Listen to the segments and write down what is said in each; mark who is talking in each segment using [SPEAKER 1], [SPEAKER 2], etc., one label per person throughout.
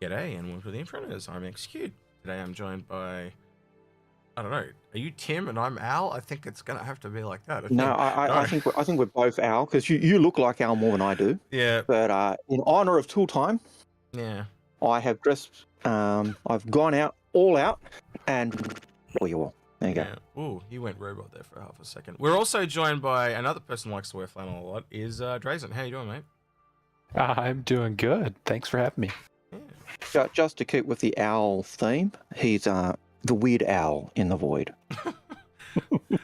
[SPEAKER 1] G'day and welcome to the Inforunners. I'm Execute. Today I'm joined by, I don't know, are you Tim and I'm Al? I think it's going to have to be like that.
[SPEAKER 2] I think we're both Al, because you look like Al more than I do.
[SPEAKER 1] Yeah.
[SPEAKER 2] But in honor of Tool Time,
[SPEAKER 1] Yeah.
[SPEAKER 2] I have dressed. I've gone all out, and there you are. There you go.
[SPEAKER 1] Ooh, you went robot there for half a second. We're also joined by another person who likes to wear flannel a lot. Is Drazen. How you doing, mate?
[SPEAKER 3] I'm doing good. Thanks for having me.
[SPEAKER 1] Yeah.
[SPEAKER 2] Just to keep with the owl theme, he's the weird owl in the void.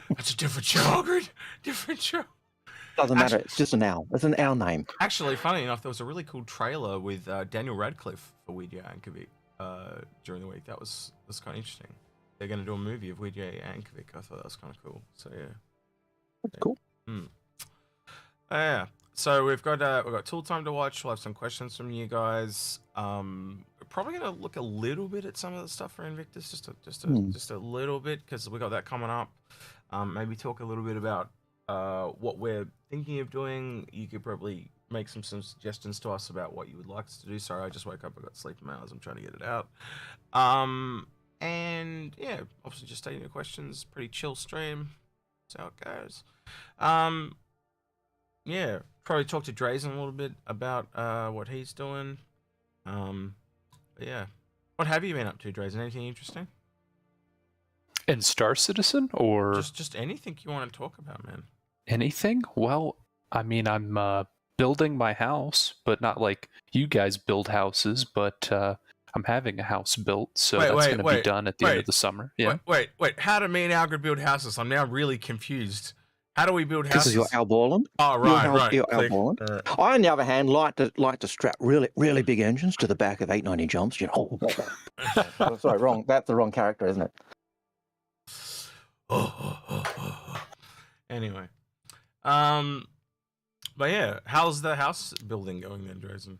[SPEAKER 1] That's a different show, Algared. Different show.
[SPEAKER 2] Doesn't matter. It's just an owl. It's an owl name.
[SPEAKER 1] Actually, funny enough, there was a really cool trailer with Daniel Radcliffe for Weird Yankovic during the week. That was kind of interesting. They're going to do a movie of Weird Yankovic. I thought that was kind of cool. So yeah,
[SPEAKER 2] that's cool.
[SPEAKER 1] Yeah. So we've got Tool Time to watch. We'll have some questions from you guys. We're probably going to look a little bit at some of the stuff for Invictus, just a little bit, because we got that coming up. Maybe talk a little bit about what we're thinking of doing. You could probably make some suggestions to us about what you would like us to do. Sorry, I just woke up. I got sleeping hours. I'm trying to get it out. And yeah, obviously just taking your questions. Pretty chill stream. That's how it goes. Yeah, probably talk to Drazen a little bit about what he's doing. But yeah, what have you been up to, Drazen? Anything interesting?
[SPEAKER 3] In Star Citizen, or
[SPEAKER 1] just anything you want to talk about, man?
[SPEAKER 3] Anything? Well, I mean, I'm building my house, but not like you guys build houses. But I'm having a house built, so that's going to be done at the end of the summer. Yeah.
[SPEAKER 1] Wait. How do me and Algared build houses? I'm now really confused. How do we build houses?
[SPEAKER 2] Because you're Al Borland.
[SPEAKER 1] Oh, right.
[SPEAKER 2] You're Al Borland. I, on the other hand, like to strap really big engines to the back of 890 jumps. You know. Oh, sorry, wrong. That's the wrong character, isn't it?
[SPEAKER 1] Anyway, but yeah, how's the house building going then, Drazen?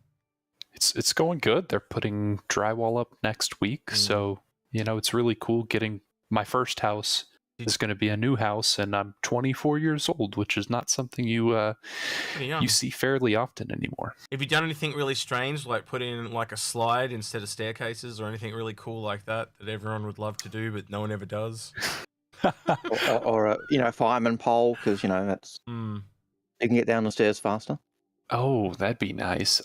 [SPEAKER 3] It's going good. They're putting drywall up next week, so it's really cool. Getting my first house is going to be a new house, and I'm 24 years old, which is not something you see fairly often anymore.
[SPEAKER 1] Have you done anything really strange, like put in like a slide instead of staircases, or anything really cool like that everyone would love to do but no one ever does?
[SPEAKER 2] or a fireman pole, because that's you can get down the stairs faster.
[SPEAKER 3] Oh, that'd be nice.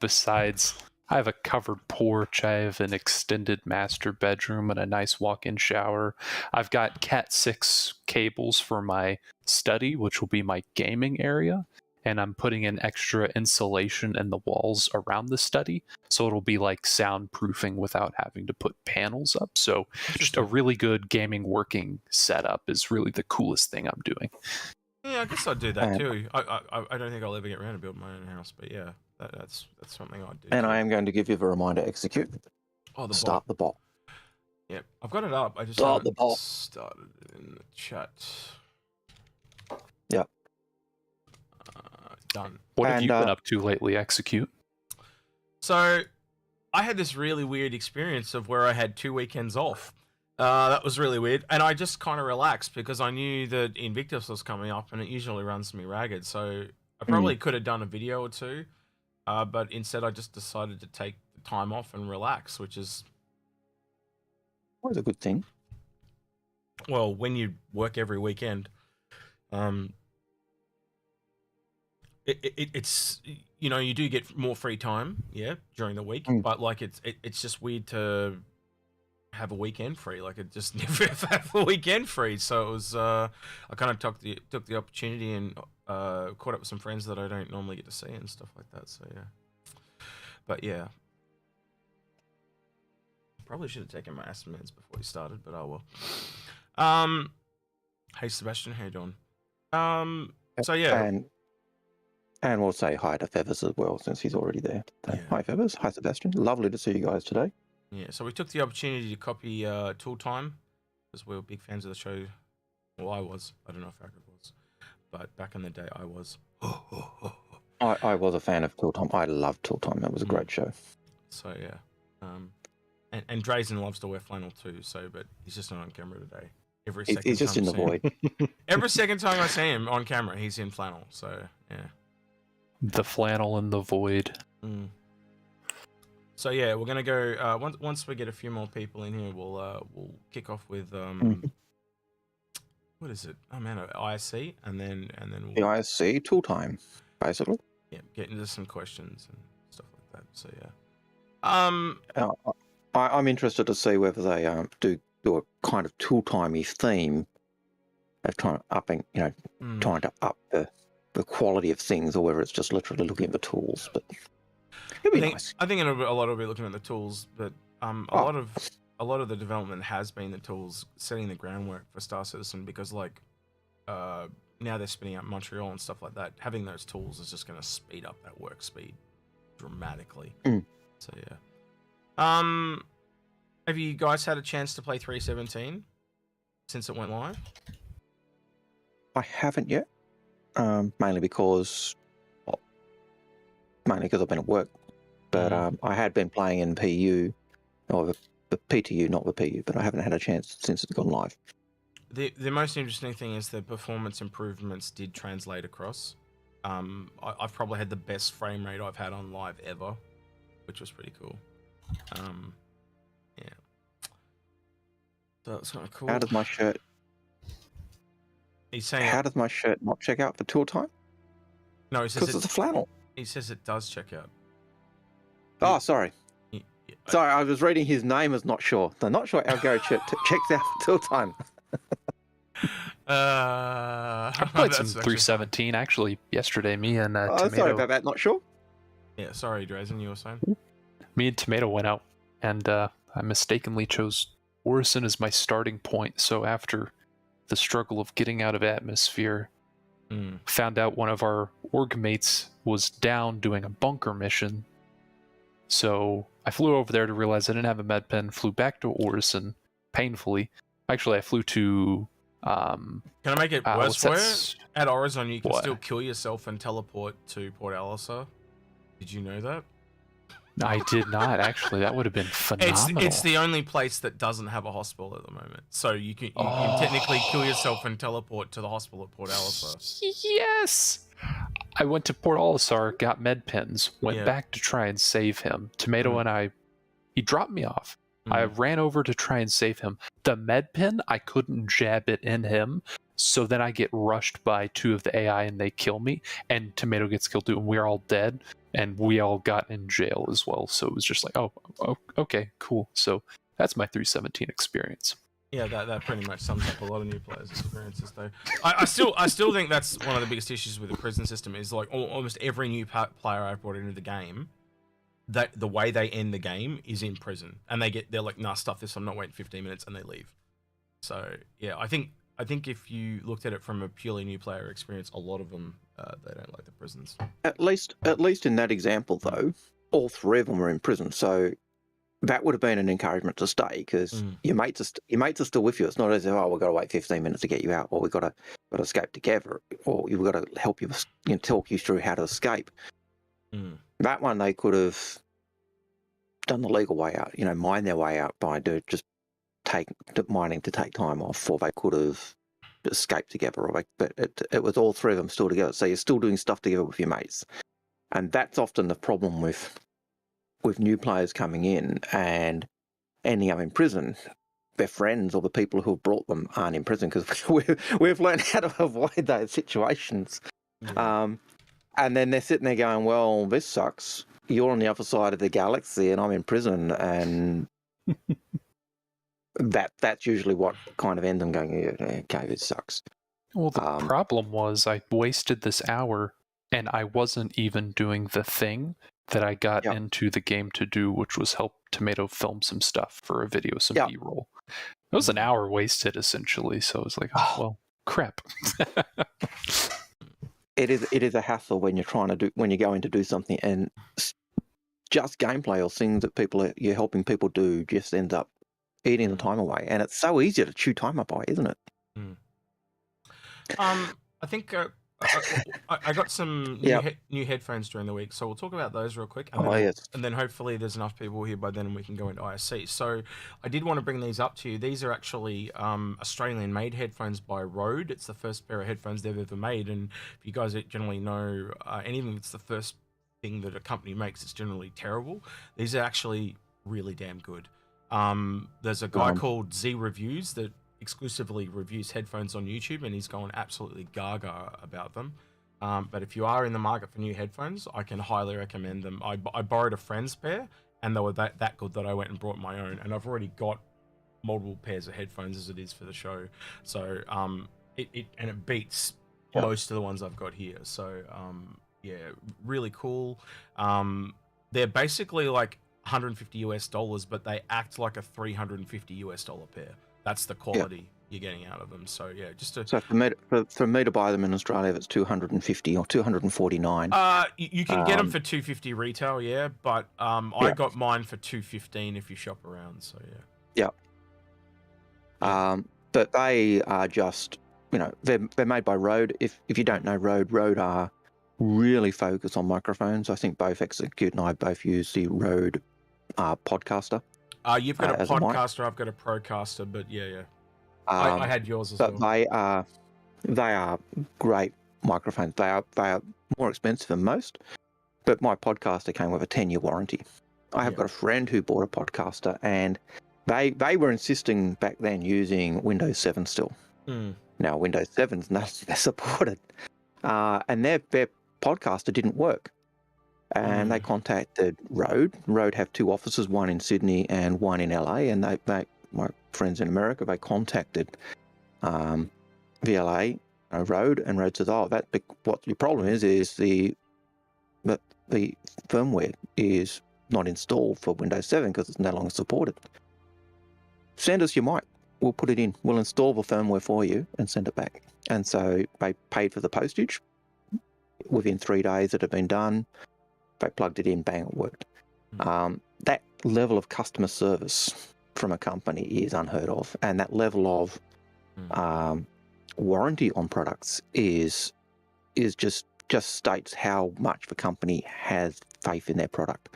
[SPEAKER 3] Besides, I have a covered porch. I have an extended master bedroom and a nice walk-in shower. I've got Cat 6 cables for my study, which will be my gaming area. And I'm putting in extra insulation in the walls around the study, so it'll be like soundproofing without having to put panels up. So just a really good gaming working setup is really the coolest thing I'm doing.
[SPEAKER 1] Yeah, I guess I'd do that too. I don't think I'll ever get around to building my own house, but yeah, that's something I'd do.
[SPEAKER 2] And I am going to give you the reminder: execute. Start the bot.
[SPEAKER 1] Yep, I've got it up. I just
[SPEAKER 2] start the bot.
[SPEAKER 1] Started it in the chat.
[SPEAKER 2] Yep.
[SPEAKER 1] Done.
[SPEAKER 3] What have you been up to lately, Execute?
[SPEAKER 1] So, I had this really weird experience of where I had 2 weekends off. That was really weird, and I just kind of relaxed because I knew that Invictus was coming up, and it usually runs me ragged. So I probably could have done a video or two, but instead I just decided to take the time off and relax, which is
[SPEAKER 2] always a good thing.
[SPEAKER 1] Well, when you work every weekend, it's you do get more free time, during the week, but like it's just weird to have a weekend free. Like, it just never have a weekend free. So it was I kind of took the opportunity and caught up with some friends that I don't normally get to see and stuff like that. So yeah, but yeah, probably should have taken my acid meds before we started, but oh well. Hey Sebastian, how you doing? So yeah,
[SPEAKER 2] and we'll say hi to Feathers as well, since he's already there. Hi Feathers, hi Sebastian, lovely to see you guys today.
[SPEAKER 1] Yeah, so we took the opportunity to copy Tool Time, because we were big fans of the show. Well, I was. I don't know if Algared was, but back in the day, I was.
[SPEAKER 2] I was a fan of Tool Time. I loved Tool Time. That was a great show.
[SPEAKER 1] So yeah, and Drazen loves to wear flannel too. So, but he's just not on camera today.
[SPEAKER 2] He's just in the void.
[SPEAKER 1] Every second time I see him on camera, he's in flannel. So yeah,
[SPEAKER 3] the flannel in the void.
[SPEAKER 1] So yeah, we're gonna go once we get a few more people in here, we'll kick off with what is it? Oh man, ISC, and then
[SPEAKER 2] The
[SPEAKER 1] we'll
[SPEAKER 2] ISC tool time, basically.
[SPEAKER 1] get into some questions and stuff like that. So yeah,
[SPEAKER 2] I'm interested to see whether they do a kind of tool timey theme of trying to up the quality of things, or whether it's just literally looking at the tools. But it'd be nice.
[SPEAKER 1] I think a lot will be looking at the tools, but a lot of the development has been the tools setting the groundwork for Star Citizen, because like now they're spinning up Montreal and stuff like that. Having those tools is just going to speed up that work speed dramatically. So yeah. Have you guys had a chance to play 3.17 since it went live?
[SPEAKER 2] I haven't yet, mainly because I've been at work. But I had been playing in PU, or the PTU, not the PU, but I haven't had a chance since it's gone live.
[SPEAKER 1] The most interesting thing is the performance improvements did translate across. I've probably had the best frame rate I've had on live ever, which was pretty cool. Yeah. So that's kind of cool.
[SPEAKER 2] How does my shirt?
[SPEAKER 1] He's saying.
[SPEAKER 2] How does my shirt not check out for tour time?
[SPEAKER 1] No, he says
[SPEAKER 2] because it's a flannel.
[SPEAKER 1] He says it does check out.
[SPEAKER 2] Oh, sorry. Sorry, I was reading his name as not sure. So not sure Algared shirt checks out for tour time.
[SPEAKER 3] I played some 3.17 actually yesterday. Me and Tomato.
[SPEAKER 2] Sorry about that. Not sure.
[SPEAKER 1] Yeah, sorry, Drazen, you were saying.
[SPEAKER 3] Me and Tomato went out, and I mistakenly chose Orison as my starting point. So after the struggle of getting out of atmosphere, found out one of our org mates was down doing a bunker mission. So I flew over there to realize I didn't have a med pen, flew back to Orison painfully. Actually, I flew to...
[SPEAKER 1] Can I make it worse for you? At Orison, you can still kill yourself and teleport to Port Alisa. Did you know that?
[SPEAKER 3] I did not, actually. That would have been phenomenal.
[SPEAKER 1] It's the only place that doesn't have a hospital at the moment. So you can technically kill yourself and teleport to the hospital at Port Alisa.
[SPEAKER 3] Yes! I went to Port Alisar, got med pens, went back to try and save him. Tomato and I... He dropped me off. I ran over to try and save him. The med pen, I couldn't jab it in him, so then I get rushed by 2 of the AI and they kill me, and Tomato gets killed too, and we're all dead, and we all got in jail as well. So it was just like, oh okay, cool. So that's my 3.17 experience.
[SPEAKER 1] Yeah, that pretty much sums up a lot of new players' experiences, though. I still think that's one of the biggest issues with the prison system is like almost every new player I've brought into the game, that the way they end the game is in prison, and they're like, nah, stuff this, I'm not waiting 15 minutes, and they leave. So yeah, I think if you looked at it from a purely new player experience, a lot of them they don't like the prisons.
[SPEAKER 2] At least in that example though, all 3 of them were in prison, so that would have been an encouragement to stay, because your mates are still with you. It's not as if, we've got to wait 15 minutes to get you out, or we've got to escape together, or we've got to help you, talk you through how to escape. That one they could have done the legal way out, mine their way out by mining to take time off, or they could have escaped together. But it was all 3 of them still together, so you're still doing stuff together with your mates, and that's often the problem with new players coming in and ending up in prison. Their friends or the people who have brought them aren't in prison, because we've learned how to avoid those situations. And then they're sitting there going, well, this sucks. You're on the other side of the galaxy and I'm in prison. And that's usually what kind of ends them going, okay, this sucks.
[SPEAKER 3] Well, the problem was I wasted this hour and I wasn't even doing the thing that I got into the game to do, which was help Tomato film some stuff for a video, some B-roll. It was an hour wasted, essentially. So I was like, oh, well, crap.
[SPEAKER 2] It is a hassle when you're going to do something, and just gameplay or things that you're helping people do just ends up eating the time away. And it's so easy to chew time up by, isn't it?
[SPEAKER 1] I think I got some new headphones during the week, so we'll talk about those real quick. And then hopefully there's enough people here by then and we can go into ISC. So I did want to bring these up to you. These are actually Australian-made headphones by Rode. It's the first pair of headphones they've ever made, and if you guys generally know anything that's the first thing that a company makes is generally terrible. These are actually really damn good. There's a guy called Z Reviews that exclusively reviews headphones on YouTube, and he's going absolutely gaga about them. But if you are in the market for new headphones, I can highly recommend them. I borrowed a friend's pair, and they were that good that I went and brought my own, and I've already got multiple pairs of headphones as it is for the show. So it beats most of the ones I've got here. So yeah, really cool. They're basically like $150 US, but they act like a $350 US pair. That's the quality you're getting out of them. So yeah,
[SPEAKER 2] so for me to buy them in Australia, it's $250 or $249.
[SPEAKER 1] You can get them for $250 retail, yeah, but I got mine for $215 if you shop around. So yeah.
[SPEAKER 2] But they are just, they're made by Rode. If you don't know Rode are really focused on microphones. I think both Execute and I both use the Rode Podcaster.
[SPEAKER 1] You've got a Podcaster, I've got a Procaster, but yeah. I had yours as well.
[SPEAKER 2] But they are great microphones. They are more expensive than most, but my Podcaster came with a 10-year warranty. I have got a friend who bought a Podcaster, and they were insisting back then using Windows 7 still. Now Windows 7's not supported, and their Podcaster didn't work. And they contacted Rode. Rode have two offices, one in Sydney and one in LA. And my friends in America, they contacted VLA, Rode, and Rode says, what your problem is the firmware is not installed for Windows 7 because it's no longer supported. Send us your mic. We'll put it in. We'll install the firmware for you and send it back. And so they paid for the postage. Within 3 days it had been done. They plugged it in, bang, it worked. That level of customer service from a company is unheard of. And that level of warranty on products is just states how much the company has faith in their product.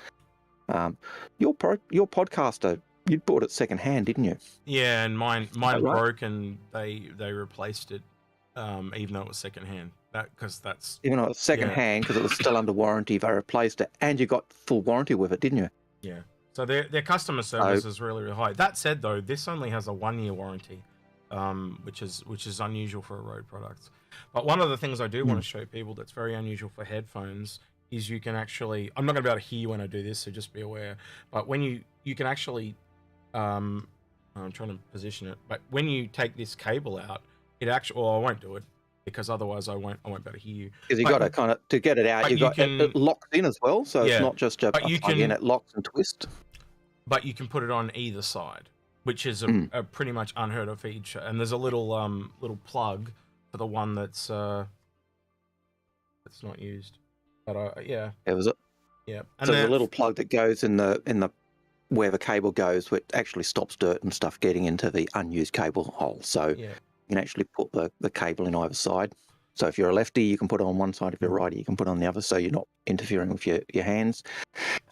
[SPEAKER 2] Your Podcaster, you bought it secondhand, didn't you?
[SPEAKER 1] Yeah, and mine broke, and they replaced it, even though it was secondhand.
[SPEAKER 2] Even though it was secondhand because it was still under warranty, they replaced it, and you got full warranty with it, didn't you?
[SPEAKER 1] Yeah. So their customer service is really, really high. That said, though, this only has a 1-year warranty, which is unusual for a Rode product. But one of the things I do want to show people that's very unusual for headphones is you can actually, I'm not going to be able to hear you when I do this, so just be aware. But when you can actually, I'm trying to position it, but when you take this cable out, it actually, I won't do it, because otherwise I won't be able to hear you. Because
[SPEAKER 2] you got to kind of, to get it out, it locks in as well, so it's not just a plug in, it locks and twists.
[SPEAKER 1] But you can put it on either side, which is a pretty much unheard of feature. And there's a little plug for the one that's not used. But it was it. Yeah, and
[SPEAKER 2] so there's a little plug that goes in the where the cable goes, which actually stops dirt and stuff getting into the unused cable hole. So you can actually put the cable in either side. So if you're a lefty, you can put it on one side. If you're a righty, you can put it on the other, so you're not interfering with your hands.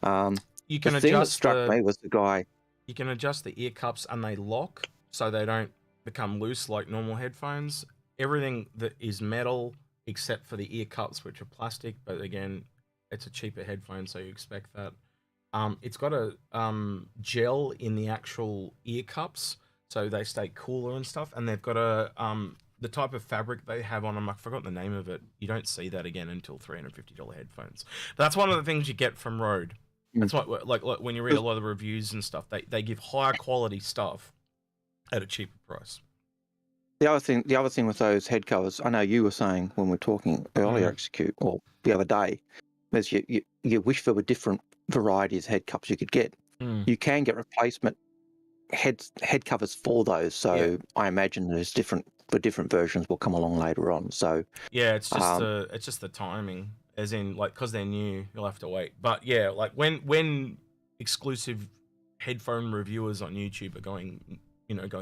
[SPEAKER 1] You can
[SPEAKER 2] the thing that struck me was the guy.
[SPEAKER 1] You can adjust the ear cups, and they lock so they don't become loose like normal headphones. Everything that is metal except for the ear cups, which are plastic. But again, it's a cheaper headphone, so you expect that. It's got a gel in the actual ear cups, so they stay cooler and stuff. And they've got the type of fabric they have on them, I forgot the name of it. You don't see that again until $350 headphones. But that's one of the things you get from Rode. That's what, like when you read a lot of the reviews and stuff, they give higher quality stuff at a cheaper price.
[SPEAKER 2] The other thing with those head covers, I know you were saying when we were talking earlier, Execute, or the other day, is you wish there were different varieties of head cups you could get. You can get replacement head covers for those. So I imagine there's different versions will come along later on. So
[SPEAKER 1] yeah, it's just the timing. As in, like, because they're new, you'll have to wait. But yeah, like when exclusive headphone reviewers on YouTube are going,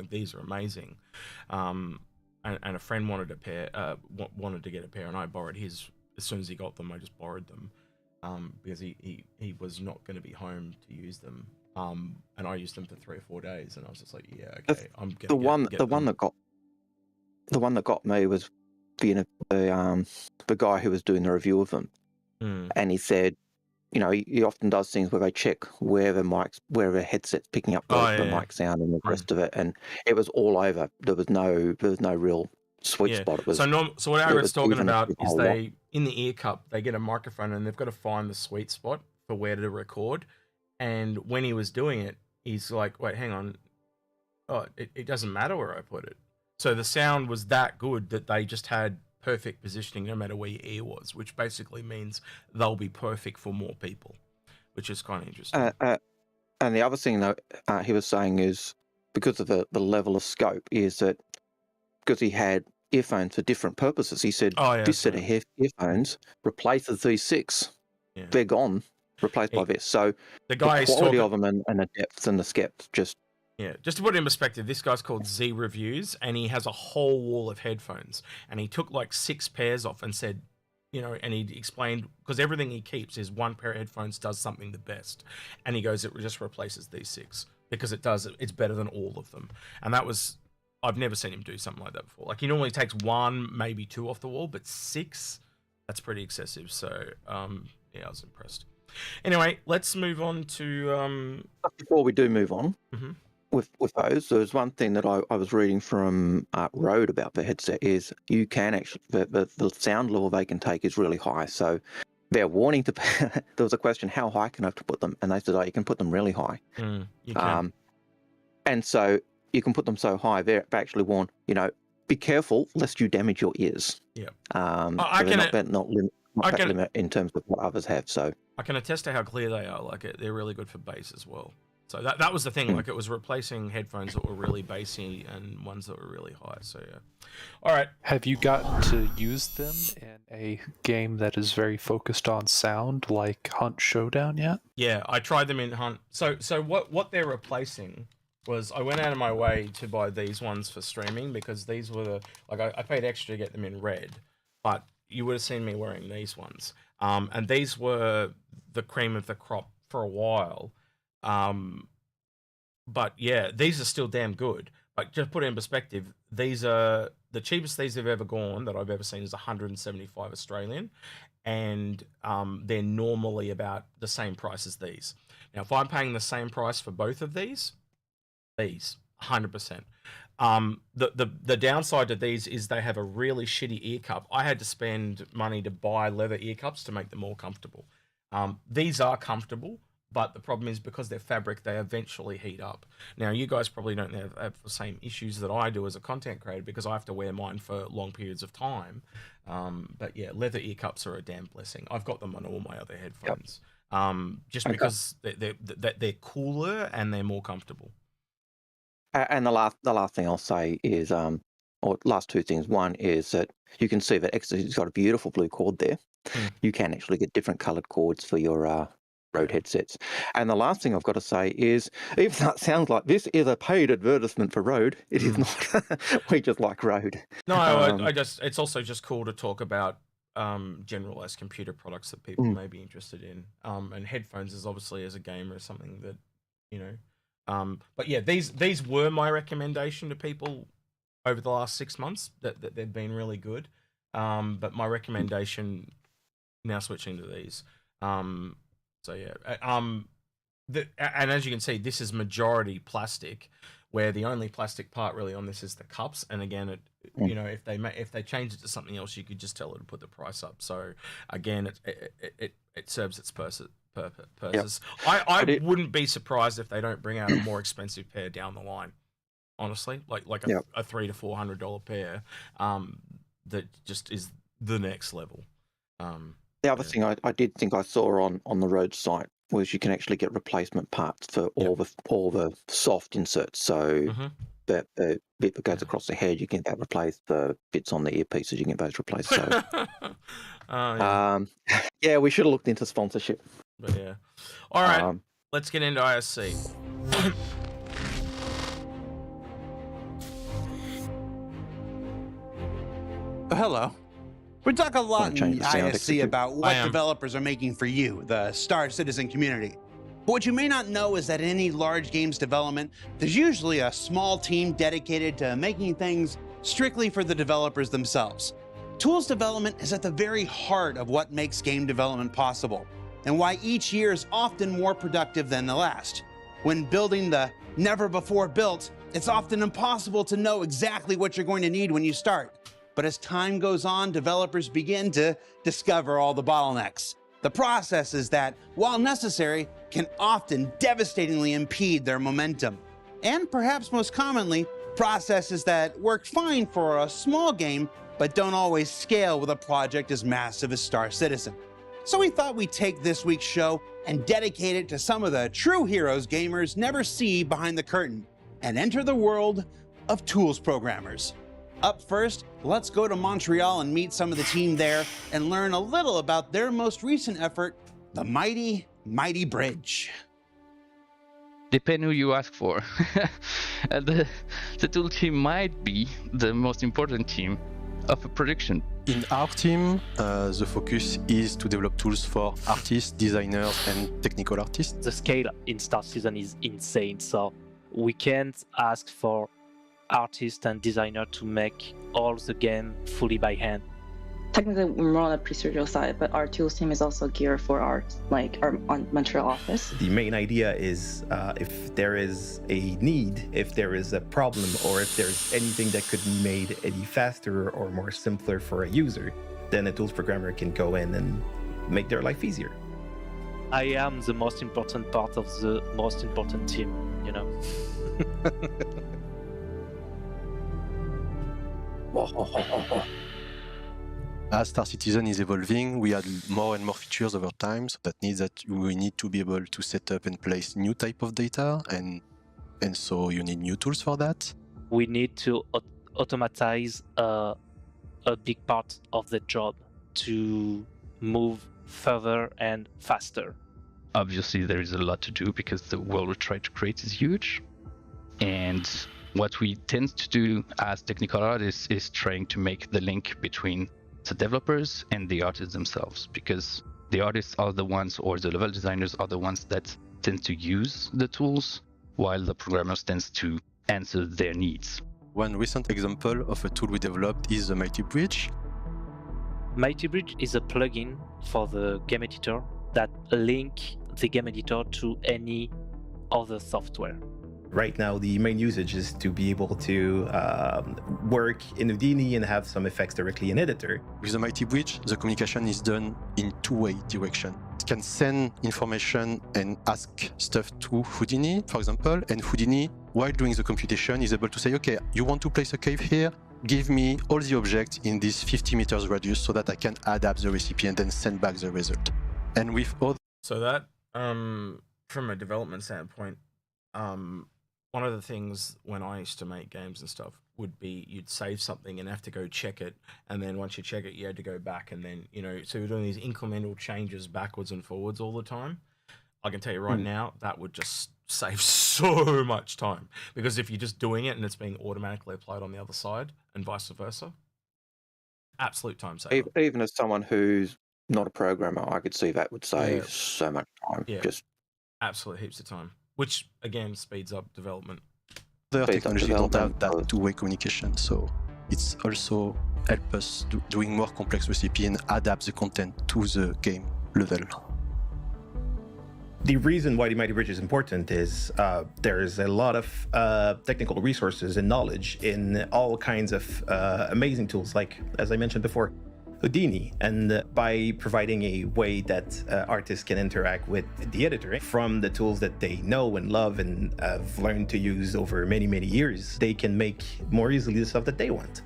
[SPEAKER 1] these are amazing, and a friend wanted a pair, wanted to get a pair, and I borrowed his as soon as he got them. I just borrowed them because he was not going to be home to use them, and I used them for 3 or 4 days, and I was just like, yeah, okay, I'm gonna
[SPEAKER 2] the one that got me was the guy who was doing the review of them, and he said you know, he often does things where they check wherever headset's picking up the mic sound and the rest of it, and it was all over. There was no real sweet spot. It was,
[SPEAKER 1] so what Aaron's talking about is they in the ear cup they get a microphone and they've got to find the sweet spot for where to record. And when he was doing it, he's like, "Wait, hang on, it doesn't matter where I put it." So the sound was that good that they just had perfect positioning no matter where your ear was, which basically means they'll be perfect for more people, which is kind of interesting.
[SPEAKER 2] And the other thing that he was saying is because of the level of scope is that because he had earphones for different purposes, he said this set of earphones replaces these 6. Yeah. They're gone, replaced by this. So the quality of them and the depths and the skepts just...
[SPEAKER 1] Yeah, just to put it in perspective, this guy's called Z Reviews, and he has a whole wall of headphones. And he took like 6 pairs off and said, you know, and he explained, because everything he keeps is one pair of headphones does something the best. And he goes, it just replaces these 6 because it's better than all of them. And that was, I've never seen him do something like that before. Like he normally takes 1, maybe 2 off the wall, but 6, that's pretty excessive. So, yeah, I was impressed. Anyway, let's move on to...
[SPEAKER 2] Before we do move on... Mm-hmm. With those, there's one thing that I was reading from Rode about the headset is you can actually, the sound level they can take is really high. So they're warning to, there was a question, how high can I have to put them? And they said, you can put them really high.
[SPEAKER 1] You can.
[SPEAKER 2] And so you can put them so high, they actually warn, you know, be careful lest you damage your ears.
[SPEAKER 1] Yeah.
[SPEAKER 2] They're not limit in terms of what others have. So
[SPEAKER 1] I can attest to how clear they are. Like they're really good for bass as well. So that was the thing, like it was replacing headphones that were really bassy and ones that were really high. So yeah. All right.
[SPEAKER 3] Have you gotten to use them in a game that is very focused on sound, like Hunt Showdown yet?
[SPEAKER 1] Yeah, I tried them in Hunt. So what they're replacing was I went out of my way to buy these ones for streaming because these were I paid extra to get them in red, but you would have seen me wearing these ones. And these were the cream of the crop for a while. But yeah, these are still damn good. But just put it in perspective, these are the cheapest these have ever gone that I've ever seen is 175 Australian, and they're normally about the same price as these. Now, if I'm paying the same price for both of these 100%. The downside to these is they have a really shitty ear cup. I had to spend money to buy leather ear cups to make them more comfortable. These are comfortable. But the problem is because they're fabric, they eventually heat up. Now, you guys probably don't have the same issues that I do as a content creator because I have to wear mine for long periods of time. But yeah, leather ear cups are a damn blessing. I've got them on all my other headphones, just because they're cooler and they're more comfortable.
[SPEAKER 2] And the last thing I'll say is, or last 2 things. One is that you can see that Execute's got a beautiful blue cord there. You can actually get different coloured cords for your Rode headsets. And the last thing I've got to say is, even though it sounds like this is a paid advertisement for Rode, it is not. We just like Rode.
[SPEAKER 1] No, it's also just cool to talk about generalized computer products that people may be interested in. And headphones is obviously, as a gamer, something that, you know, but yeah, these were my recommendation to people over the last 6 months that they've been really good. But my recommendation now switching to these. So yeah, and as you can see, this is majority plastic, where the only plastic part really on this is the cups. And again, you know, if they change it to something else, you could just tell it to put the price up. So again, it serves its purpose. Yep. I wouldn't be surprised if they don't bring out a more expensive pair down the line. Honestly, like a $300 to $400 pair, that just is the next level.
[SPEAKER 2] The other thing I did think I saw on the Rode site was you can actually get replacement parts for all the soft inserts. So the bit that goes across the head, you can get replaced. The bits on the earpieces, you can get those replaced. So, yeah, we should have looked into sponsorship.
[SPEAKER 1] But yeah, all right, let's get into ISC.
[SPEAKER 4] Hello. We talk a lot in ISC about what developers are making for you, the Star Citizen community. But what you may not know is that in any large games development, there's usually a small team dedicated to making things strictly for the developers themselves. Tools development is at the very heart of what makes game development possible. and why each year is often more productive than the last. When building the never-before-built, it's often impossible to know exactly what you're going to need when you start. But as time goes on, developers begin to discover all the bottlenecks. The processes that, while necessary, can often devastatingly impede their momentum. And perhaps most commonly, processes that work fine for a small game, but don't always scale with a project as massive as Star Citizen. So we thought we'd take this week's show and dedicate it to some of the true heroes gamers never see behind the curtain, and enter the world of tools programmers. Up first, let's go to Montreal and meet some of the team there and learn a little about their most recent effort, the Mighty Bridge.
[SPEAKER 5] Depends who you ask for. The tool team might be the most important team of a production.
[SPEAKER 6] In our team, the focus is to develop tools for artists, designers, and technical artists.
[SPEAKER 7] The scale in Star Citizen is insane, so we can't ask for artists and designers to make all the game fully by hand.
[SPEAKER 8] Technically, we're more on the procedural side, but our tools team is also geared for art, like our Montreal office.
[SPEAKER 9] The main idea is if there is a need, if there is a problem, or if there's anything that could be made any faster or more simpler for a user, then a tools programmer can go in and make their life easier.
[SPEAKER 7] I am the most important part of the most important team, you know.
[SPEAKER 6] As Star Citizen is evolving, we add more and more features over time, so that means that we need to be able to set up and place new type of data, and so you need new tools for that.
[SPEAKER 7] We need to automatize a big part of the job to move further and faster.
[SPEAKER 5] Obviously, there is a lot to do because the world we try to create is huge. And what we tend to do as technical artists is trying to make the link between the developers and the artists themselves, because the artists are the ones, or the level designers are the ones that tend to use the tools, while the programmers tend to answer their needs.
[SPEAKER 6] One recent example of a tool we developed is the Mighty Bridge.
[SPEAKER 7] Mighty Bridge is a plugin for the game editor that link the game editor to any other software.
[SPEAKER 9] Right now, the main usage is to be able to work in Houdini and have some effects directly in editor.
[SPEAKER 6] With the Mighty Bridge, the communication is done in two-way direction. It can send information and ask stuff to Houdini, for example, and Houdini, while doing the computation, is able to say, okay, you want to place a cave here? Give me all the objects in this 50 meters radius so that I can adapt the recipe and then send back the result. And with all...
[SPEAKER 1] So that, from a development standpoint, one of the things when I used to make games and stuff would be you'd save something and have to go check it, and then once you check it, you had to go back, and then, you know, so you're doing these incremental changes backwards and forwards all the time. I can tell you right now, that would just save so much time, because if you're just doing it and it's being automatically applied on the other side and vice versa, absolute time saver.
[SPEAKER 2] Even as someone who's not a programmer, I could see that would save so much time.
[SPEAKER 1] Yeah.
[SPEAKER 2] Just
[SPEAKER 1] absolute heaps of time, which again speeds up development.
[SPEAKER 6] Their technology don't have that two-way communication, so it's also help us doing more complex recipe and adapt the content to the game level.
[SPEAKER 9] The reason why the Mighty Bridge is important is there's a lot of technical resources and knowledge in all kinds of amazing tools, like, as I mentioned before, Houdini. And by providing a way that artists can interact with the editor from the tools that they know and love and have learned to use over many, many years, they can make more easily the stuff that they want.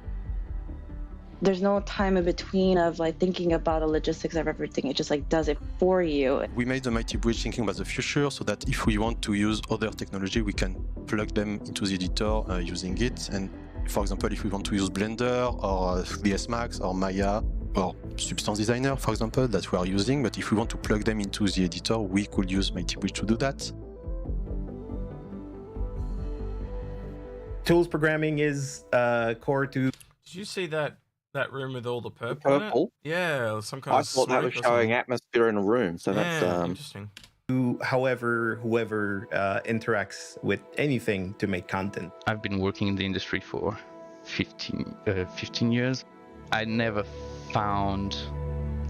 [SPEAKER 8] There's no time in between of like thinking about the logistics of everything. It just like does it for you.
[SPEAKER 6] We made the Mighty Bridge thinking about the future, so that if we want to use other technology, we can plug them into the editor using it. And for example, if we want to use Blender or 3ds Max or Maya or Substance Designer, for example, that we are using, but if we want to plug them into the editor, we could use Mighty Bridge to do that.
[SPEAKER 9] Tools programming is core to...
[SPEAKER 1] Did you see that room with all the purple?
[SPEAKER 2] Purple?
[SPEAKER 1] In it? Yeah, some kind of
[SPEAKER 2] I thought that was showing atmosphere in a room, so that's
[SPEAKER 1] interesting.
[SPEAKER 9] Whoever interacts with anything to make content.
[SPEAKER 5] I've been working in the industry for 15 years. I never found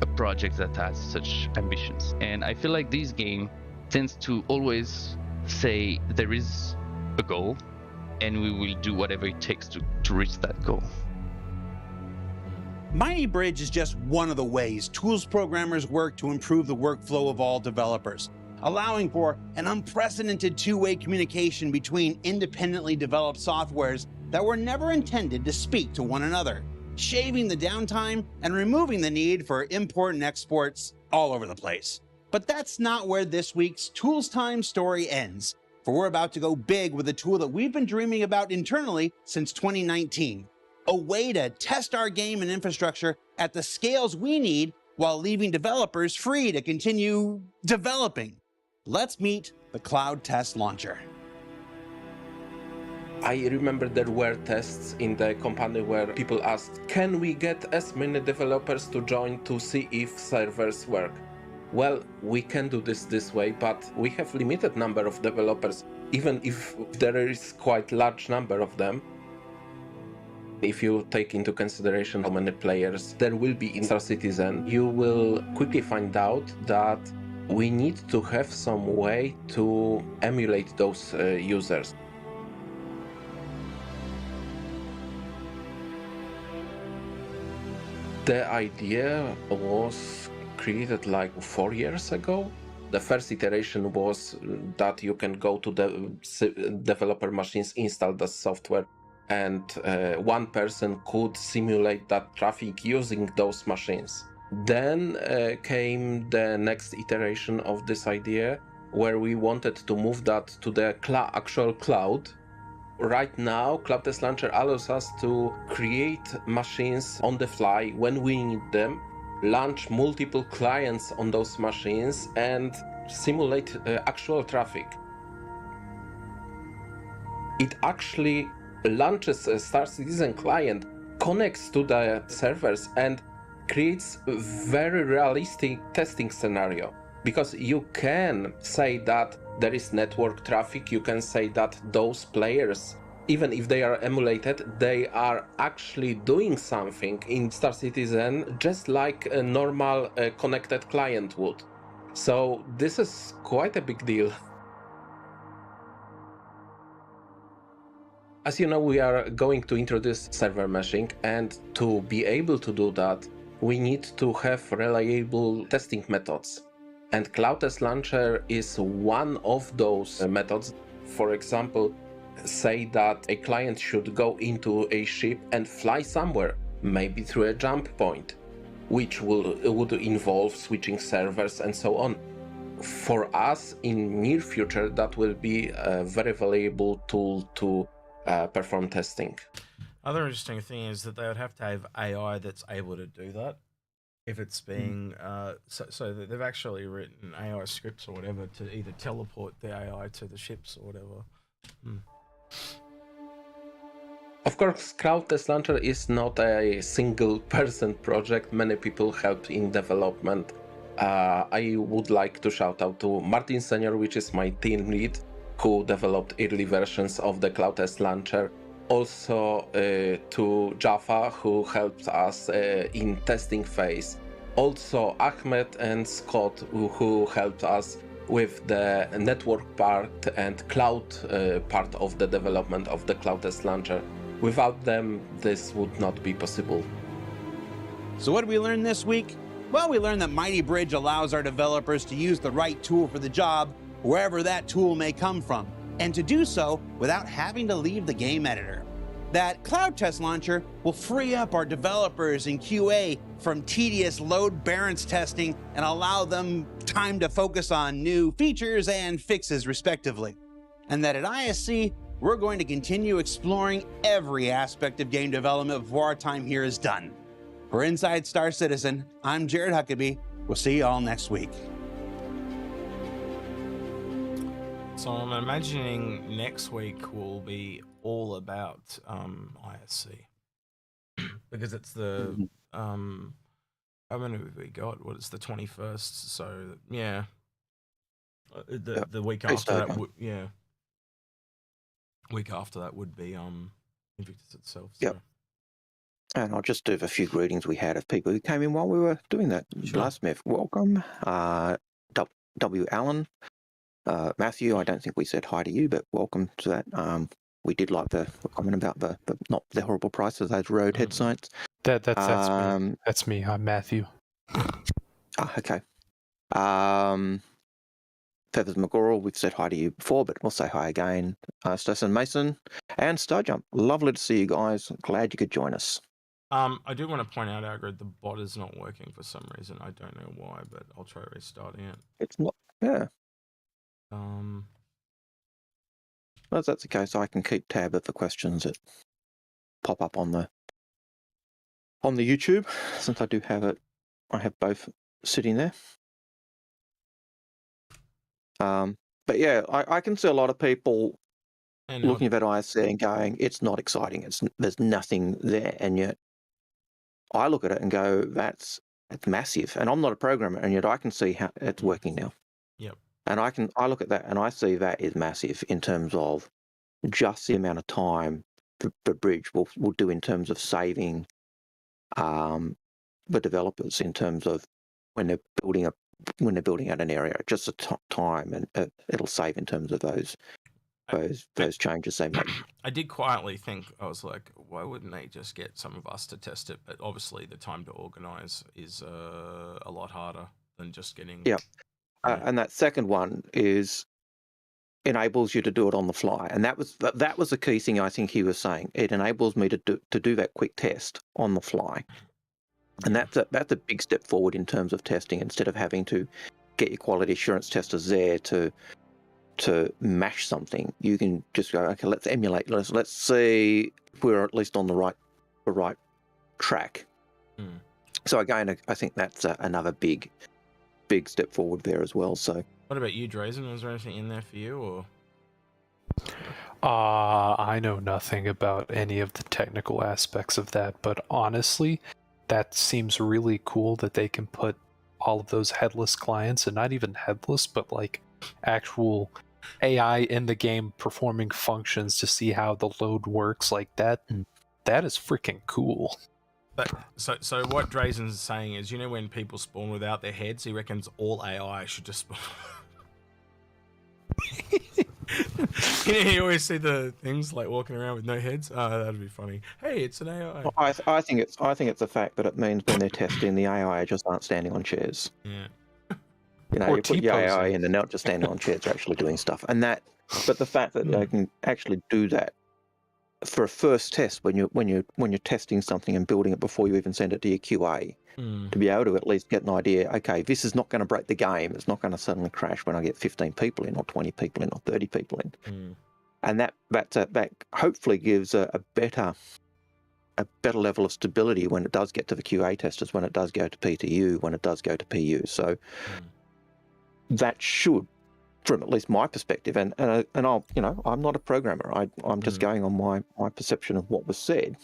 [SPEAKER 5] a project that has such ambitions. And I feel like this game tends to always say there is a goal and we will do whatever it takes to reach that goal.
[SPEAKER 4] Mighty Bridge is just one of the ways tools programmers work to improve the workflow of all developers, allowing for an unprecedented two-way communication between independently developed softwares that were never intended to speak to one another, shaving the downtime and removing the need for import and exports all over the place. But that's not where this week's Tools Time story ends, for we're about to go big with a tool that we've been dreaming about internally since 2019, a way to test our game and infrastructure at the scales we need while leaving developers free to continue developing. Let's meet the Cloud Test Launcher.
[SPEAKER 10] I remember there were tests in the company where people asked, can we get as many developers to join to see if servers work? Well, we can do this way, but we have limited number of developers, even if there is quite large number of them. If you take into consideration how many players there will be in Star Citizen, you will quickly find out that we need to have some way to emulate those users. The idea was created like 4 years ago. The first iteration was that you can go to the developer machines, install the software, and one person could simulate that traffic using those machines. Then came the next iteration of this idea, where we wanted to move that to the actual cloud. Right now, Cloud Test Launcher allows us to create machines on the fly when we need them, launch multiple clients on those machines, and simulate actual traffic. It actually launches a Star Citizen client, connects to the servers, and creates a very realistic testing scenario. Because you can say that there is network traffic, you can say that those players, even if they are emulated, they are actually doing something in Star Citizen just like a normal connected client would. So this is quite a big deal. As you know, we are going to introduce server meshing, and to be able to do that, we need to have reliable testing methods. And Cloud Test Launcher is one of those methods. For example, say that a client should go into a ship and fly somewhere, maybe through a jump point, which would involve switching servers and so on. For us, in near future, that will be a very valuable tool to perform testing.
[SPEAKER 1] Other interesting thing is that they would have to have AI that's able to do that. If it's being so they've actually written AI scripts or whatever to either teleport the AI to the ships or whatever.
[SPEAKER 10] Of course, Cloud Test Launcher is not a single person project. Many people helped in development. I would like to shout out to Martin Senior, which is my team lead, who developed early versions of the Cloud Test Launcher. Also to Jaffa, who helped us in testing phase. Also Ahmed and Scott, who helped us with the network part and cloud part of the development of the Cloud Test Launcher. Without them, this would not be possible.
[SPEAKER 4] So what did we learn this week? Well, we learned that Mighty Bridge allows our developers to use the right tool for the job, wherever that tool may come from, and to do so without having to leave the game editor. That Cloud Test Launcher will free up our developers in QA from tedious load balance testing and allow them time to focus on new features and fixes respectively. And that at ISC, we're going to continue exploring every aspect of game development before our time here is done. For Inside Star Citizen, I'm Jared Huckabee. We'll see you all next week.
[SPEAKER 1] So I'm imagining next week will be all about ISC because it's the how many have we got? What is the 21st? So yeah, the week after that would week after that would be Invictus itself. So.
[SPEAKER 2] Yep. And I'll just do a few greetings we had of people who came in while we were doing that.
[SPEAKER 1] Sure.
[SPEAKER 2] Blasmith, welcome. W. Allen, Matthew, I don't think we said hi to you, but welcome to that. We did like the comment about the not the horrible price of those Rode headsets.
[SPEAKER 3] That's me. That's me. I'm Matthew.
[SPEAKER 2] Okay. Feathers McGorrell, we've said hi to you before, but we'll say hi again. Stason Mason and Starjump. Lovely to see you guys. Glad you could join us.
[SPEAKER 1] I do want to point out, Algared, the bot is not working for some reason. I don't know why, but I'll try restarting it.
[SPEAKER 2] It's not, yeah.
[SPEAKER 1] Um,
[SPEAKER 2] Well, if that's the case, I can keep tab of the questions that pop up on the YouTube, since I do have it. I have both sitting there. But yeah, I can see a lot of people looking at ISC and going, it's not exciting. There's nothing there, and yet I look at it and go, it's massive. And I'm not a programmer, and yet I can see how it's working now.
[SPEAKER 1] Yep.
[SPEAKER 2] And I look at that and I see that is massive in terms of just the amount of time the bridge will do in terms of saving the developers in terms of when they're building out an area, just the time, and it'll save in terms of those changes they make.
[SPEAKER 1] I did quietly think, I was like, why wouldn't they just get some of us to test it? But obviously the time to organize is a lot harder than just getting...
[SPEAKER 2] Yeah. And that second one enables you to do it on the fly. And that was the key thing I think he was saying. It enables me to do that quick test on the fly. And that's a big step forward in terms of testing, instead of having to get your quality assurance testers there to mash something. You can just go, okay, let's emulate. Let's see if we're at least on the right track. So again, I think that's another big step forward there as well. So
[SPEAKER 1] what about you, Drazen? Was there anything in there for you, or?
[SPEAKER 3] I know nothing about any of the technical aspects of that, but honestly, that seems really cool that they can put all of those headless clients, and not even headless, but like actual AI in the game performing functions to see how the load works like that. That is freaking cool.
[SPEAKER 1] But so what Drazen's saying is, when people spawn without their heads, he reckons all AI should just spawn. You always see the things like walking around with no heads. That'd be funny. Hey, it's an AI.
[SPEAKER 2] I think it's the fact that it means when they're testing, the AI just aren't standing on chairs.
[SPEAKER 1] Yeah.
[SPEAKER 2] You put your AI in, and they're not just standing on chairs; they're actually doing stuff. But the fact that they can actually do that for a first test, when you're testing something and building it before you even send it to your QA, to be able to at least get an idea, okay, this is not going to break the game. It's not going to suddenly crash when I get 15 people in, or 20 people in, or 30 people in. And that hopefully gives a better level of stability when it does get to the QA testers, when it does go to PTU, when it does go to PU. So that should, from at least my perspective, and I'll, I'm not a programmer. I'm just going on my perception of what was said,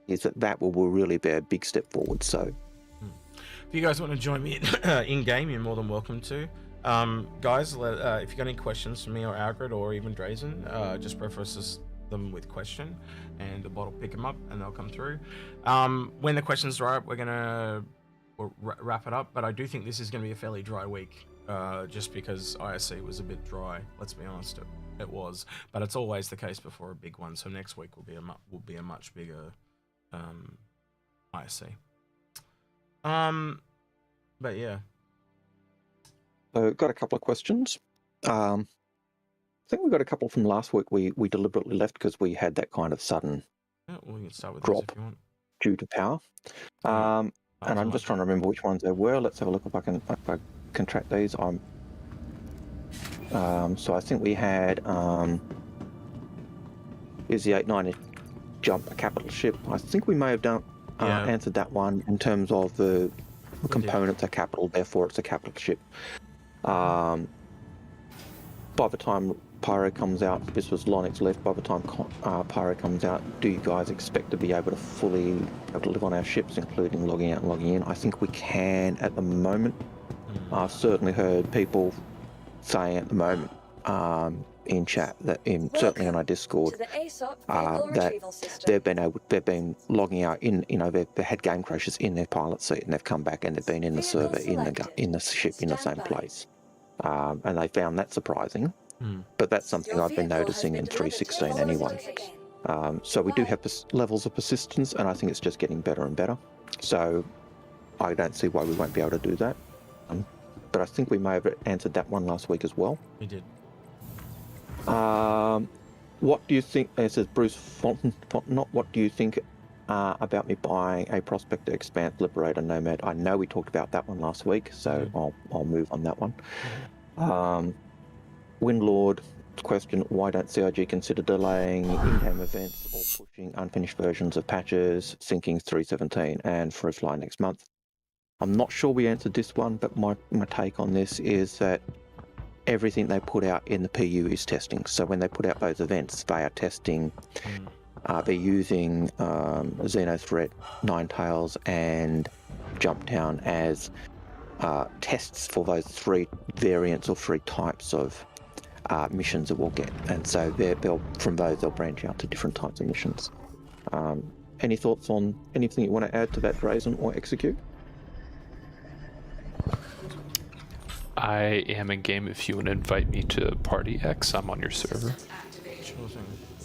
[SPEAKER 2] is that will really be a big step forward. So
[SPEAKER 1] if you guys want to join me in game, you're more than welcome to. Guys, if you got any questions for me or Algared or even Drazen, just preface them with question, and the bot will pick them up and they'll come through. When the questions dry up, we're gonna wrap it up. But I do think this is going to be a fairly dry week. Just because ISC was a bit dry, let's be honest, it was, but it's always the case before a big one. So next week will be a much bigger ISC. But yeah.
[SPEAKER 2] So got a couple of questions. I think we got a couple from last week. We deliberately left because we had that kind of sudden
[SPEAKER 1] we can start with
[SPEAKER 2] drop
[SPEAKER 1] if you want.
[SPEAKER 2] Due to power. And I'm just trying to remember which ones they were. Let's have a look if I can track these. So I think we had is the 890 jump a capital ship. I think we may have done answered that one in terms of the components are capital, therefore it's a capital ship. By the time Pyro comes out, this was Lonix left. By the time Pyro comes out, do you guys expect to be able to fully live on our ships, including logging out and logging in? I think we can at the moment. I've certainly heard people saying at the moment in chat that certainly on our Discord that they've been logging out in they've had game crashes in their pilot seat and they've come back and they've been in the server in the ship in the same place, and they found that surprising. But that's something I've been noticing in 3.16 anyway. So we do have levels of persistence, and I think it's just getting better and better. So I don't see why we won't be able to do that. But I think we may have answered that one last week as well.
[SPEAKER 1] We did.
[SPEAKER 2] What do you think, it says Bruce Fontenot, what do you think about me buying a Prospector, Expanse, Liberator, Nomad? I know we talked about that one last week, so I'll move on that one. Windlord question, why don't CIG consider delaying in-game events or pushing unfinished versions of patches, syncing 3.17 and Fruitfly next month? I'm not sure we answered this one, but my take on this is that everything they put out in the PU is testing. So when they put out those events, they are testing. They're using Xenothreat, Ninetales, and Jumptown as tests for those 3 variants or 3 types of missions that we'll get. And so from those they'll branch out to different types of missions. Any thoughts on anything you want to add to that, Drazen or Execute?
[SPEAKER 3] I am in game. If you want to invite me to Party X, I'm on your server.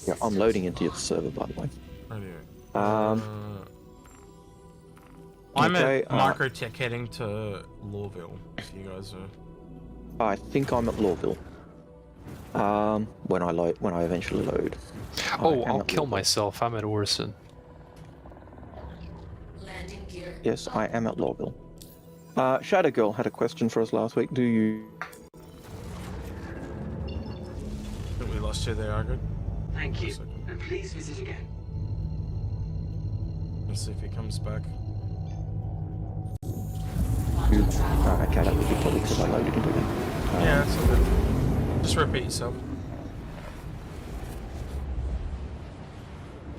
[SPEAKER 2] Yeah, I'm loading into your server, by the way.
[SPEAKER 1] I'm at Microtech heading to Lawville, if you guys are...
[SPEAKER 2] I think I'm at Lawville. When I eventually load.
[SPEAKER 3] Oh, I'll kill myself. I'm at Orson.
[SPEAKER 2] Yes, I am at Lawville. Shadow Girl had a question for us last week. Do you...
[SPEAKER 1] I think we lost you there, Algared.
[SPEAKER 11] Thank you, and please visit again.
[SPEAKER 1] Let's see if he comes back.
[SPEAKER 2] Okay, that would be probably because I loaded into it.
[SPEAKER 1] Yeah, that's all good. Just repeat yourself.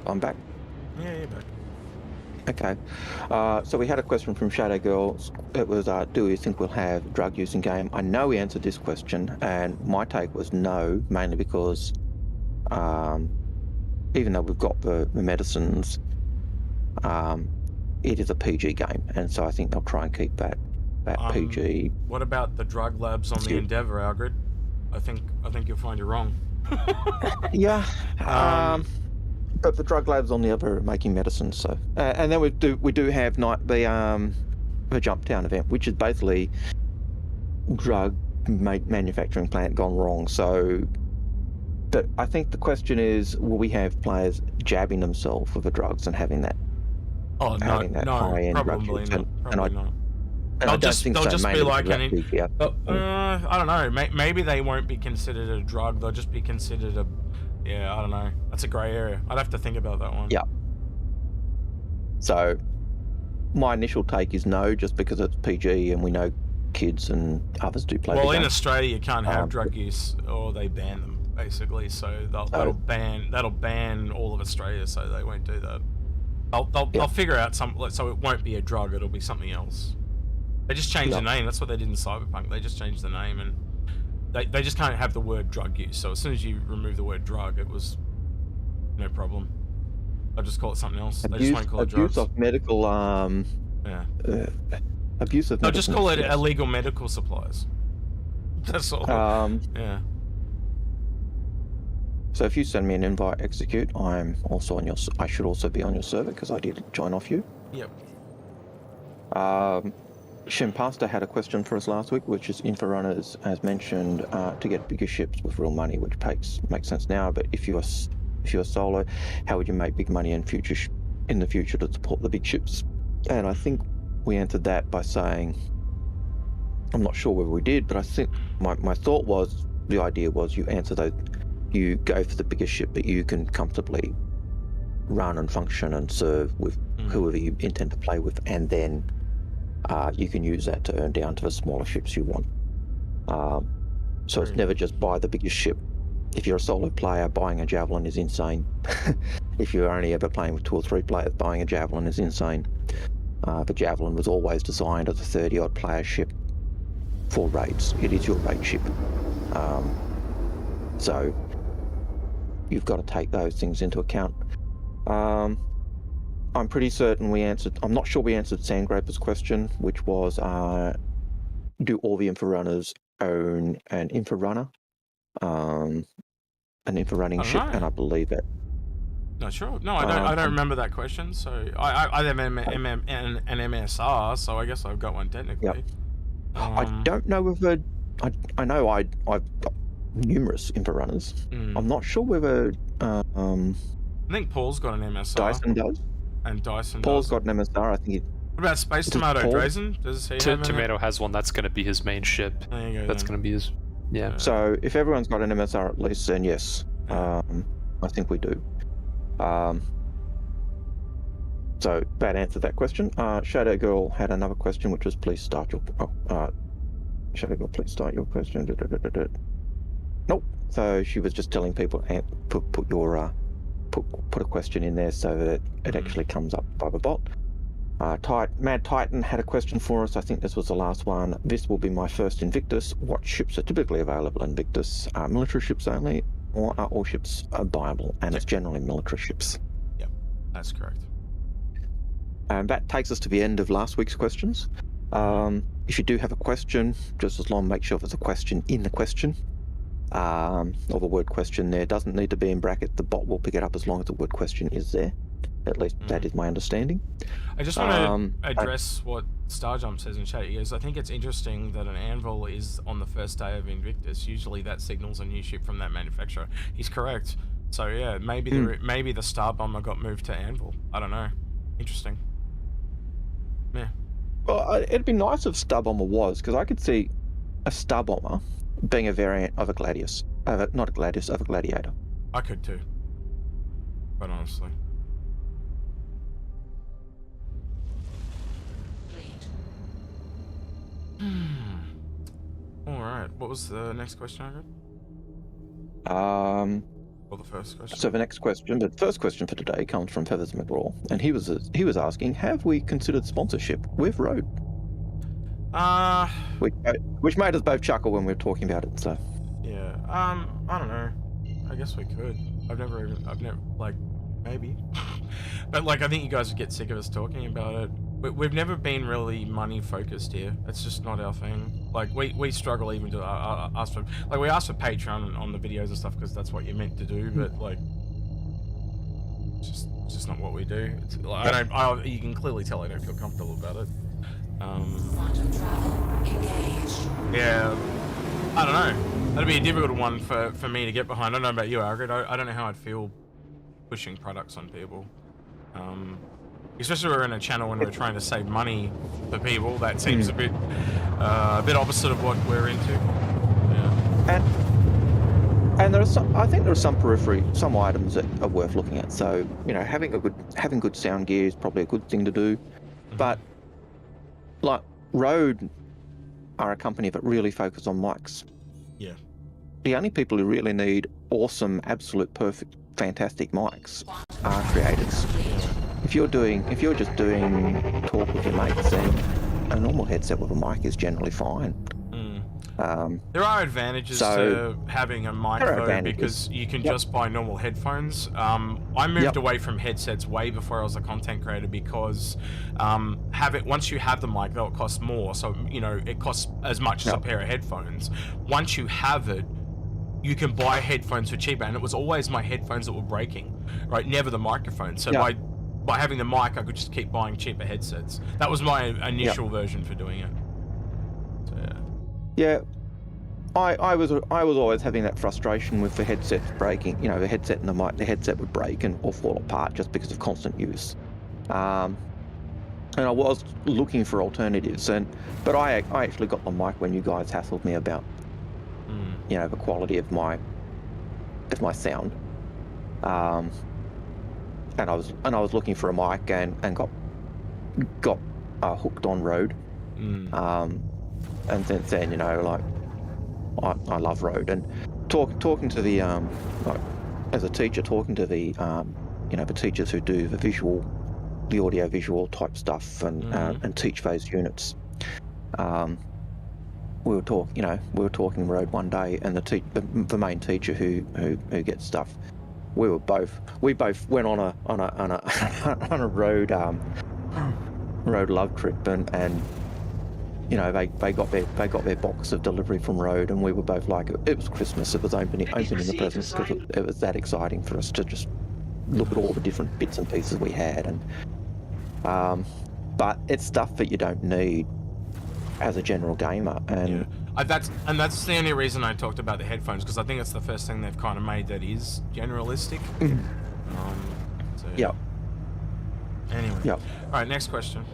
[SPEAKER 2] I'm back.
[SPEAKER 1] Yeah, you're back.
[SPEAKER 2] Okay. So we had a question from Shadow Girl. It was, do we think we'll have drug use in game? I know we answered this question, and my take was no, mainly because even though we've got the medicines, it is a PG game, and so I think they'll try and keep that PG.
[SPEAKER 1] What about the drug labs on the Endeavour, Algared? I think you'll find you're wrong.
[SPEAKER 2] Yeah. But the drug labs on the other are making medicines, so and then we do have the Jumptown event, which is basically drug manufacturing plant gone wrong. So, but I think the question is, will we have players jabbing themselves with the drugs and having that?
[SPEAKER 1] Oh no, no, probably not. Probably not. They'll just be like any. I don't know. Maybe they won't be considered a drug. They'll just be considered a. Yeah, I don't know. That's a grey area. I'd have to think about that one.
[SPEAKER 2] Yeah. So, my initial take is no, just because it's PG and we know kids and others do play.
[SPEAKER 1] Well, in Australia, you can't have drug use, or they ban them basically. So that'll ban all of Australia. So they won't do that. They'll figure out so it won't be a drug. It'll be something else. They just changed the name. That's what they did in Cyberpunk. They just changed the name, and they just can't have the word drug use. So as soon as you remove the word drug, it was no problem. I'll just call it something else. They just won't call it drugs.
[SPEAKER 2] Abuse of medical, abuse of.
[SPEAKER 1] No, just call it illegal medical supplies. That's all. Yeah.
[SPEAKER 2] So if you send me an invite, Execute, I'm also on your. I should also be on your server because I did join off you.
[SPEAKER 1] Yep.
[SPEAKER 2] Shimpasta had a question for us last week, which is Inforunners, as mentioned, to get bigger ships with real money, which makes sense now. But if you're solo, how would you make big money in the future to support the big ships? And I think we answered that by saying, I'm not sure whether we did, but I think my thought was, the idea was you answer those, you go for the biggest ship that you can comfortably run and function and serve with whoever you intend to play with, and then you can use that to earn down to the smaller ships you want. So it's never just buy the biggest ship. If you're a solo player, buying a Javelin is insane. If you're only ever playing with 2 or 3 players, buying a Javelin is insane. The Javelin was always designed as a 30-odd player ship for raids. It is your raid ship. So you've got to take those things into account. I'm pretty certain I'm not sure we answered Sandgraper's question, which was, do all the Inforunners own an Inforunner? An Inforunning ship, and I believe it.
[SPEAKER 1] No, sure. No, I don't remember that question. So I have an MSR, so I guess I've got one technically.
[SPEAKER 2] Yep. I don't know whether I know I've got numerous Inforunners. I'm not sure whether
[SPEAKER 1] I think Paul's got an MSR.
[SPEAKER 2] Dyson does.
[SPEAKER 1] And Dyson
[SPEAKER 2] Paul's got an MSR. I think.
[SPEAKER 1] What about Space Tomato? Drazen? Does he have
[SPEAKER 3] Tomato has one. That's going to be his main ship.
[SPEAKER 1] There you go,
[SPEAKER 3] that's going to be his. Yeah.
[SPEAKER 2] So if everyone's got an MSR at least, then yes, I think we do. So that answered that question. Shadow Girl had another question, which was, please start your. Shadow Girl, please start your question. Nope. So she was just telling people put a question in there so that it actually comes up by the bot. Mad Titan had a question for us. I think this was the last one. This will be my first Invictus. What ships are typically available in Invictus? Military ships only, or are all ships viable? And it's generally military ships.
[SPEAKER 1] Yep, that's correct.
[SPEAKER 2] And that takes us to the end of last week's questions. If you do have a question, just as long make sure there's a question in the question. Or the word question there doesn't need to be in bracket. The bot will pick it up as long as the word question is there. At least that is my understanding.
[SPEAKER 1] I just want to address what Starjump says in chat. He goes, I think it's interesting that an anvil is on the first day of Invictus. Usually that signals a new ship from that manufacturer. He's correct. So yeah, maybe maybe the Star Bomber got moved to anvil. I don't know. Interesting. Yeah.
[SPEAKER 2] Well, it'd be nice if Star Bomber was, because I could see a Star Bomber being a variant of a Gladius. Not a Gladius, of a Gladiator.
[SPEAKER 1] I could too. But honestly. Alright, what was the next question I got? Or the first question?
[SPEAKER 2] So the next question, the first question for today comes from Feathers McGraw, and he was asking, have we considered sponsorship with Rode? Which made us both chuckle when we were talking about it, so.
[SPEAKER 1] Yeah, I don't know. I guess we could. I've never, like, maybe. But, like, I think you guys would get sick of us talking about it. We've never been really money focused here. It's just not our thing. Like, we struggle even to ask for, like, we ask for Patreon on the videos and stuff because that's what you're meant to do, but, like, it's just not what we do. It's, like, you can clearly tell I don't feel comfortable about it. Yeah, I don't know. That'd be a difficult one for me to get behind. I don't know about you, Algared. I don't know how I'd feel pushing products on people. Especially when we're in a channel when we're trying to save money for people. That seems a bit opposite of what we're into. Yeah.
[SPEAKER 2] And there are some. I think there are some periphery, some items that are worth looking at. So you know, having good sound gear is probably a good thing to do. But like Rode are a company that really focus on mics.
[SPEAKER 1] Yeah.
[SPEAKER 2] The only people who really need awesome, absolute, perfect, fantastic mics are creators. If you're just doing talk with your mates, then a normal headset with a mic is generally fine.
[SPEAKER 1] There are advantages to having a mic though, because you can just buy normal headphones. I moved away from headsets way before I was a content creator because once you have the mic, though, it costs more. So you know it costs as much as a pair of headphones. Once you have it, you can buy headphones for cheaper, and it was always my headphones that were breaking, right? Never the microphone. So by having the mic, I could just keep buying cheaper headsets. That was my initial version for doing it. So,
[SPEAKER 2] yeah, I was always having that frustration with the headsets breaking. You know, the headset and the mic, the headset would break or fall apart just because of constant use. And I was looking for alternatives, but I actually got the mic when you guys hassled me about, you know, the quality of my sound. And I was looking for a mic and got hooked on Rode. And since then, you know, like I love Rode, and talking to the like as a teacher, talking to the you know, the teachers who do the audio visual type stuff and teach those units. we were talking road one day, and the main teacher who gets stuff, we both went on a on a road love trip, and you know, they got their box of delivery from road, and we were both like, it was Christmas, it was opening the presents, because it was that exciting for us to just look at all the different bits and pieces we had. And but it's stuff that you don't need as a general gamer. And
[SPEAKER 1] that's the only reason I talked about the headphones, because I think it's the first thing they've kind of made that is generalistic.
[SPEAKER 2] Yep.
[SPEAKER 1] Anyway.
[SPEAKER 2] Yep.
[SPEAKER 1] All right, next question.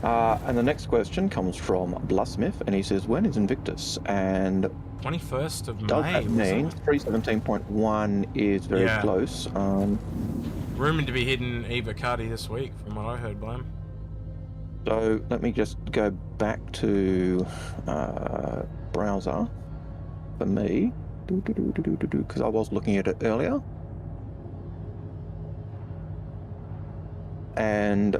[SPEAKER 2] And the next question comes from Blussmith, and he says, when is Invictus? And
[SPEAKER 1] 21st of May.
[SPEAKER 2] Does that mean 317.1 is very close?
[SPEAKER 1] Rumored to be hitting Eva Cardi this week, from what I heard by him.
[SPEAKER 2] So let me just go back to browser for me, because I was looking at it earlier. And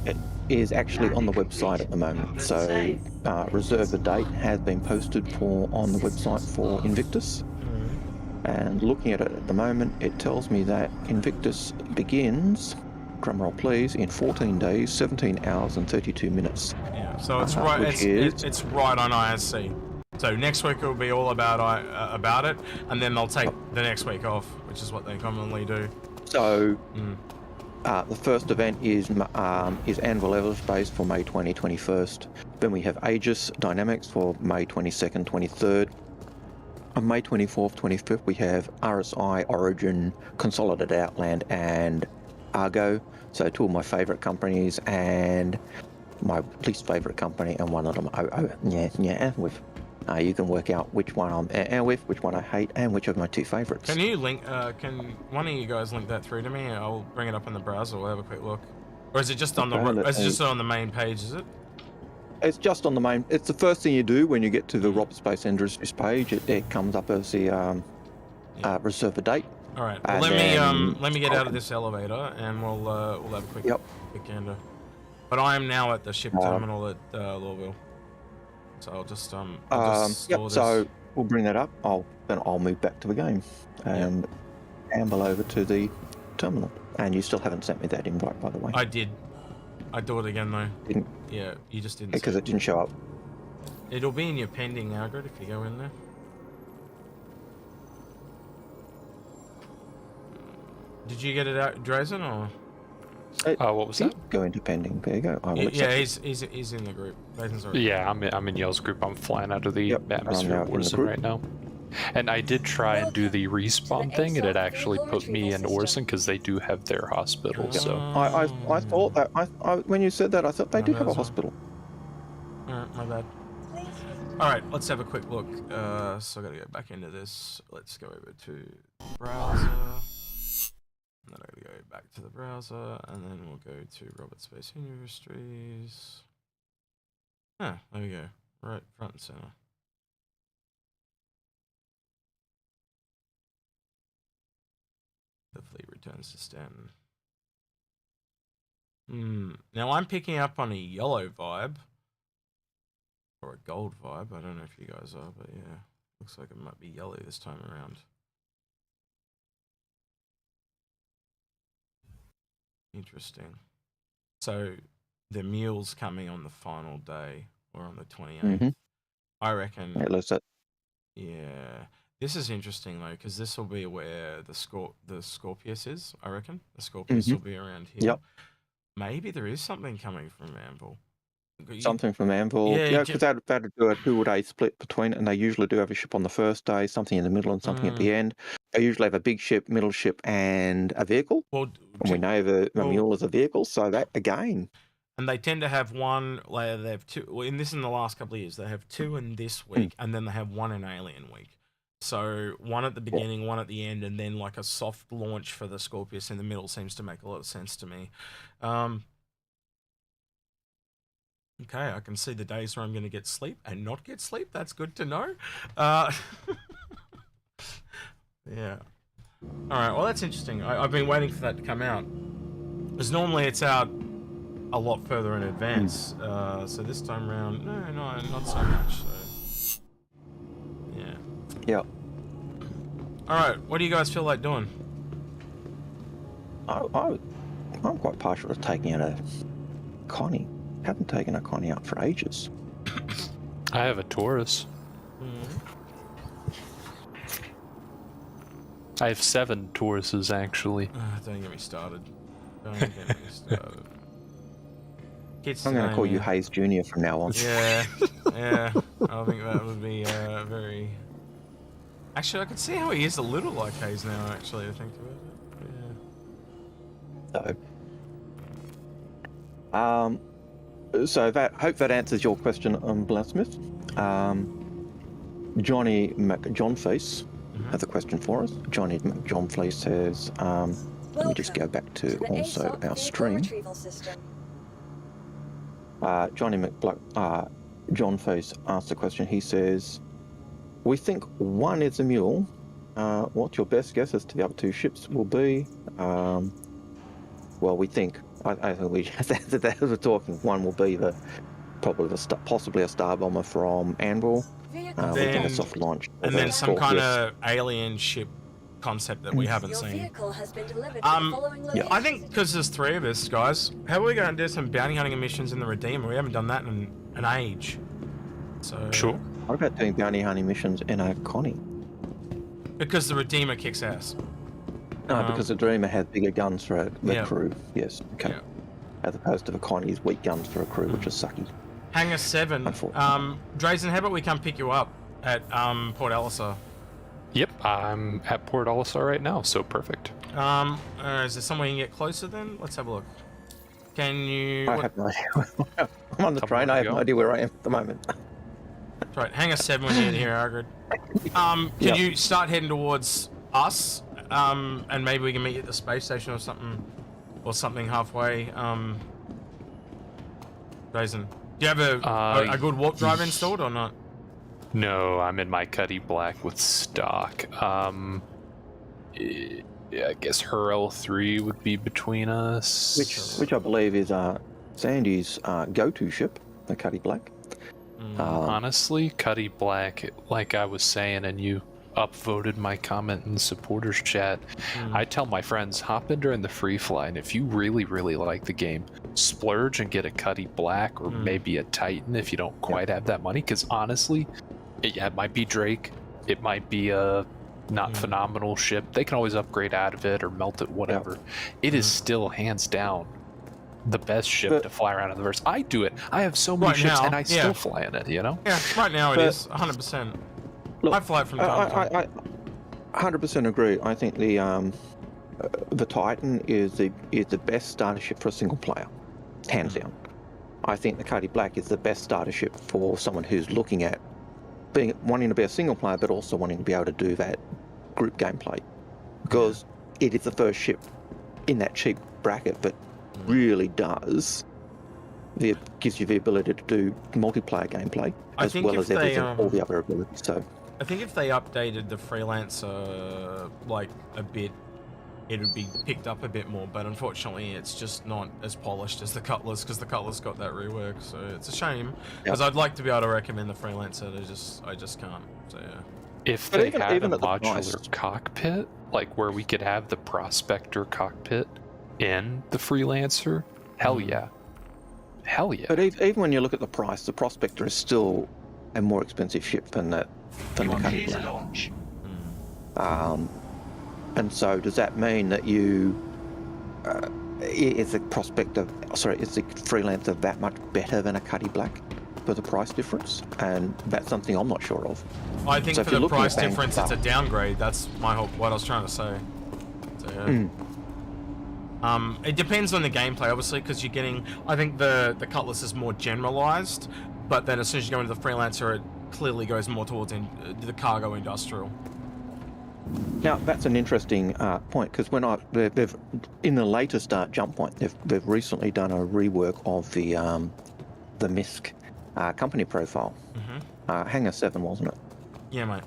[SPEAKER 2] it is actually on the website at the moment. So reserve a date has been posted on the website for Invictus. And looking at it at the moment, it tells me that Invictus begins, drumroll please, in 14 days, 17 hours and 32 minutes.
[SPEAKER 1] Yeah, so it's right. It's right on ISC. So next week will be all about it, and then they'll take the next week off, which is what they commonly do.
[SPEAKER 2] So the first event is Anvil Aerospace for May 21st. Then we have Aegis Dynamics for May 22nd, 23rd. On May 24th, 25th, we have RSI, Origin, Consolidated Outland, and Argo. So two of my favourite companies, and my least favourite company, and one of them, with. You can work out which one I'm with, which one I hate, and which of my two favourites.
[SPEAKER 1] Can you link? Can one of you guys link that through to me? I'll bring it up in the browser. We'll have a quick look. Or is it just on just on the main page? Is it?
[SPEAKER 2] It's just on the main. It's the first thing you do when you get to the Rob Space Industries page. It comes up as the reserve a date.
[SPEAKER 1] All right. Well, let me get out of this elevator, and we'll have a quick gander. But I am now at the ship terminal at Lawville. So I'll just store this.
[SPEAKER 2] So we'll bring that up. I'll move back to the game and amble over to the terminal. And you still haven't sent me that invite, by the way.
[SPEAKER 1] I did. I do it again though.
[SPEAKER 2] Didn't?
[SPEAKER 1] Yeah, you just didn't.
[SPEAKER 2] Because it didn't show up.
[SPEAKER 1] It'll be in your pending, Algared, if you go in there. Did you get it out, Drazen, or?
[SPEAKER 3] What was that?
[SPEAKER 2] Go into pending. There you go.
[SPEAKER 3] He's
[SPEAKER 1] in the group.
[SPEAKER 3] Yeah, I'm in Yell's group. I'm flying out of the atmosphere of Orson right now. And I did try and do the respawn thing, and it actually put me in Orson because they do have their hospital. So
[SPEAKER 2] I thought that when you said that, I thought they do have a hospital.
[SPEAKER 1] My bad. All right, let's have a quick look. So I got to go back into this. Let's go over to browser. And then I gotta go back to the browser, and then we'll go to Robert Space Industries. There we go. Right front and center. The fleet returns to Stanton. Now I'm picking up on a yellow vibe. Or a gold vibe. I don't know if you guys are, but yeah. Looks like it might be yellow this time around. Interesting. So the mule's coming on the final day, or on the 28th. I reckon. Yeah, this is interesting though, because this will be where the Scorpius is. I reckon the Scorpius will be around here.
[SPEAKER 2] Yep.
[SPEAKER 1] Maybe there is something coming from Anvil.
[SPEAKER 2] Something from Anvil. Yeah, because they'd do a 2-day split between it, and they usually do have a ship on the first day, something in the middle, and something at the end. They usually have a big ship, middle ship, and a vehicle.
[SPEAKER 1] Well,
[SPEAKER 2] and we know the mule is a vehicle, so that again.
[SPEAKER 1] And they tend to have one layer. They have two. Well, in the last couple of years, they have two in this week, and then they have one in Alien Week. So one at the beginning, one at the end, and then like a soft launch for the Scorpius in the middle seems to make a lot of sense to me. Okay, I can see the days where I'm going to get sleep and not get sleep. That's good to know. Yeah. All right. Well, that's interesting. I've been waiting for that to come out. Because normally it's out a lot further in advance. So this time around, no, not so much. So yeah.
[SPEAKER 2] Yep.
[SPEAKER 1] All right, what do you guys feel like doing?
[SPEAKER 2] I'm quite partial to taking out a Connie. Haven't taken a Connie out for ages.
[SPEAKER 3] I have a Taurus. I have 7 Tauruses, actually.
[SPEAKER 1] Don't get me started. Don't get me started.
[SPEAKER 2] I'm going to call you Hayes Jr. from now on.
[SPEAKER 1] Yeah, yeah. I think that would be very... Actually, I can see how he is a little like Hayes now, actually, I think about it.
[SPEAKER 2] Yeah. So hope that answers your question on Blasmith. Johnny McJohnface has a question for us. Johnny McJohnface says, let me just go back to also our stream. Johnny Johnface asked a question. He says, we think 1 is a mule. What your best guess as to the other 2 ships will be? Well, we think, I think we just answered that as we're talking. 1 will be possibly a star bomber from Anvil. Then a soft launch.
[SPEAKER 1] And then some kind of alien ship concept that we haven't seen. I think because there's 3 of us, guys, how are we going to do some bounty hunting missions in the Redeemer? We haven't done that in an age. So
[SPEAKER 3] sure.
[SPEAKER 2] What about doing bounty hunting missions in a Connie?
[SPEAKER 1] Because the Redeemer kicks ass.
[SPEAKER 2] No, because the Redeemer has bigger guns for the crew. Yes. Okay.
[SPEAKER 1] Yeah.
[SPEAKER 2] As opposed to the Connie's weak guns for a crew, which is sucky.
[SPEAKER 1] Hangar 7. Drazen, how about we come pick you up at Port Alisar?
[SPEAKER 3] Yep, I'm at Port Alisar right now, so perfect.
[SPEAKER 1] Is there somewhere you can get closer then? Let's have a look. Can you...
[SPEAKER 2] I have no idea. I'm on the train, I have no idea where I am at the moment.
[SPEAKER 1] Right, Hangar 7 when you're here, Algared. Can you start heading towards us? And maybe we can meet you at the space station or something halfway. Drazen, do you have a good warp drive installed or not?
[SPEAKER 3] No, I'm in my Cutlass Black with stock. Yeah, I guess her L3 would be between us.
[SPEAKER 2] Which I believe is Sandy's go-to ship, the Cutlass Black.
[SPEAKER 3] Honestly, Cutlass Black, like I was saying, and you upvoted my comment in the supporters chat, I tell my friends, hop in during the free fly, and if you really, really like the game, splurge and get a Cutlass Black or maybe a Titan if you don't quite have that money, because honestly, it might be Drake, it might be a not phenomenal ship, they can always upgrade out of it or melt it, whatever. It is still hands down the best ship to fly around in the verse. I do it. I have so many ships and I still fly in it, you know?
[SPEAKER 1] Yeah, right now it is 100%. Look, I fly it from time to time.
[SPEAKER 2] I 100% agree. I think the Titan is the best starter ship for a single player, hands down. I think the Cutlass Black is the best starter ship for someone who's looking at wanting to be a single player, but also wanting to be able to do that group gameplay, because it is the first ship in that cheap bracket that really gives you the ability to do multiplayer gameplay as well as all the other abilities. So
[SPEAKER 1] I think if they updated the Freelancer like a bit, it would be picked up a bit more, but unfortunately it's just not as polished as the Cutlass, because the Cutlass got that rework, so it's a shame, because I'd like to be able to recommend the Freelancer, I just can't, so yeah.
[SPEAKER 3] If they had a modular cockpit, like where we could have the Prospector cockpit in the Freelancer, hell yeah. Hell yeah.
[SPEAKER 2] But even when you look at the price, the Prospector is still a more expensive ship than the Cutlass. And so does that mean that is the Freelancer that much better than a Cutlass Black for the price difference? And that's something I'm not sure of.
[SPEAKER 1] I think for the price difference, it's a downgrade. That's what I was trying to say. So, yeah. It depends on the gameplay, obviously, because you're getting... I think the Cutlass is more generalized, but then as soon as you go into the Freelancer, it clearly goes more towards the cargo industrial.
[SPEAKER 2] Now, that's an interesting point, because they've in the latest Jump Point, they've recently done a rework of the MISC company profile. Hangar 7, wasn't it?
[SPEAKER 1] Yeah, mate.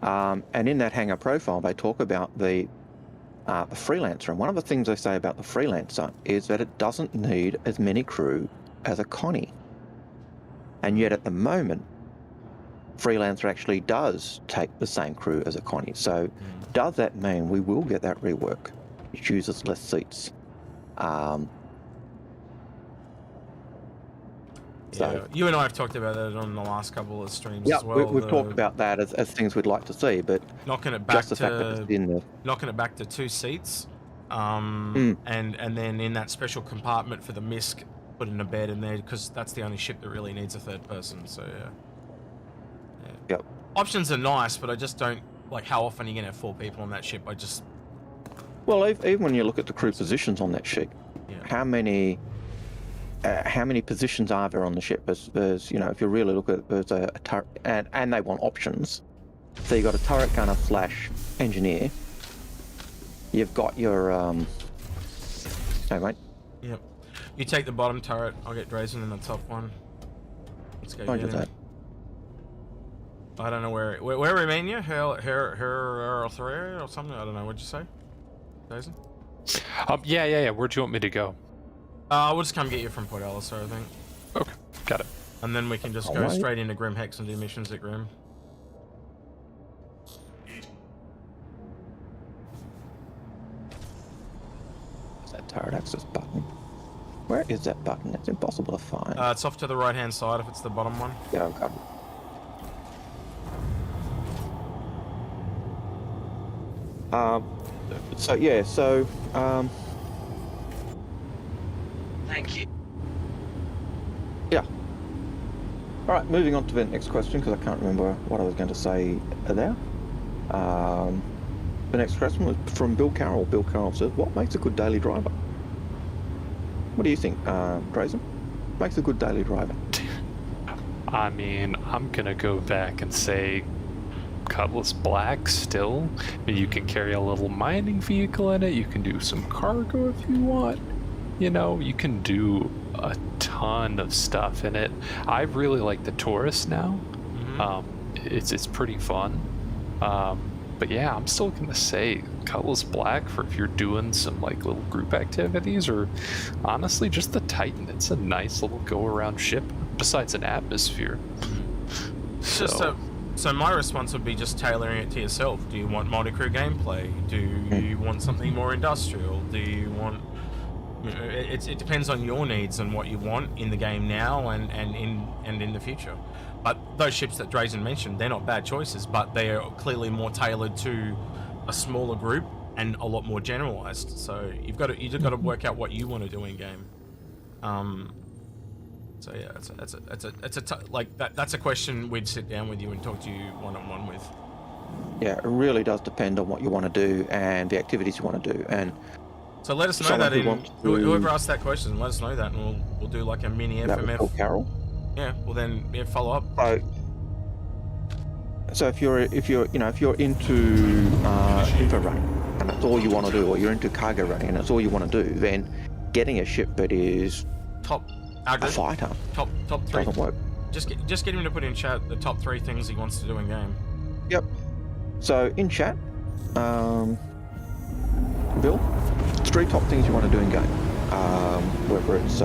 [SPEAKER 2] And in that hangar profile, they talk about the the freelancer. And one of the things they say about the freelancer is that it doesn't need as many crew as a Connie. And yet at the moment, freelancer actually does take the same crew as a Connie. So does that mean we will get that rework, which uses less seats?
[SPEAKER 1] Yeah, you and I have talked about that on the last couple of streams as well.
[SPEAKER 2] We've talked about that as things we'd like to see, but
[SPEAKER 1] knocking it back
[SPEAKER 2] just the fact that it's in there.
[SPEAKER 1] Knocking it back to 2 seats, and then in that special compartment for the MISC, putting a bed in there, because that's the only ship that really needs a third person. So yeah.
[SPEAKER 2] Yep.
[SPEAKER 1] Options are nice, but I just don't like how often are you gonna have 4 people on that ship.
[SPEAKER 2] Well, even when you look at the crew positions on that ship, how many positions are there on the ship? There's you know, if you really look at it, there's a turret, and they want options. So you've got a turret gunner / engineer. You've got your hey mate.
[SPEAKER 1] Yep. You take the bottom turret. I'll get Drazen in the top one. Let's go.
[SPEAKER 2] I do that.
[SPEAKER 1] I don't know where Romania, her or something. I don't know. What'd you say, Drazen?
[SPEAKER 3] Yeah. Where do you want me to go?
[SPEAKER 1] We'll just come get you from Port Alistair, I think.
[SPEAKER 3] Okay, got it.
[SPEAKER 1] And then we can just go straight into Grim Hex and do missions at Grim.
[SPEAKER 2] Is that turret access button? Where is that button? It's impossible to find.
[SPEAKER 1] It's off to the right-hand side if it's the bottom one.
[SPEAKER 2] Yeah, I've got it.
[SPEAKER 11] Thank you.
[SPEAKER 2] Yeah. All right, moving on to the next question, because I can't remember what I was going to say there. The next question was from Bill Carroll. Bill Carroll says, what makes a good daily driver? What do you think, Drazen? Makes a good daily driver?
[SPEAKER 3] I mean, I'm going to go back and say Cutlass Black still. I mean, you can carry a little mining vehicle in it. You can do some cargo if you want. You know, you can do a ton of stuff in it. I really like the Taurus now. It's pretty fun. But yeah, I'm still gonna say Cutlass Black for if you're doing some like little group activities, or honestly just the Titan. It's a nice little go-around ship. Besides an atmosphere.
[SPEAKER 1] So my response would be just tailoring it to yourself. Do you want multi-crew gameplay? Do you want something more industrial? Do you want... It depends on your needs and what you want in the game now and in the future. But those ships that Drazen mentioned, they're not bad choices, but they are clearly more tailored to a smaller group and a lot more generalized. So you've got to work out what you want to do in game. So yeah, that's a question we'd sit down with you and talk to you one-on-one with.
[SPEAKER 2] Yeah, it really does depend on what you want to do and the activities you want to do. And
[SPEAKER 1] so let us know that whoever asked that question, let us know that, and we'll do like a mini FMF.
[SPEAKER 2] Carol.
[SPEAKER 1] Yeah, well then follow up.
[SPEAKER 2] So if you're into info running and that's all you want to do, or you're into cargo running and that's all you want to do, then getting a ship that is a fighter
[SPEAKER 1] top 3
[SPEAKER 2] doesn't work.
[SPEAKER 1] Just get him to put in chat the top 3 things he wants to do in game.
[SPEAKER 2] Yep. So in chat, Bill, 3 top things you want to do in game, whether it's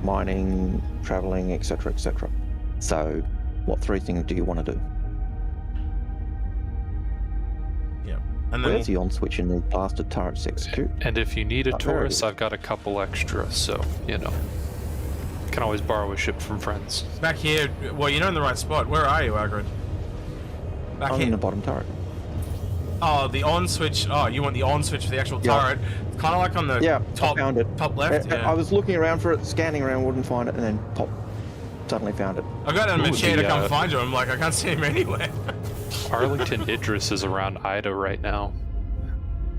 [SPEAKER 2] mining, traveling, etc., etc. So, what 3 things do you want to do?
[SPEAKER 1] Yeah. And then
[SPEAKER 2] where's the on switch in the blasted turret to execute?
[SPEAKER 3] And if you need a Taurus, I've got a couple extra, so you know, can always borrow a ship from friends.
[SPEAKER 1] Back here, well, you're in the right spot. Where are you, Algared? Back
[SPEAKER 2] I'm
[SPEAKER 1] here.
[SPEAKER 2] in the bottom turret.
[SPEAKER 1] Oh, the on switch. Oh, you want the on switch for the actual turret? Kind of like on the top left.
[SPEAKER 2] I was looking around for it, scanning around, wouldn't find it, and then suddenly found it.
[SPEAKER 1] I got him in a chair to come find you. I'm like, I can't see him anywhere.
[SPEAKER 3] Arlington Idris is around Ida right now.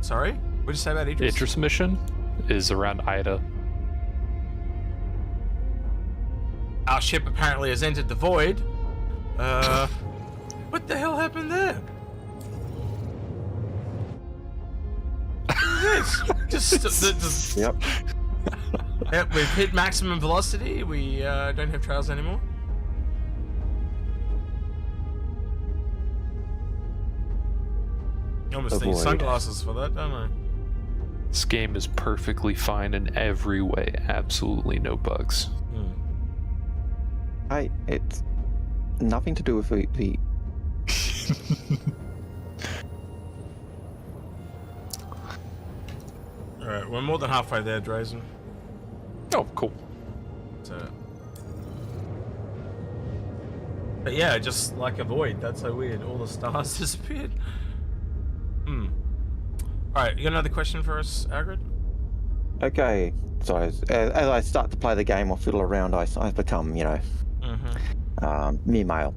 [SPEAKER 1] Sorry? What did you say about Idris?
[SPEAKER 3] Idris mission is around Ida.
[SPEAKER 1] Our ship apparently has entered the void. What the hell happened there? Just
[SPEAKER 2] Yep.
[SPEAKER 1] Yep, we've hit maximum velocity. We don't have trails anymore. You almost need sunglasses for that, don't I?
[SPEAKER 3] This game is perfectly fine in every way. Absolutely no bugs.
[SPEAKER 2] Hey, it's nothing to do with the
[SPEAKER 1] Alright, we're more than halfway there, Drazen.
[SPEAKER 3] Oh, cool.
[SPEAKER 1] So, but yeah, just like a void. That's so weird. All the stars disappeared. Alright, you got another question for us, Algared?
[SPEAKER 2] Okay, so as I start to play the game or fiddle around, I become, mere male.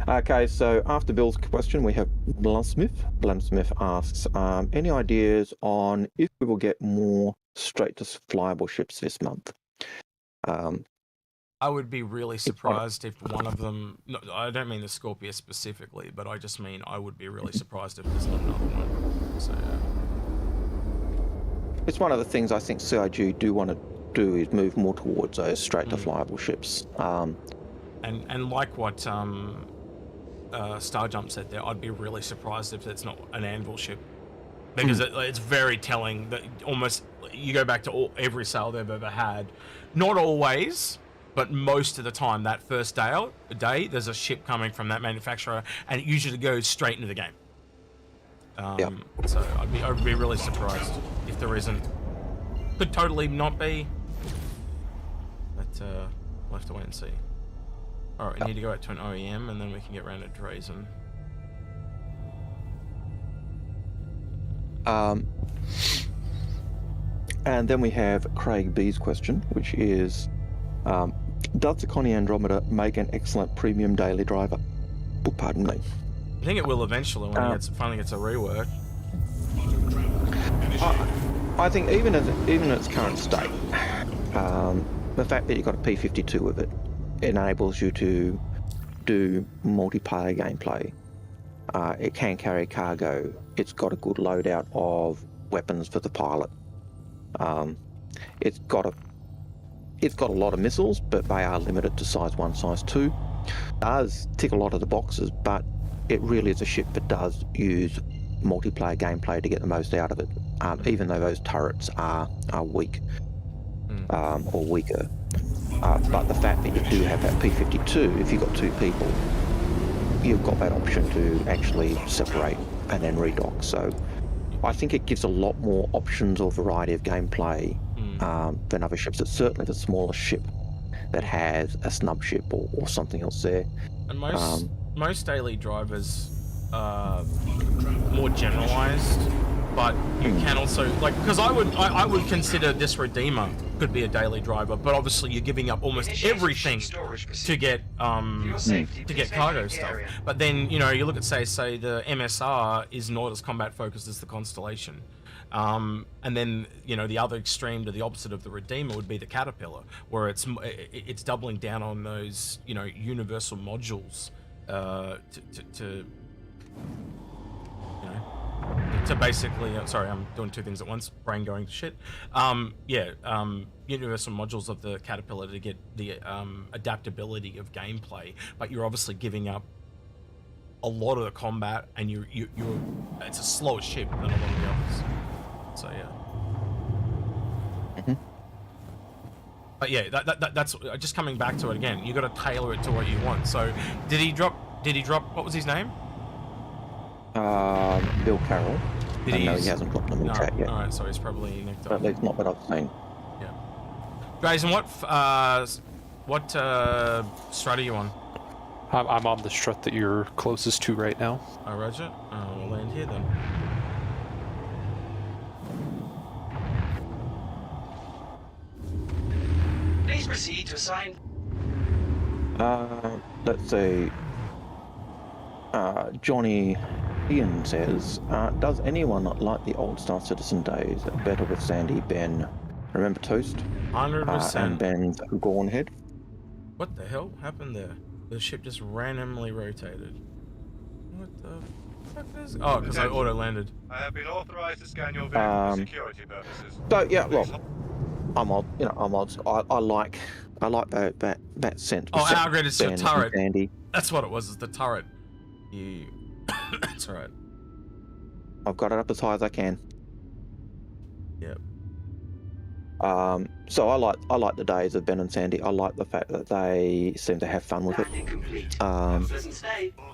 [SPEAKER 2] Okay, so after Bill's question, we have Blunsmith. Blunsmith asks, any ideas on if we will get more straight-to-flyable ships this month?
[SPEAKER 1] I would be really surprised if one of them... No, I don't mean the Scorpio specifically, but I just mean I would be really surprised if there's not another one. So, yeah.
[SPEAKER 2] It's one of the things I think CIG do want to do is move more towards those straight-to-flyable ships.
[SPEAKER 1] And like what Starjump said there, I'd be really surprised if it's not an Anvil ship. Because it's very telling that almost... You go back to every sale they've ever had. Not always... But most of the time, that first day, there's a ship coming from that manufacturer, and it usually goes straight into the game. So I'd be really surprised if there isn't. Could totally not be. But we'll have to wait and see. All right, we need to go out to an OEM, and then we can get around to Drazen.
[SPEAKER 2] And then we have Craig B's question, which is... does the Connie Andromeda make an excellent premium daily driver? Oh, pardon me.
[SPEAKER 1] I think it will eventually when it finally gets a rework.
[SPEAKER 2] I think even in its current state, the fact that you've got a P52 with it enables you to do multiplayer gameplay. It can carry cargo. It's got a good loadout of weapons for the pilot. It's got a lot of missiles, but they are limited to size 1, size 2. It does tick a lot of the boxes, but it really is a ship that does use multiplayer gameplay to get the most out of it, even though those turrets are weak or weaker. But the fact that you do have that P52, if you've got 2 people, you've got that option to actually separate and then redock. So I think it gives a lot more options or variety of gameplay than other ships. It's certainly the smallest ship that has a snub ship or something else there.
[SPEAKER 1] And most daily drivers are more generalized, but you can also, like, because I would consider this Redeemer could be a daily driver, but obviously you're giving up almost everything to get cargo stuff. But then, you look at say the MSR is not as combat focused as the Constellation. And then, the other extreme to the opposite of the Redeemer would be the Caterpillar, where it's doubling down on those, universal modules to basically, sorry, I'm doing 2 things at once, brain going to shit. Universal modules of the Caterpillar to get the adaptability of gameplay, but you're obviously giving up a lot of the combat, and you're it's a slower ship than a lot of the others. So yeah. But yeah, that's just coming back to it again. You got to tailor it to what you want. So, did he drop? What was his name?
[SPEAKER 2] Bill Carroll. No, he hasn't dropped them in chat yet.
[SPEAKER 1] All right, so he's probably nicked up.
[SPEAKER 2] At least not that I've seen.
[SPEAKER 1] Yeah. Drazen, what strat are you on?
[SPEAKER 3] I'm on the strut that you're closest to right now.
[SPEAKER 1] Oh, roger. We'll land here then.
[SPEAKER 11] Please proceed to assign.
[SPEAKER 2] Let's see. Johnny Ian says, does anyone like the old Star Citizen days better with Sandy, Ben? Remember Toast?
[SPEAKER 1] 100%.
[SPEAKER 2] And Ben's Gornhead?
[SPEAKER 1] What the hell happened there? The ship just randomly rotated. What the fuck is... Oh, because I auto-landed.
[SPEAKER 12] I have been authorized to scan your vehicle for security purposes.
[SPEAKER 2] So, yeah, look, I'm odd. I like that sense.
[SPEAKER 1] Oh, Algared, it's your turret.
[SPEAKER 2] Sandy.
[SPEAKER 1] That's what it was, is the turret. That's alright.
[SPEAKER 2] I've got it up as high as I can.
[SPEAKER 1] Yep.
[SPEAKER 2] So I like the days of Ben and Sandy. I like the fact that they seem to have fun with it.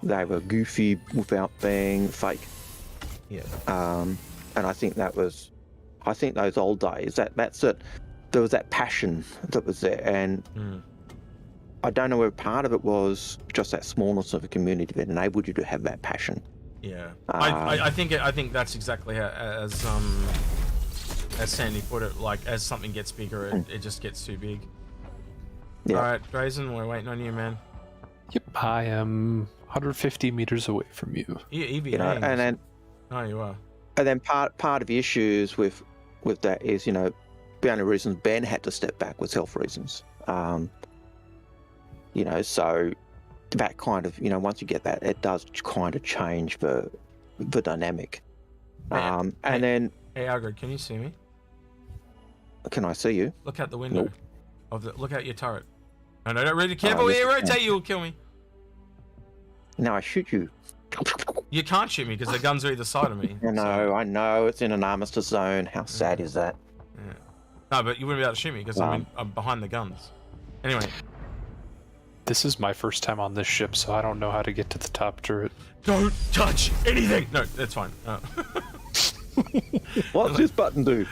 [SPEAKER 2] They were goofy without being fake.
[SPEAKER 1] Yeah.
[SPEAKER 2] And I think those old days, that's it. There was that passion that was there, and I don't know whether part of it was just that smallness of a community that enabled you to have that passion.
[SPEAKER 1] Yeah. I think that's exactly how, as Sandy put it, like as something gets bigger, it just gets too big. Yeah. All right, Drazen, we're waiting on you, man.
[SPEAKER 3] Yep, I am 150 meters away from you.
[SPEAKER 2] You know, and then
[SPEAKER 1] you are.
[SPEAKER 2] And then part of the issues with that is, you know, the only reasons Ben had to step back was health reasons. You know, so that kind of, you know, once you get that, it does kind of change the dynamic. And then.
[SPEAKER 1] Hey, Algared, can you see me?
[SPEAKER 2] Can I see you?
[SPEAKER 1] Look out the window. Look out your turret. No, don't really careful. Here, rotate. You'll kill me.
[SPEAKER 2] No, I shoot you.
[SPEAKER 1] You can't shoot me because the guns are either side of me.
[SPEAKER 2] I know. It's in an armistice zone. How sad is that?
[SPEAKER 1] Yeah. No, but you wouldn't be able to shoot me because I'm behind the guns. Anyway.
[SPEAKER 3] This is my first time on this ship, so I don't know how to get to the top turret.
[SPEAKER 1] Don't touch anything! No, that's fine.
[SPEAKER 2] What's this button do?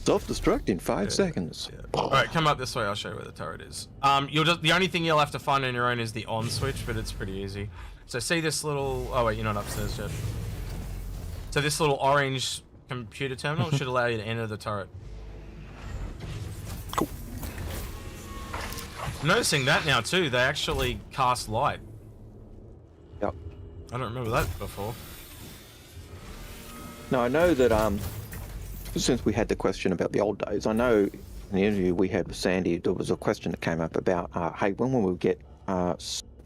[SPEAKER 2] Self-destruct in 5 seconds.
[SPEAKER 1] Yeah. Alright, come up this way, I'll show you where the turret is. The only thing you'll have to find on your own is the on switch, but it's pretty easy. So see this little... Oh wait, you're not upstairs yet. So this little orange computer terminal should allow you to enter the turret.
[SPEAKER 3] Cool.
[SPEAKER 1] I'm noticing that now too, they actually cast light.
[SPEAKER 2] Yep.
[SPEAKER 1] I don't remember that before.
[SPEAKER 2] No, I know that since we had the question about the old days, I know in the interview we had with Sandy, there was a question that came up about, hey, when will we get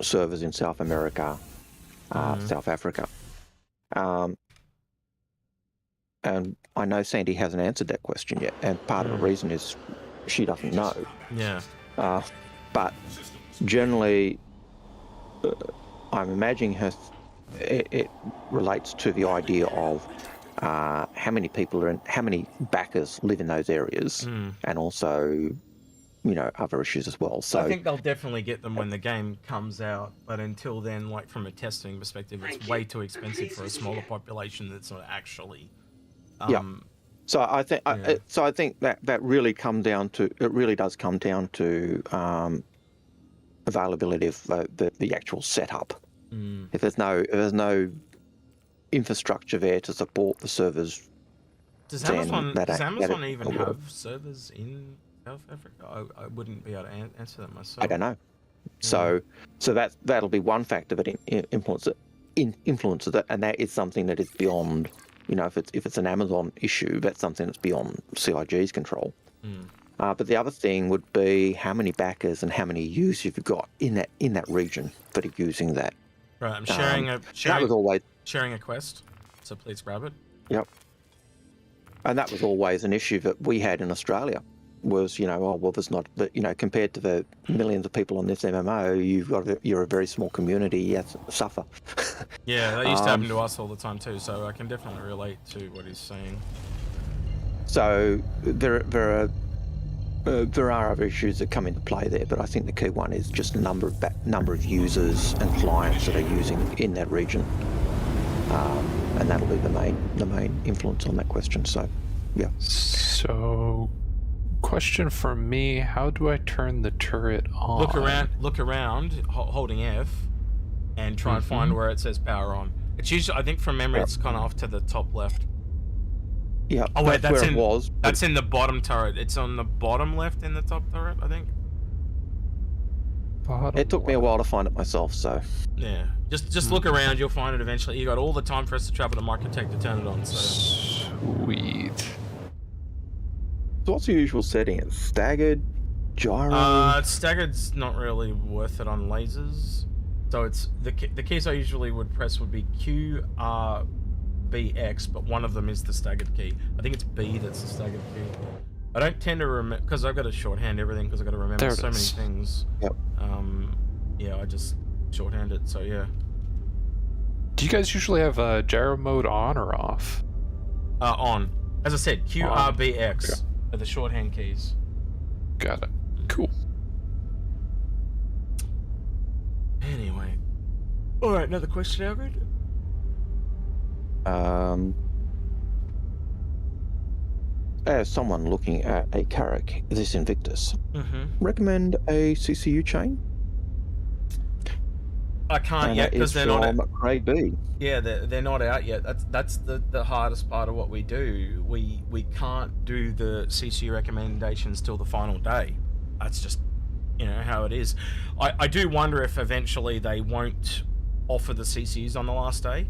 [SPEAKER 2] servers in South America, South Africa? And I know Sandy hasn't answered that question yet, and part of the reason is she doesn't know.
[SPEAKER 1] Yeah.
[SPEAKER 2] But generally, I'm imagining it relates to the idea of how many people are how many backers live in those areas, and also, you know, other issues as well. So
[SPEAKER 1] I think they'll definitely get them when the game comes out, but until then, like from a testing perspective, it's way too expensive for a smaller population that's not actually.
[SPEAKER 2] So I think I think that really does come down to availability of the actual setup. If there's no infrastructure there to support the servers,
[SPEAKER 1] does Amazon even have servers in South Africa? I wouldn't be able to answer that myself.
[SPEAKER 2] I don't know. So that'll be one factor that influences it, and that is something that is beyond. You know, if it's an Amazon issue, that's something that's beyond CIG's control. But the other thing would be how many backers and how many users you've got in that region that are using that.
[SPEAKER 1] Right, I'm sharing a quest, so please grab it.
[SPEAKER 2] Yep. And that was always an issue that we had in Australia. Was, you know, there's not, you know, compared to the millions of people on this MMO, you're a very small community. You have to suffer.
[SPEAKER 1] Yeah, that used to happen to us all the time too. So I can definitely relate to what he's saying.
[SPEAKER 2] So there are other issues that come into play there, but I think the key one is just the number of users and clients that are using in that region, and that'll be the main influence on that question. So, yeah.
[SPEAKER 3] So. Question for me, how do I turn the turret on?
[SPEAKER 1] Look around, holding F, and try and find where it says power on. It's usually, I think from memory, it's kind of off to the top left.
[SPEAKER 2] Yeah.
[SPEAKER 1] Oh wait, that's in the bottom turret. It's on the bottom left in the top turret, I think.
[SPEAKER 2] It took me a while to find it myself, so.
[SPEAKER 1] Yeah. Just look around, you'll find it eventually. You got all the time for us to travel to Microtech to turn it on, so.
[SPEAKER 3] Sweet.
[SPEAKER 2] So what's the usual setting? It's staggered, gyro?
[SPEAKER 1] Staggered's not really worth it on lasers. So it's the keys I usually would press would be Q, R, B, X, but one of them is the staggered key. I think it's B that's the staggered key. I don't tend to remember, because I've got to shorthand everything, because I've got to remember so many things.
[SPEAKER 2] Yep.
[SPEAKER 1] Yeah, I just shorthand it, so yeah.
[SPEAKER 3] Do you guys usually have gyro mode on or off?
[SPEAKER 1] On. As I said, QRBX are the shorthand keys.
[SPEAKER 3] Got it. Cool.
[SPEAKER 1] Anyway. Alright, another question, Algared?
[SPEAKER 2] As someone looking at a Carrack, this Invictus, recommend a CCU chain?
[SPEAKER 1] I can't yet because they're not out.
[SPEAKER 2] Grade B.
[SPEAKER 1] Yeah, they're not out yet. That's the hardest part of what we do. We can't do the CCU recommendations till the final day. That's just, you know, how it is. I do wonder if eventually they won't offer the CCUs on the last day,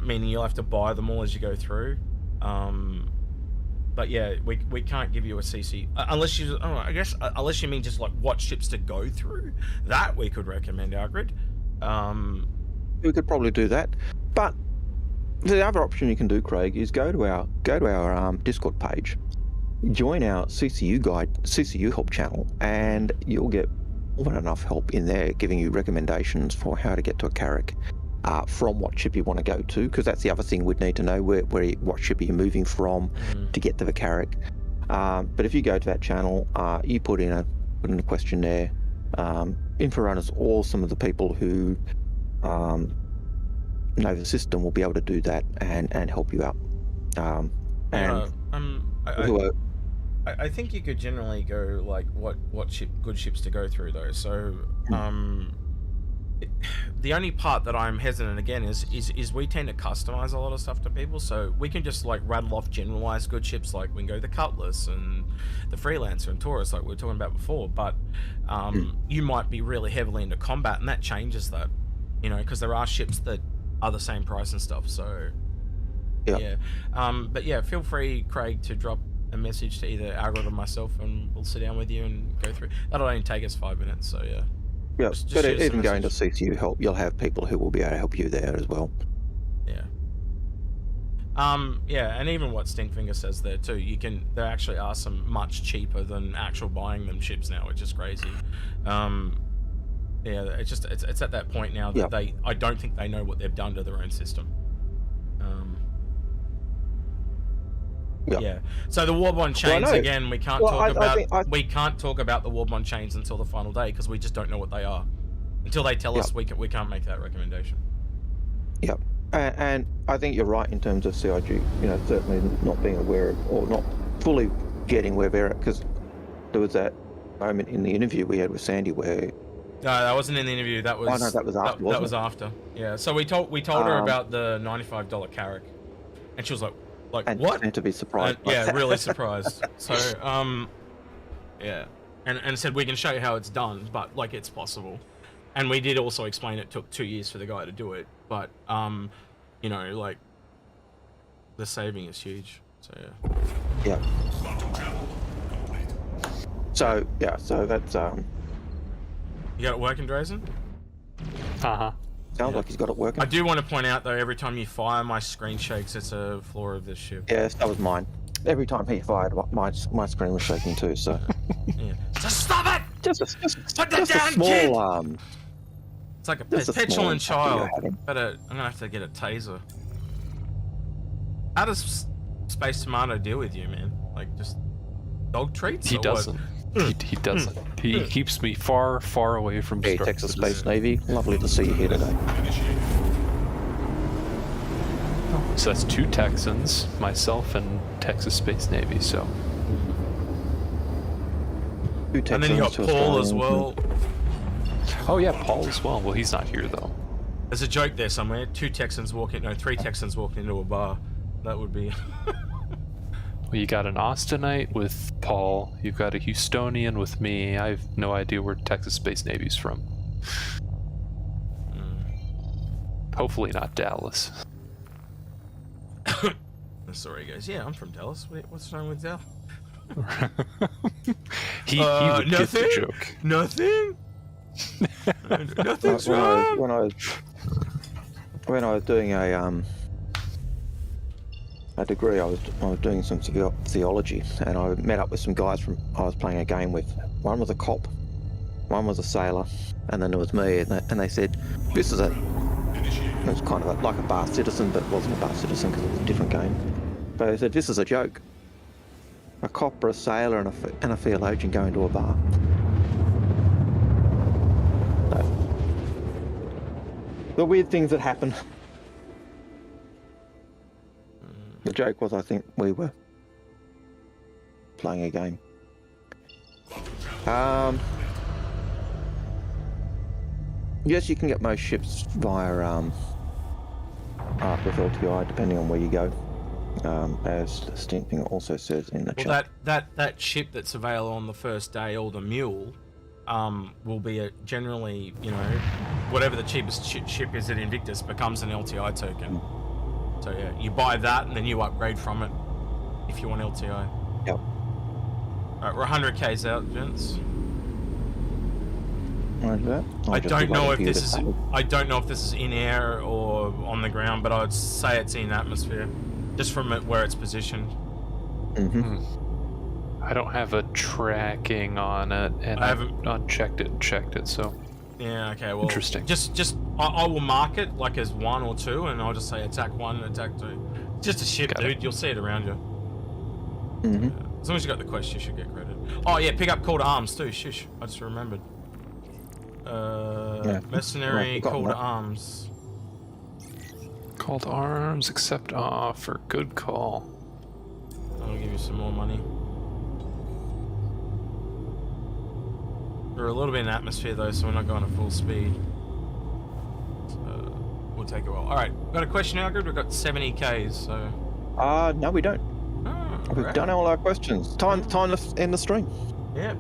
[SPEAKER 1] meaning you'll have to buy them all as you go through. But yeah, we can't give you a CC unless you. Oh, I guess unless you mean just like what ships to go through. That we could recommend, Algared.
[SPEAKER 2] We could probably do that, but the other option you can do, Craig, is go to our Discord page, join our CCU help channel, and you'll get more than enough help in there, giving you recommendations for how to get to a Carrack. From what ship you want to go to, because that's the other thing we'd need to know, what ship are you moving from to get to the Carrack. But if you go to that channel, you put in a question there. Inforunners or some of the people who know the system will be able to do that and help you out.
[SPEAKER 1] I think you could generally go like what good ships to go through though. So the only part that I'm hesitant again is we tend to customize a lot of stuff to people, so we can just like rattle off generalized good ships, like we can go the Cutlass and the Freelancer and Taurus like we were talking about before, but you might be really heavily into combat and that changes that, you know, because there are ships that are the same price and stuff. So yeah. But yeah, feel free, Craig, to drop a message to either Algared or myself and we'll sit down with you and go through. That'll only take us 5 minutes, so yeah.
[SPEAKER 2] Yeah, but even going to CCU help, you'll have people who will be able to help you there as well.
[SPEAKER 1] Yeah. Yeah, and even what Stinkfinger says there too, there actually are some much cheaper than actual buying them ships now, which is crazy. Yeah, it's at that point now that I don't think they know what they've done to their own system. Yeah. So the Warbond chains again, we can't we can't talk about the Warbond chains until the final day because we just don't know what they are. Until they tell us, we can't make that recommendation.
[SPEAKER 2] Yep. And I think you're right in terms of CIG. You know, certainly not being aware of or not fully getting where they're at, because there was that moment in the interview we had with Sandy where.
[SPEAKER 1] No, that wasn't in the interview. That was.
[SPEAKER 2] Oh no, that was after.
[SPEAKER 1] That was after. Yeah. So we told her about the $95 Carrack, and she was like what?
[SPEAKER 2] And to be surprised.
[SPEAKER 1] Yeah, really surprised. So, yeah, and said we can show you how it's done, but like it's possible. And we did also explain it took 2 years for the guy to do it, but you know, like the saving is huge. So
[SPEAKER 2] yeah. So that's
[SPEAKER 1] You got it working, Drazen?
[SPEAKER 2] Sounds like he's got it working.
[SPEAKER 1] I do want to point out though, every time you fire, my screen shakes. It's a flaw of this ship.
[SPEAKER 2] Yes, that was mine. Every time he fired, my screen was shaking too. So.
[SPEAKER 1] Yeah. Just stop it!
[SPEAKER 2] Just
[SPEAKER 1] put that down,
[SPEAKER 2] small,
[SPEAKER 1] kid! It's like a petulant child. I'm gonna have to get a taser. How does Space Tomato deal with you, man? Like just dog treats?
[SPEAKER 3] He doesn't. He doesn't. He keeps me far, far away from
[SPEAKER 2] Hey, Texas Space Navy. Lovely to see you here today.
[SPEAKER 3] So that's 2 Texans, myself, and Texas Space Navy. So.
[SPEAKER 2] 2 Texans,
[SPEAKER 1] and then you got Paul as well.
[SPEAKER 3] Oh yeah, Paul as well. Well, he's not here though.
[SPEAKER 1] There's a joke there somewhere. 3 Texans walking into a bar. That would be.
[SPEAKER 3] Well, you got an Austinite with Paul. You've got a Houstonian with me. I have no idea where Texas Space Navy's from. Hopefully not Dallas.
[SPEAKER 1] Sorry, guys. Yeah, I'm from Dallas. Wait, what's wrong with Dallas?
[SPEAKER 3] he would get the joke.
[SPEAKER 1] Nothing? Nothing's wrong?
[SPEAKER 2] When I was doing a degree, I was doing some theology, and I met up with some guys I was playing a game with. One was a cop, one was a sailor, and then there was me, and they said, this is it was kind of like a bar citizen, but it wasn't a bar citizen because it was a different game. But I said, this is a joke. A copper, a sailor, and a theologian going to a bar. So, the weird things that happen. The joke was, I think we were playing a game. Yes, you can get most ships via with LTI, depending on where you go. As the stint thing also says in the chat.
[SPEAKER 1] That ship that's available on the first day, or the mule, will be generally, you know, whatever the cheapest ship is at Invictus becomes an LTI token. So yeah, you buy that and then you upgrade from it if you want LTI.
[SPEAKER 2] Yep.
[SPEAKER 1] Alright, we're 100k's out, gents.
[SPEAKER 2] I
[SPEAKER 1] don't know if this is in air or on the ground, but I'd say it's in atmosphere, just from where it's positioned.
[SPEAKER 3] I don't have a tracking on it, and I haven't unchecked it and checked it. So
[SPEAKER 1] yeah, okay, well,
[SPEAKER 3] interesting.
[SPEAKER 1] I will mark it like as 1 or 2, and I'll just say attack 1 and attack 2. It's just a ship, dude. You'll see it around you. As long as you got the quest, you should get credit. Oh yeah, pick up call to arms too. Shush, I just remembered. Mercenary call to arms.
[SPEAKER 3] Call to arms, accept offer. Good call.
[SPEAKER 1] I'll give you some more money. We're a little bit in atmosphere though, so we're not going at full speed. So we'll take a while. Alright, got a question, Algared? We've got 70k's, so...
[SPEAKER 2] no we don't. We've done all our questions. Time to end the stream.
[SPEAKER 1] Yep.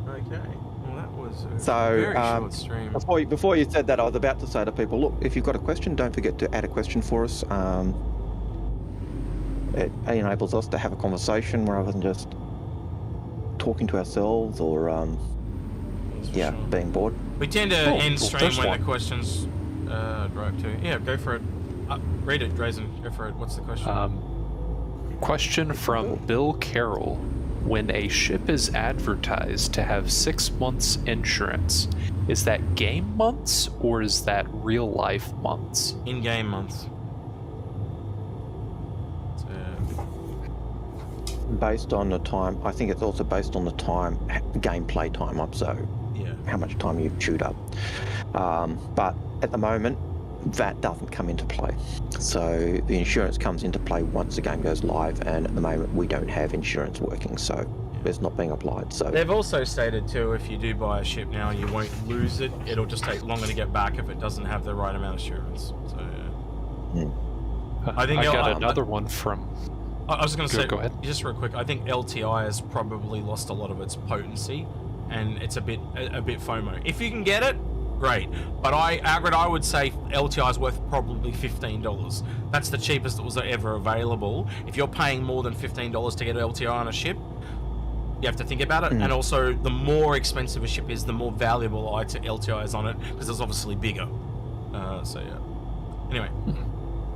[SPEAKER 1] Okay. Well, that was a
[SPEAKER 2] so,
[SPEAKER 1] very short stream.
[SPEAKER 2] Before you said that, I was about to say to people, look, if you've got a question, don't forget to add a question for us. It enables us to have a conversation rather than just talking to ourselves or, being bored.
[SPEAKER 1] We tend to end stream when the questions drive to. Yeah, go for it. Read it, Drazen. Go for it. What's the question?
[SPEAKER 3] Question from Bill Carroll. When a ship is advertised to have 6 months insurance, is that game months or is that real life months?
[SPEAKER 1] In-game months.
[SPEAKER 2] Based on the time, I think it's also based on the time, gameplay time up, so how much time you've chewed up. But at the moment, that doesn't come into play. So the insurance comes into play once the game goes live, and at the moment we don't have insurance working, so it's not being applied. So
[SPEAKER 1] they've also stated too, if you do buy a ship now, you won't lose it. It'll just take longer to get back if it doesn't have the right amount of insurance. So
[SPEAKER 3] I think I got another one from.
[SPEAKER 1] I was going to say,
[SPEAKER 3] go ahead.
[SPEAKER 1] Just real quick. I think LTI has probably lost a lot of its potency, and it's a bit FOMO. If you can get it, great. But Algared, I would say LTI is worth probably $15. That's the cheapest that was ever available. If you're paying more than $15 to get LTI on a ship, you have to think about it. And also, the more expensive a ship is, the more valuable LTI is on it, because it's obviously bigger. So yeah. Anyway.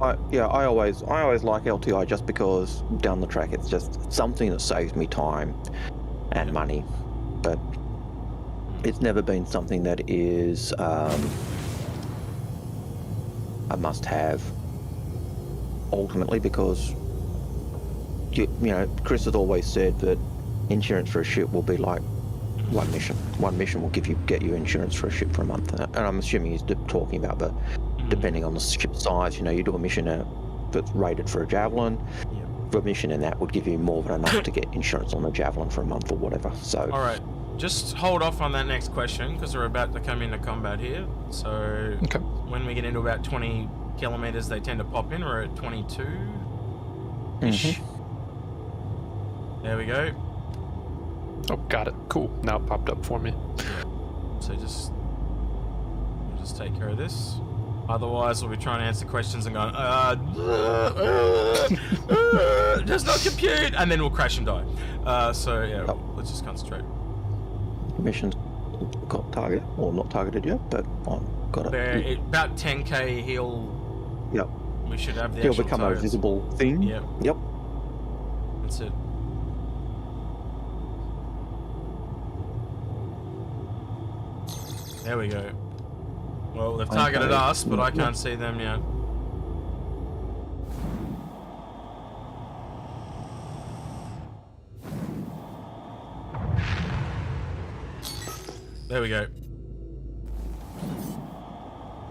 [SPEAKER 2] I always like LTI just because down the track it's just something that saves me time and money, but it's never been something that is a must-have ultimately, because you know Chris has always said that insurance for a ship will be like one mission. One mission will get you insurance for a ship for a month, and I'm assuming he's talking about the depending on the ship size. You know, you do a mission that's rated for a Javelin. For a mission in that would give you more than enough to get insurance on the Javelin for a month or whatever. So
[SPEAKER 1] all right, just hold off on that next question because we're about to come into combat here. So when we get into about 20 kilometers, they tend to pop in. We're at 22 ish. There we go.
[SPEAKER 3] Oh, got it. Cool. Now it popped up for me.
[SPEAKER 1] So we'll just take care of this. Otherwise, we'll be trying to answer questions and going, does not compute, and then we'll crash and die. So yeah, let's just concentrate.
[SPEAKER 2] Mission's got target, or not targeted yet, but I've got it.
[SPEAKER 1] About 10k he'll.
[SPEAKER 2] Yep.
[SPEAKER 1] We should have the.
[SPEAKER 2] He'll become a visible thing.
[SPEAKER 1] Yep.
[SPEAKER 2] Yep.
[SPEAKER 1] That's it. There we go. Well, they've targeted us, but I can't see them yet. There we go.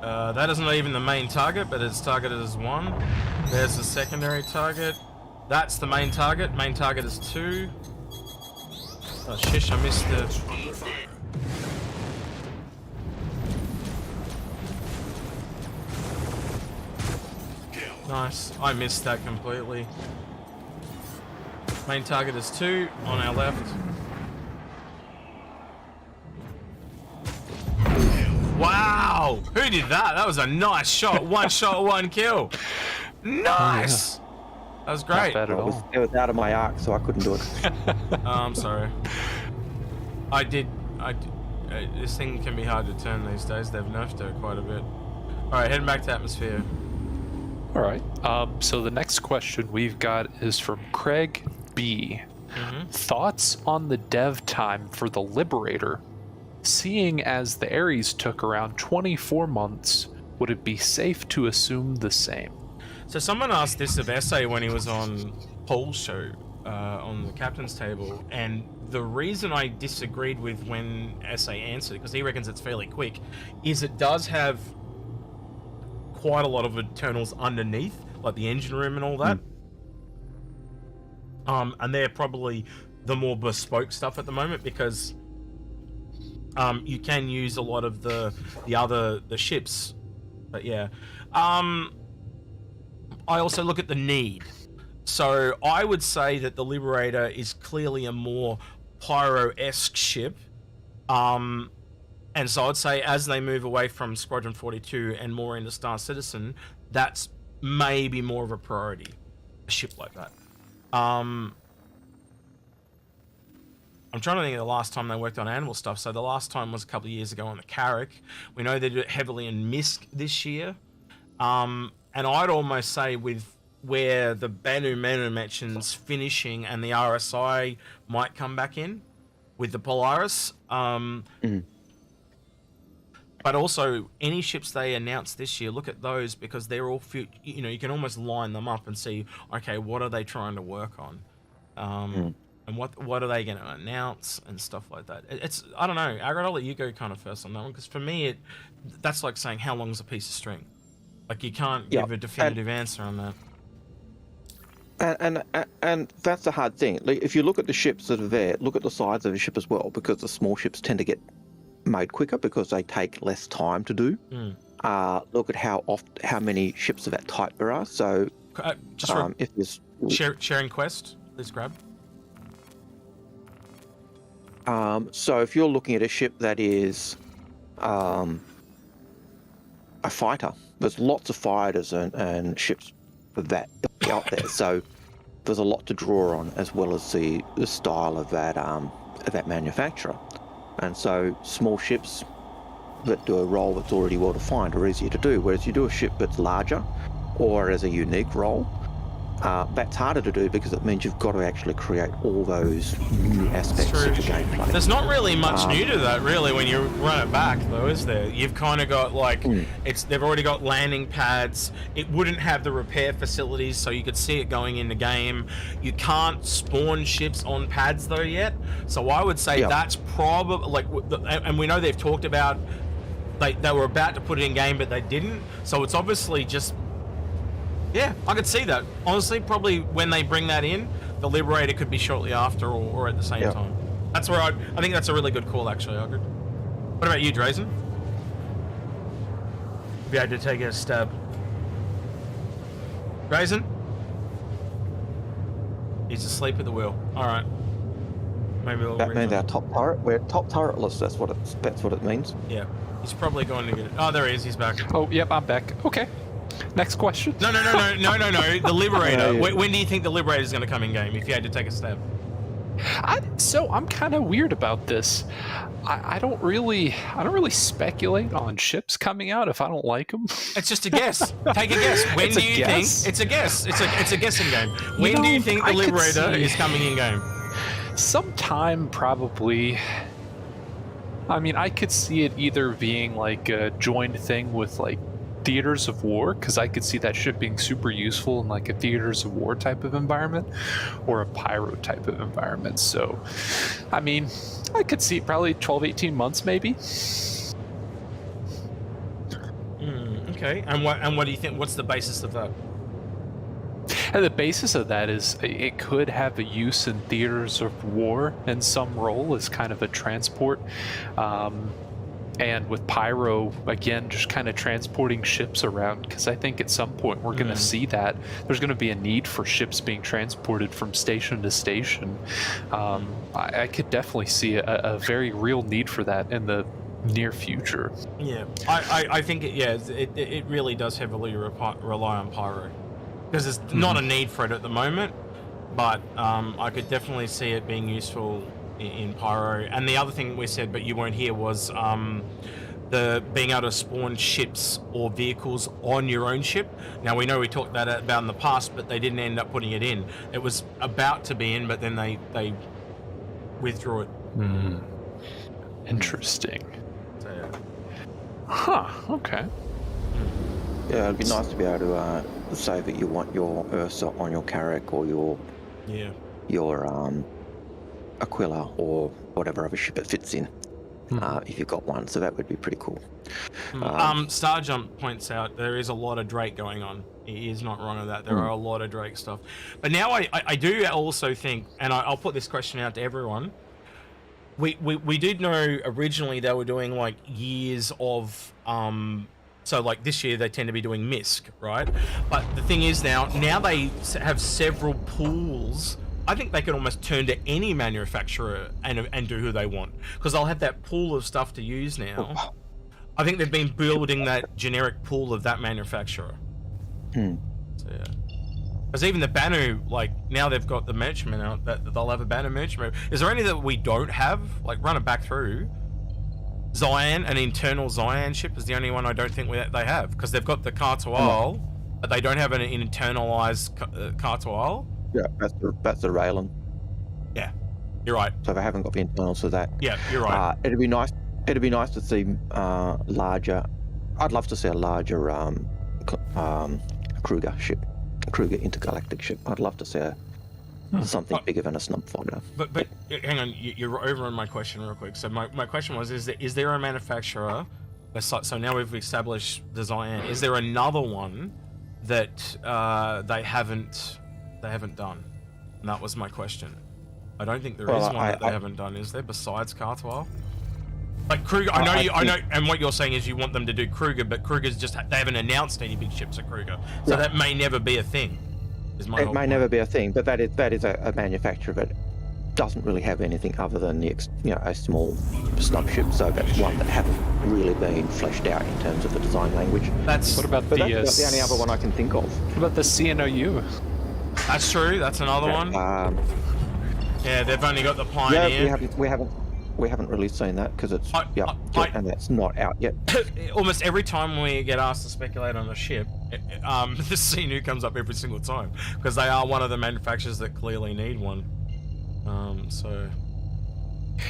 [SPEAKER 1] That isn't even the main target, but it's targeted as 1. There's the secondary target. That's the main target. Main target is 2. Oh, shish, I missed the... Nice. I missed that completely. Main target is 2 on our left. Wow! Who did that? That was a nice shot. 1 shot, 1 kill. Nice! That was great.
[SPEAKER 3] Not bad at all.
[SPEAKER 2] It was out of my arc, so I couldn't do it.
[SPEAKER 1] Oh, I'm sorry. I did. This thing can be hard to turn these days. They've nerfed it quite a bit. Alright, heading back to atmosphere.
[SPEAKER 3] Alright. So the next question we've got is from Craig B. Thoughts on the dev time for the Liberator? Seeing as the Ares took around 24 months, would it be safe to assume the same?
[SPEAKER 1] So someone asked this of Essay when he was on Paul's show on the captain's table, and the reason I disagreed with when Essay answered, because he reckons it's fairly quick, is it does have quite a lot of internals underneath, like the engine room and all that. And they're probably the more bespoke stuff at the moment, because you can use a lot of the ships. But yeah. I also look at the need. So I would say that the Liberator is clearly a more Pyro-esque ship. And so I'd say as they move away from Squadron 42 and more into Star Citizen, that's maybe more of a priority, a ship like that. I'm trying to think of the last time they worked on animal stuff. So the last time was a couple of years ago on the Carrack. We know they did it heavily in MISC this year. And I'd almost say with where the Banu Menu mentions finishing and the RSI might come back in with the Polaris. But also, any ships they announced this year, look at those, because they're all, you know, you can almost line them up and see, okay, what are they trying to work on? And what are they going to announce and stuff like that. It's, I don't know, Algared, I'll let you go kind of first on that one, because for me, that's like saying how long is a piece of string? Like, you can't give a definitive answer on that.
[SPEAKER 2] And that's the hard thing. Like, if you look at the ships that are there, look at the size of the ship as well, because the small ships tend to get made quicker because they take less time to do. Look at how many ships of that type there are. So, if there's
[SPEAKER 1] sharing quest, please grab.
[SPEAKER 2] So if you're looking at a ship that is a fighter, there's lots of fighters and ships of that out there. So there's a lot to draw on, as well as the style of that manufacturer. And so small ships that do a role that's already well defined are easier to do, whereas you do a ship that's larger or as a unique role, that's harder to do, because it means you've got to actually create all those new aspects of the gameplay.
[SPEAKER 1] There's not really much new to that, really, when you run it back, though, is there? You've kind of got, like, they've already got landing pads. It wouldn't have the repair facilities, so you could see it going in the game. You can't spawn ships on pads, though, yet. So I would say that's probably, like, and we know they've talked about, they were about to put it in game, but they didn't. So it's obviously just... Yeah, I could see that. Honestly, probably when they bring that in, the Liberator could be shortly after or at the same time. That's where I think that's a really good call, actually, Algared. What about you, Drazen? If you had to take a stab. Drazen? He's asleep at the wheel. All right. Maybe we'll
[SPEAKER 2] that means our top turret. We're top turretless. That's what it means.
[SPEAKER 1] Yeah. He's probably going to get it. Oh, there he is. He's back.
[SPEAKER 3] Oh, yep, I'm back. Okay. Next question.
[SPEAKER 1] No. The Liberator. When do you think the Liberator is going to come in game? If you had to take a stab.
[SPEAKER 3] So I'm kind of weird about this. I don't really speculate on ships coming out if I don't like them.
[SPEAKER 1] It's just a guess. Take a guess. When do you think? It's a guess. It's a guessing game. When do you think the Liberator is coming in game?
[SPEAKER 3] Sometime, probably. I mean, I could see it either being like a joined thing with like theaters of war, because I could see that ship being super useful in like a theaters of war type of environment or a pyro type of environment. So, I mean, I could see probably 12, 18 months maybe.
[SPEAKER 1] Okay, and what do you think? What's the basis of that?
[SPEAKER 3] And the basis of that is it could have a use in theaters of war in some role as kind of a transport. And with Pyro, again, just kind of transporting ships around, because I think at some point we're going to see that. There's going to be a need for ships being transported from station to station. I could definitely see a very real need for that in the near future.
[SPEAKER 1] Yeah, I think it really does heavily rely on Pyro, because there's not a need for it at the moment, but I could definitely see it being useful in Pyro. And the other thing we said, but you weren't here, was the being able to spawn ships or vehicles on your own ship. Now, we know we talked that about in the past, but they didn't end up putting it in. It was about to be in, but then they withdrew it.
[SPEAKER 3] Interesting.
[SPEAKER 1] So, yeah.
[SPEAKER 3] Huh, okay.
[SPEAKER 2] Yeah, it'd be nice to be able to say that you want your Ursa on your Carrack or your Aquila or whatever other ship it fits in, if you've got one. So that would be pretty cool.
[SPEAKER 1] Starjump points out there is a lot of Drake going on. He is not wrong on that. There are a lot of Drake stuff. But now I do also think, and I'll put this question out to everyone, we did know originally they were doing like years of so like this year they tend to be doing MISC, right? But the thing is now they have several pools. I think they could almost turn to any manufacturer and do who they want, because they'll have that pool of stuff to use now. I think they've been building that generic pool of that manufacturer. So yeah. Because even the Banu, like, now they've got the merchantman out, that they'll have a Banu merchantman. Is there any that we don't have? Like, run it back through. Zion, an internal Zion ship, is the only one I don't think they have. Because they've got the Cartoal, but they don't have an internalized Cartoal.
[SPEAKER 2] Yeah, that's the Raylan.
[SPEAKER 1] Yeah, you're right.
[SPEAKER 2] So they haven't got the internals for that.
[SPEAKER 1] Yeah, you're right.
[SPEAKER 2] It'd be nice to see larger. I'd love to see a larger Kruger ship, a Kruger intergalactic ship. I'd love to see something bigger than a snub fighter.
[SPEAKER 1] But hang on, you're over on my question real quick. So my question was, is there a manufacturer? So now we've established the Zion. Is there another one that they haven't done? And that was my question. I don't think there is one that they haven't done. Is there, besides Cartwell? Like Kruger, I know, and what you're saying is you want them to do Kruger, but Kruger's they haven't announced any big ships at Kruger, so that may never be a thing. It may never
[SPEAKER 2] be a thing, but that is a manufacturer that doesn't really have anything other than a small snub ship. So that's one that haven't really been fleshed out in terms of the design language.
[SPEAKER 1] That's
[SPEAKER 3] what about
[SPEAKER 2] that's the only other one I can think of.
[SPEAKER 3] What about the CNOU?
[SPEAKER 1] That's true. That's another one. Yeah, they've only got the Pioneer.
[SPEAKER 2] Yeah, we haven't really seen that because it's and that's not out yet.
[SPEAKER 1] Almost every time we get asked to speculate on a ship, the CNOU comes up every single time because they are one of the manufacturers that clearly need one. So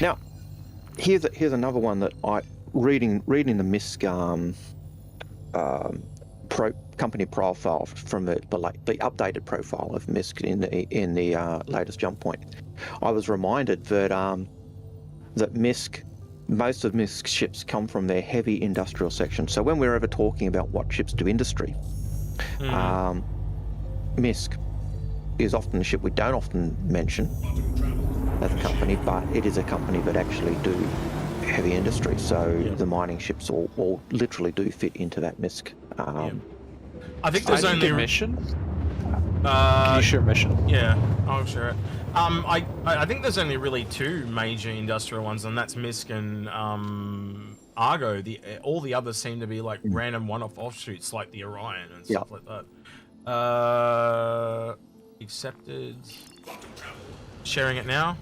[SPEAKER 2] now, here's another one that I reading the MISC company profile from the updated profile of MISC in the latest jump point. I was reminded that most of MISC ships come from their heavy industrial section. So when we're ever talking about what ships do industry, MISC is often a ship we don't often mention as a company, but it is a company that actually do heavy industry. So the mining ships all literally do fit into that MISC.
[SPEAKER 1] I think there's only
[SPEAKER 3] mission. Can you share mission?
[SPEAKER 1] Yeah, I'll share it. I think there's only really two major industrial ones, and that's MISC and Argo. All the others seem to be like random one-off offshoots, like the Orion and stuff like that. Accepted. Sharing it now.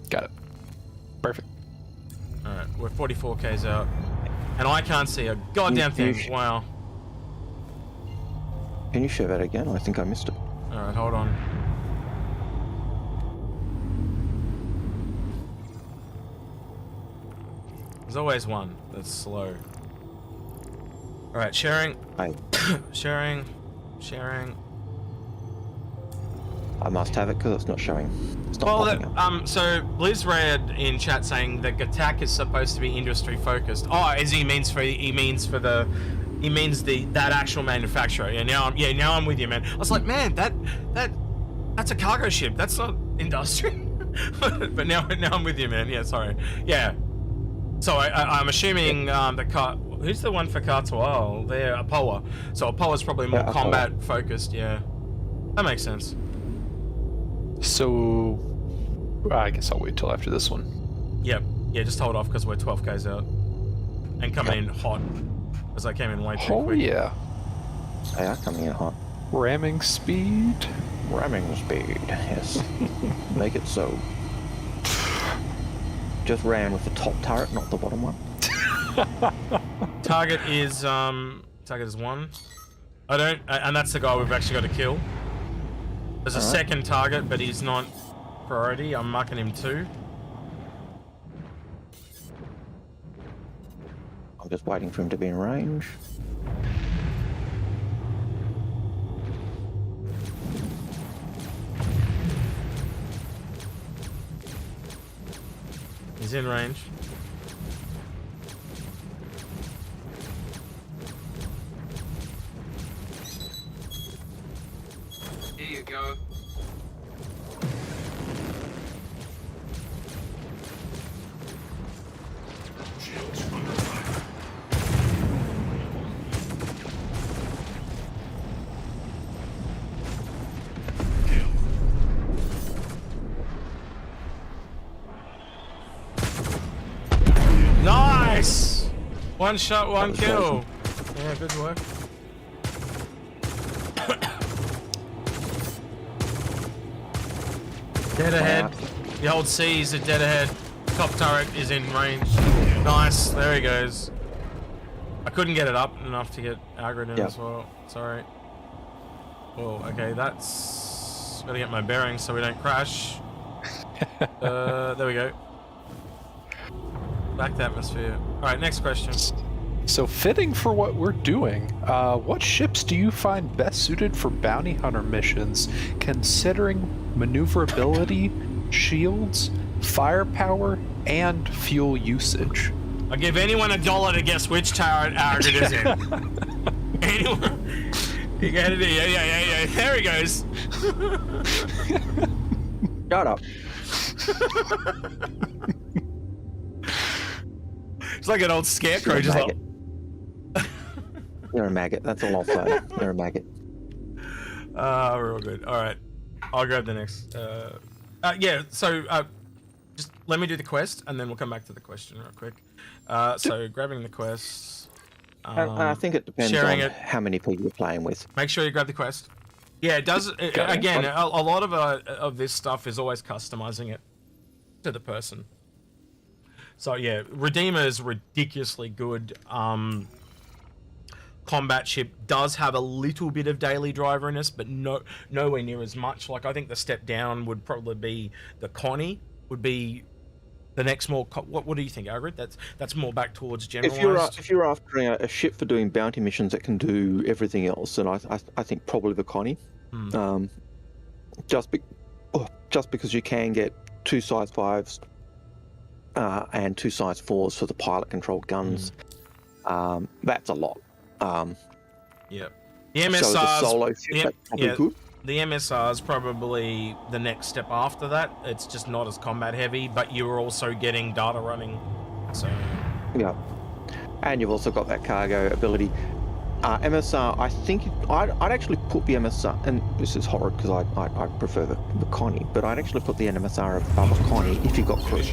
[SPEAKER 3] Got it. Perfect.
[SPEAKER 1] All right, we're 44Ks out, and I can't see a goddamn thing. Wow.
[SPEAKER 2] Can you share that again? I think I missed it.
[SPEAKER 1] All right, hold on. There's always one that's slow. All right, sharing.
[SPEAKER 2] Hey.
[SPEAKER 1] sharing.
[SPEAKER 2] I must have it because it's not showing. It's not popping up.
[SPEAKER 1] So Liz read in chat saying that attack is supposed to be industry focused. Oh, as he means that actual manufacturer. Yeah, now I'm with you, man. I was like, man, that's a cargo ship. That's not industry. but now I'm with you, man. Yeah, sorry. Yeah. So I'm assuming who's the one for Cartoal? They're Apoa. So Apoa's probably more combat focused. Yeah, that makes sense.
[SPEAKER 3] So, I guess I'll wait till after this one.
[SPEAKER 1] Yep. Yeah, just hold off because we're 12Ks out. And coming in hot. Because I came in way too quick.
[SPEAKER 3] Oh, yeah.
[SPEAKER 2] They are coming in hot.
[SPEAKER 3] Ramming speed.
[SPEAKER 2] Ramming speed, yes. Make it so. Just ram with the top turret, not the bottom one.
[SPEAKER 1] Target is 1. And that's the guy we've actually got to kill. There's a second target, but he's not priority. I'm marking him 2.
[SPEAKER 2] I'm just waiting for him to be in range.
[SPEAKER 1] He's in range.
[SPEAKER 11] Here you go.
[SPEAKER 1] Nice! One shot, one kill. Yeah, good work. Dead ahead. The old C's are dead ahead. Top turret is in range. Nice, there he goes. I couldn't get it up enough to get Algared in as well. Sorry. Oh, okay, that's... Gotta get my bearings so we don't crash. There we go. Back to atmosphere. Alright, next question.
[SPEAKER 3] So fitting for what we're doing, what ships do you find best suited for bounty hunter missions, considering maneuverability, shields, firepower, and fuel usage?
[SPEAKER 1] I'll give anyone $1 to guess which turret Algared is in. Anyone? You got it. Yeah. There he goes.
[SPEAKER 2] Shut up.
[SPEAKER 1] It's like an old scarecrow, just like...
[SPEAKER 2] You're a maggot, that's all I'll say. You're a maggot.
[SPEAKER 1] We're all good. Alright. I'll grab the next. Yeah, so just let me do the quest and then we'll come back to the question real quick. So grabbing the quest.
[SPEAKER 2] I think it depends on how many people you're playing with.
[SPEAKER 1] Make sure you grab the quest. Yeah, it does. Again, a lot of this stuff is always customizing it to the person. So yeah, Redeemer is ridiculously good. Combat ship does have a little bit of daily driveriness, but nowhere near as much. Like I think the step down would probably be the Connie. Would be the next more. What do you think, Algared? That's more back towards generalized.
[SPEAKER 2] If you're after a ship for doing bounty missions that can do everything else, then I think probably the Connie. Just because you can get 2 size 5s. And 2 size 4s for the pilot-controlled guns. That's a lot.
[SPEAKER 1] Yeah. The MSRs.
[SPEAKER 2] So the solo ship, that's probably good.
[SPEAKER 1] The MSR is probably the next step after that. It's just not as combat heavy, but you're also getting data running. So.
[SPEAKER 2] Yeah. And you've also got that cargo ability. MSR, I think I'd actually put the MSR, and this is horrid because I prefer the Connie, but I'd actually put the NMSR above a Connie if you've got crew.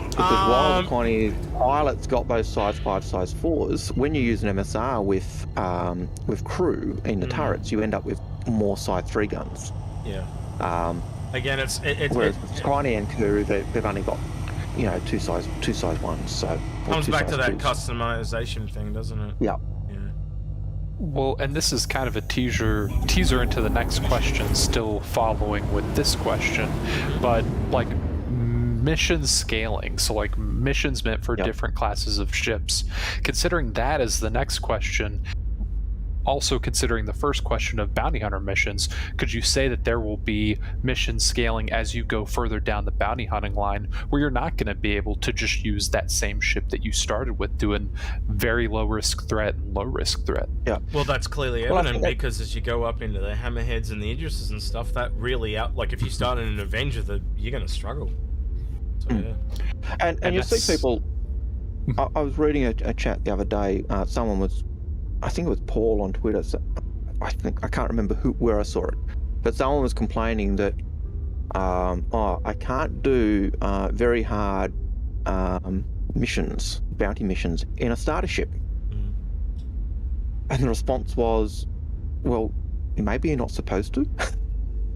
[SPEAKER 2] Because while the Connie pilot's got those size 5, size 4s, when you use an MSR with crew in the turrets, you end up with more size 3 guns.
[SPEAKER 1] Yeah. Again, it's
[SPEAKER 2] whereas Connie and crew, they've only got 2 size 1s. So
[SPEAKER 1] comes back to that customization thing, doesn't it?
[SPEAKER 2] Yeah.
[SPEAKER 3] Well, and this is kind of a teaser into the next question, still following with this question, but like mission scaling, so like missions meant for different classes of ships, considering that as the next question, also considering the first question of bounty hunter missions, could you say that there will be mission scaling as you go further down the bounty hunting line, where you're not going to be able to just use that same ship that you started with, doing very low risk threat and low risk threat?
[SPEAKER 2] Yeah.
[SPEAKER 1] Well, that's clearly evident because as you go up into the hammerheads and the Idrises and stuff, that really like if you start in an Avenger, you're going to struggle. So, yeah.
[SPEAKER 2] And you see people. I was reading a chat the other day. Someone was, I think it was Paul on Twitter. So I can't remember where I saw it, but someone was complaining that I can't do very hard missions, bounty missions in a starter ship. And the response was, well, maybe you're not supposed to.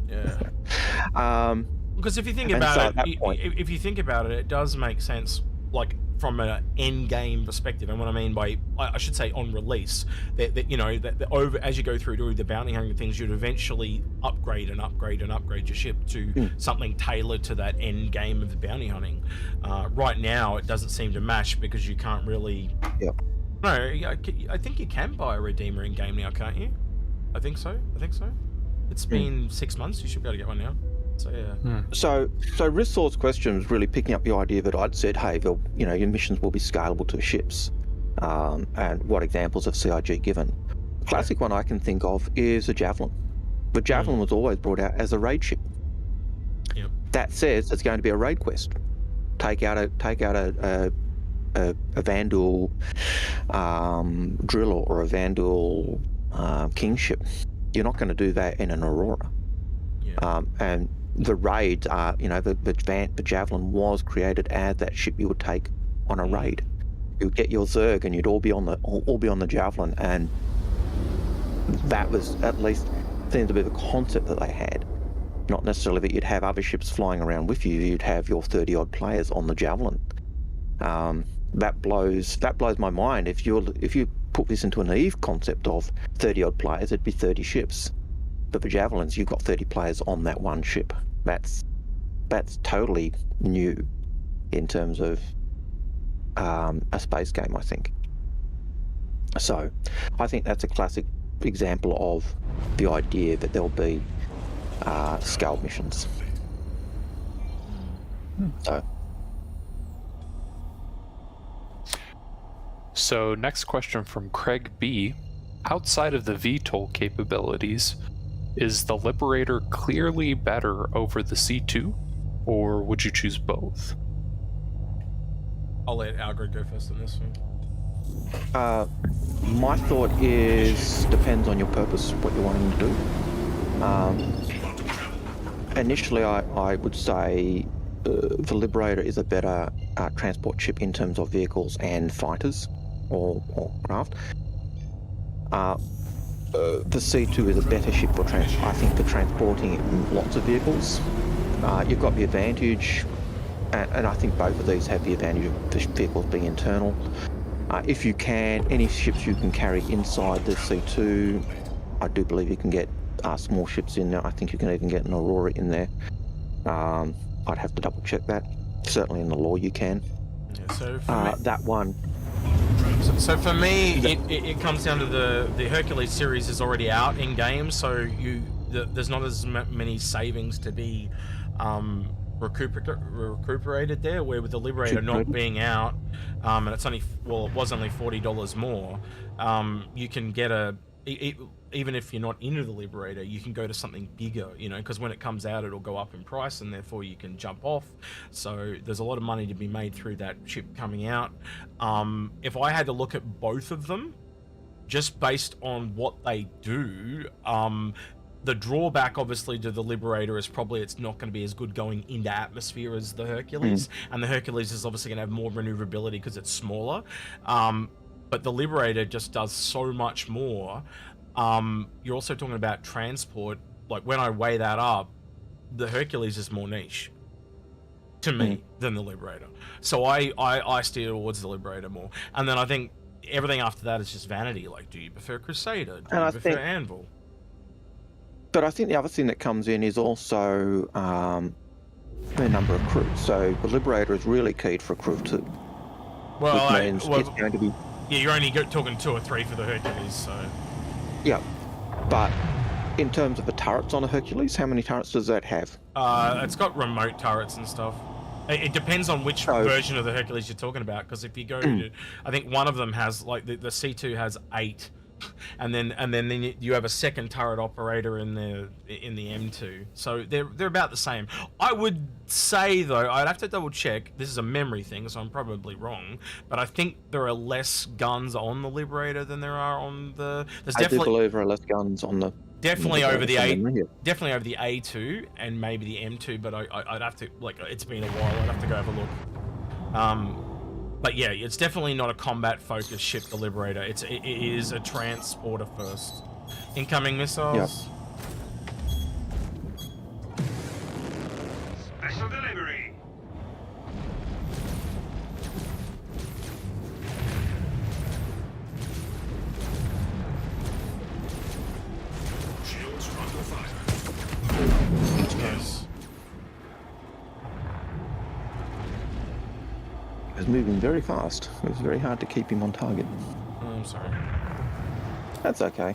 [SPEAKER 1] Yeah. Because if you think about it, if you think about it, it does make sense. Like from an end game perspective, and what I mean by, I should say, on release, that you know that over as you go through the bounty hunting things, you'd eventually upgrade your ship to something tailored to that end game of the bounty hunting. Right now, it doesn't seem to match because you can't really.
[SPEAKER 2] Yeah.
[SPEAKER 1] No, I think you can buy a Redeemer in game now, can't you? I think so. It's been 6 months. You should be able to get one now. So yeah.
[SPEAKER 2] So Rissor's question was really picking up the idea that I'd said, hey, your missions will be scalable to ships, and what examples of CIG given. The classic one I can think of is a Javelin. The Javelin was always brought out as a raid ship.
[SPEAKER 1] Yep.
[SPEAKER 2] That says it's going to be a raid quest. Take out a Vandal driller or a Vandal kingship. You're not going to do that in an Aurora.
[SPEAKER 1] Yeah.
[SPEAKER 2] And the raids are, the Javelin was created as that ship you would take on a raid. You'd get your Zerg and you'd all be on the Javelin, and that was at least seems to be the concept that they had. Not necessarily that you'd have other ships flying around with you. You'd have your 30-odd players on the Javelin. That blows my mind. If you put this into an Eve concept of 30-odd players, it'd be 30 ships. But for Javelins, you've got 30 players on that one ship. That's totally new in terms of a space game, I think. So I think that's a classic example of the idea that there'll be scaled missions.
[SPEAKER 3] So next question from Craig B. Outside of the VTOL capabilities, is the Liberator clearly better over the C2, or would you choose both?
[SPEAKER 1] I'll let Algared go first on this one.
[SPEAKER 2] My thought is depends on your purpose, what you're wanting to do. Initially, I would say the Liberator is a better transport ship in terms of vehicles and fighters or craft. The C2 is a better ship for transporting lots of vehicles. You've got the advantage, and I think both of these have the advantage of the vehicles being internal. If you can, any ships you can carry inside the C2, I do believe you can get small ships in there. I think you can even get an Aurora in there. I'd have to double check that. Certainly in the lore you can.
[SPEAKER 1] Yeah, so for
[SPEAKER 2] that one.
[SPEAKER 1] So for me, it comes down to the Hercules series is already out in game, so there's not as many savings to be recuperated there. Where with the Liberator not being out, and it's it was only $40 more. You can get even if you're not into the Liberator, you can go to something bigger, because when it comes out, it'll go up in price, and therefore you can jump off. So there's a lot of money to be made through that ship coming out. If I had to look at both of them, just based on what they do, the drawback, obviously, to the Liberator is probably it's not going to be as good going into atmosphere as the Hercules, and the Hercules is obviously going to have more maneuverability because it's smaller. But the Liberator just does so much more. You're also talking about transport. Like when I weigh that up, the Hercules is more niche to me than the Liberator. So I steer towards the Liberator more. And then I think everything after that is just vanity. Like, do you prefer Crusader? Do you prefer Anvil?
[SPEAKER 2] But I think the other thing that comes in is also number of crew. So the Liberator is really keyed for a crew of 2.
[SPEAKER 1] Well,
[SPEAKER 2] which means it's going to be...
[SPEAKER 1] Yeah, you're only talking 2 or 3 for the Hercules, so...
[SPEAKER 2] Yeah, but in terms of the turrets on a Hercules, how many turrets does that have?
[SPEAKER 1] It's got remote turrets and stuff. It depends on which version of the Hercules you're talking about, because if you go to... I think one of them has, like, the C2 has 8, and then you have a second turret operator in the M2, so they're about the same. I would say though, I'd have to double check. This is a memory thing, so I'm probably wrong, but I think there are less guns on the Liberator than there are on the.
[SPEAKER 2] I do believe there are less guns on the.
[SPEAKER 1] Definitely over the definitely over the A2 and maybe the M2, but I'd have to, like, it's been a while. I'd have to go have a look. But yeah, it's definitely not a combat-focused ship, the Liberator. It is a transporter first. Incoming missiles.
[SPEAKER 2] Yep.
[SPEAKER 12] Special delivery. Shields under fire.
[SPEAKER 1] Yes.
[SPEAKER 2] He was moving very fast. It was very hard to keep him on target.
[SPEAKER 1] Oh, I'm sorry.
[SPEAKER 2] That's okay.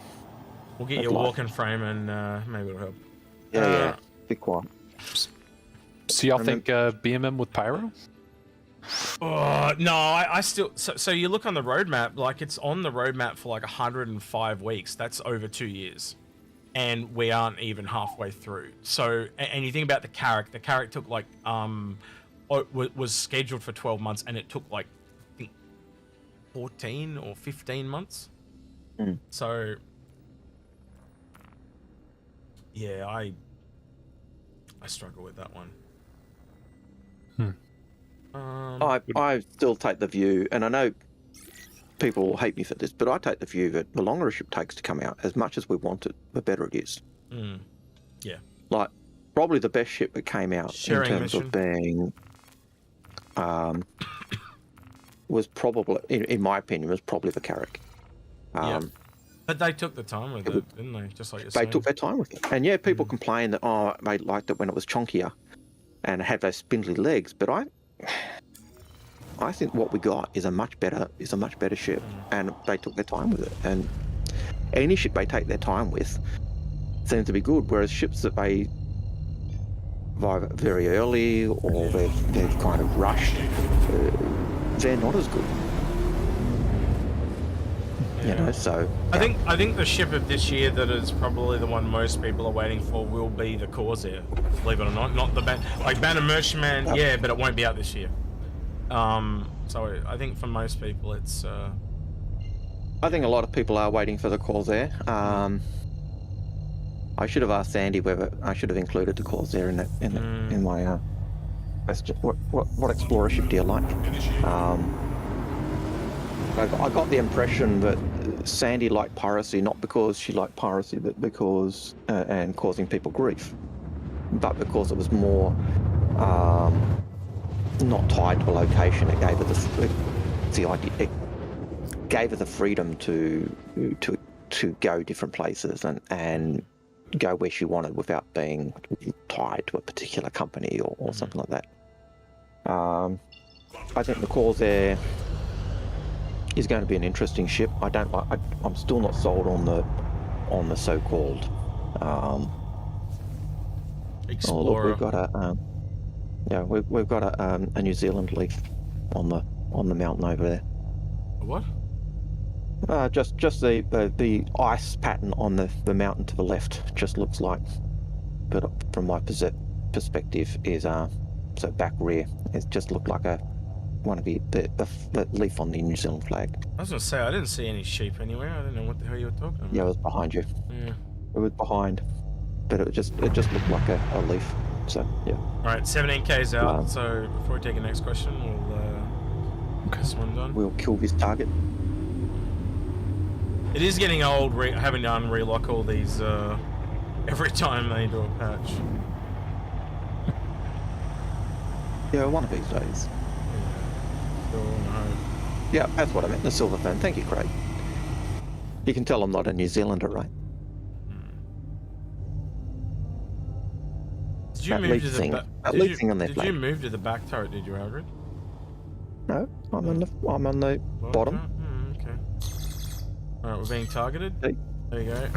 [SPEAKER 1] We'll get your walking frame and maybe it'll help.
[SPEAKER 2] Yeah. Be quiet.
[SPEAKER 3] So y'all think BMM with Pyro?
[SPEAKER 1] No, I still... So you look on the roadmap, like it's on the roadmap for like 105 weeks. That's over 2 years. And we aren't even halfway through. So, and you think about the Carrack took like... was scheduled for 12 months and it took like I think 14 or 15 months. So yeah, I struggle with that one.
[SPEAKER 2] I still take the view, and I know people will hate me for this, but I take the view that the longer a ship takes to come out, as much as we want it, the better it is.
[SPEAKER 1] Yeah,
[SPEAKER 2] like probably the best ship that came out
[SPEAKER 1] Sharing
[SPEAKER 2] in terms
[SPEAKER 1] mission.
[SPEAKER 2] of being was probably, in my opinion, was probably the Carrack.
[SPEAKER 1] Yeah. But they took the time with it, didn't they? Just like you're saying.
[SPEAKER 2] They took their time with it. And yeah, people complain that, they liked it when it was chonkier and had those spindly legs, but I think what we got is a much better ship, and they took their time with it. And any ship they take their time with seems to be good, whereas ships that they either very early or they've kind of rushed, they're not as good. You know, so
[SPEAKER 1] I think the ship of this year that is probably the one most people are waiting for will be the Corsair, believe it or not the Banner Merchantman, yeah, but it won't be out this year. So I think for most people it's
[SPEAKER 2] I think a lot of people are waiting for the Corsair. I should have asked Sandy whether I should have included the Corsair in my question. What explorer ship do you like? I got the impression that Sandy liked piracy not because she liked piracy, but because and causing people grief, but because it was more not tied to a location. It gave her the idea. It gave her the freedom to go different places and go where she wanted without being tied to a particular company or something like that. I think the Corsair is going to be an interesting ship. I'm still not sold on the so-called
[SPEAKER 1] Explorer.
[SPEAKER 2] We've got a New Zealand leaf on the mountain over there.
[SPEAKER 1] What?
[SPEAKER 2] Just the ice pattern on the mountain to the left just looks like, but from my perspective is so back rear. It just looked like one of the leaf on the New Zealand flag.
[SPEAKER 1] I was gonna say I didn't see any sheep anywhere. I didn't know what the hell you were talking about.
[SPEAKER 2] Yeah, it was behind you.
[SPEAKER 1] Yeah.
[SPEAKER 2] It was behind, but it just looked like a leaf. So yeah.
[SPEAKER 1] All right, 17K's out. So before we take the next question, we'll get this one done.
[SPEAKER 2] We'll kill this target.
[SPEAKER 1] It is getting old having to unrelock all these every time they do a patch.
[SPEAKER 2] Yeah, one of these days. Yeah, that's what I meant, the silver fan. Thank you, Craig. You can tell I'm not a New Zealander, right?
[SPEAKER 1] Did you
[SPEAKER 2] that
[SPEAKER 1] move
[SPEAKER 2] leaf
[SPEAKER 1] to the
[SPEAKER 2] thing.
[SPEAKER 1] back?
[SPEAKER 2] That leaf thing on their
[SPEAKER 1] Did
[SPEAKER 2] flag.
[SPEAKER 1] you move to the back turret? Did you, Algared?
[SPEAKER 2] No, I'm on the bottom.
[SPEAKER 1] Okay. All right, we're being targeted.
[SPEAKER 2] Hey.
[SPEAKER 1] There you go.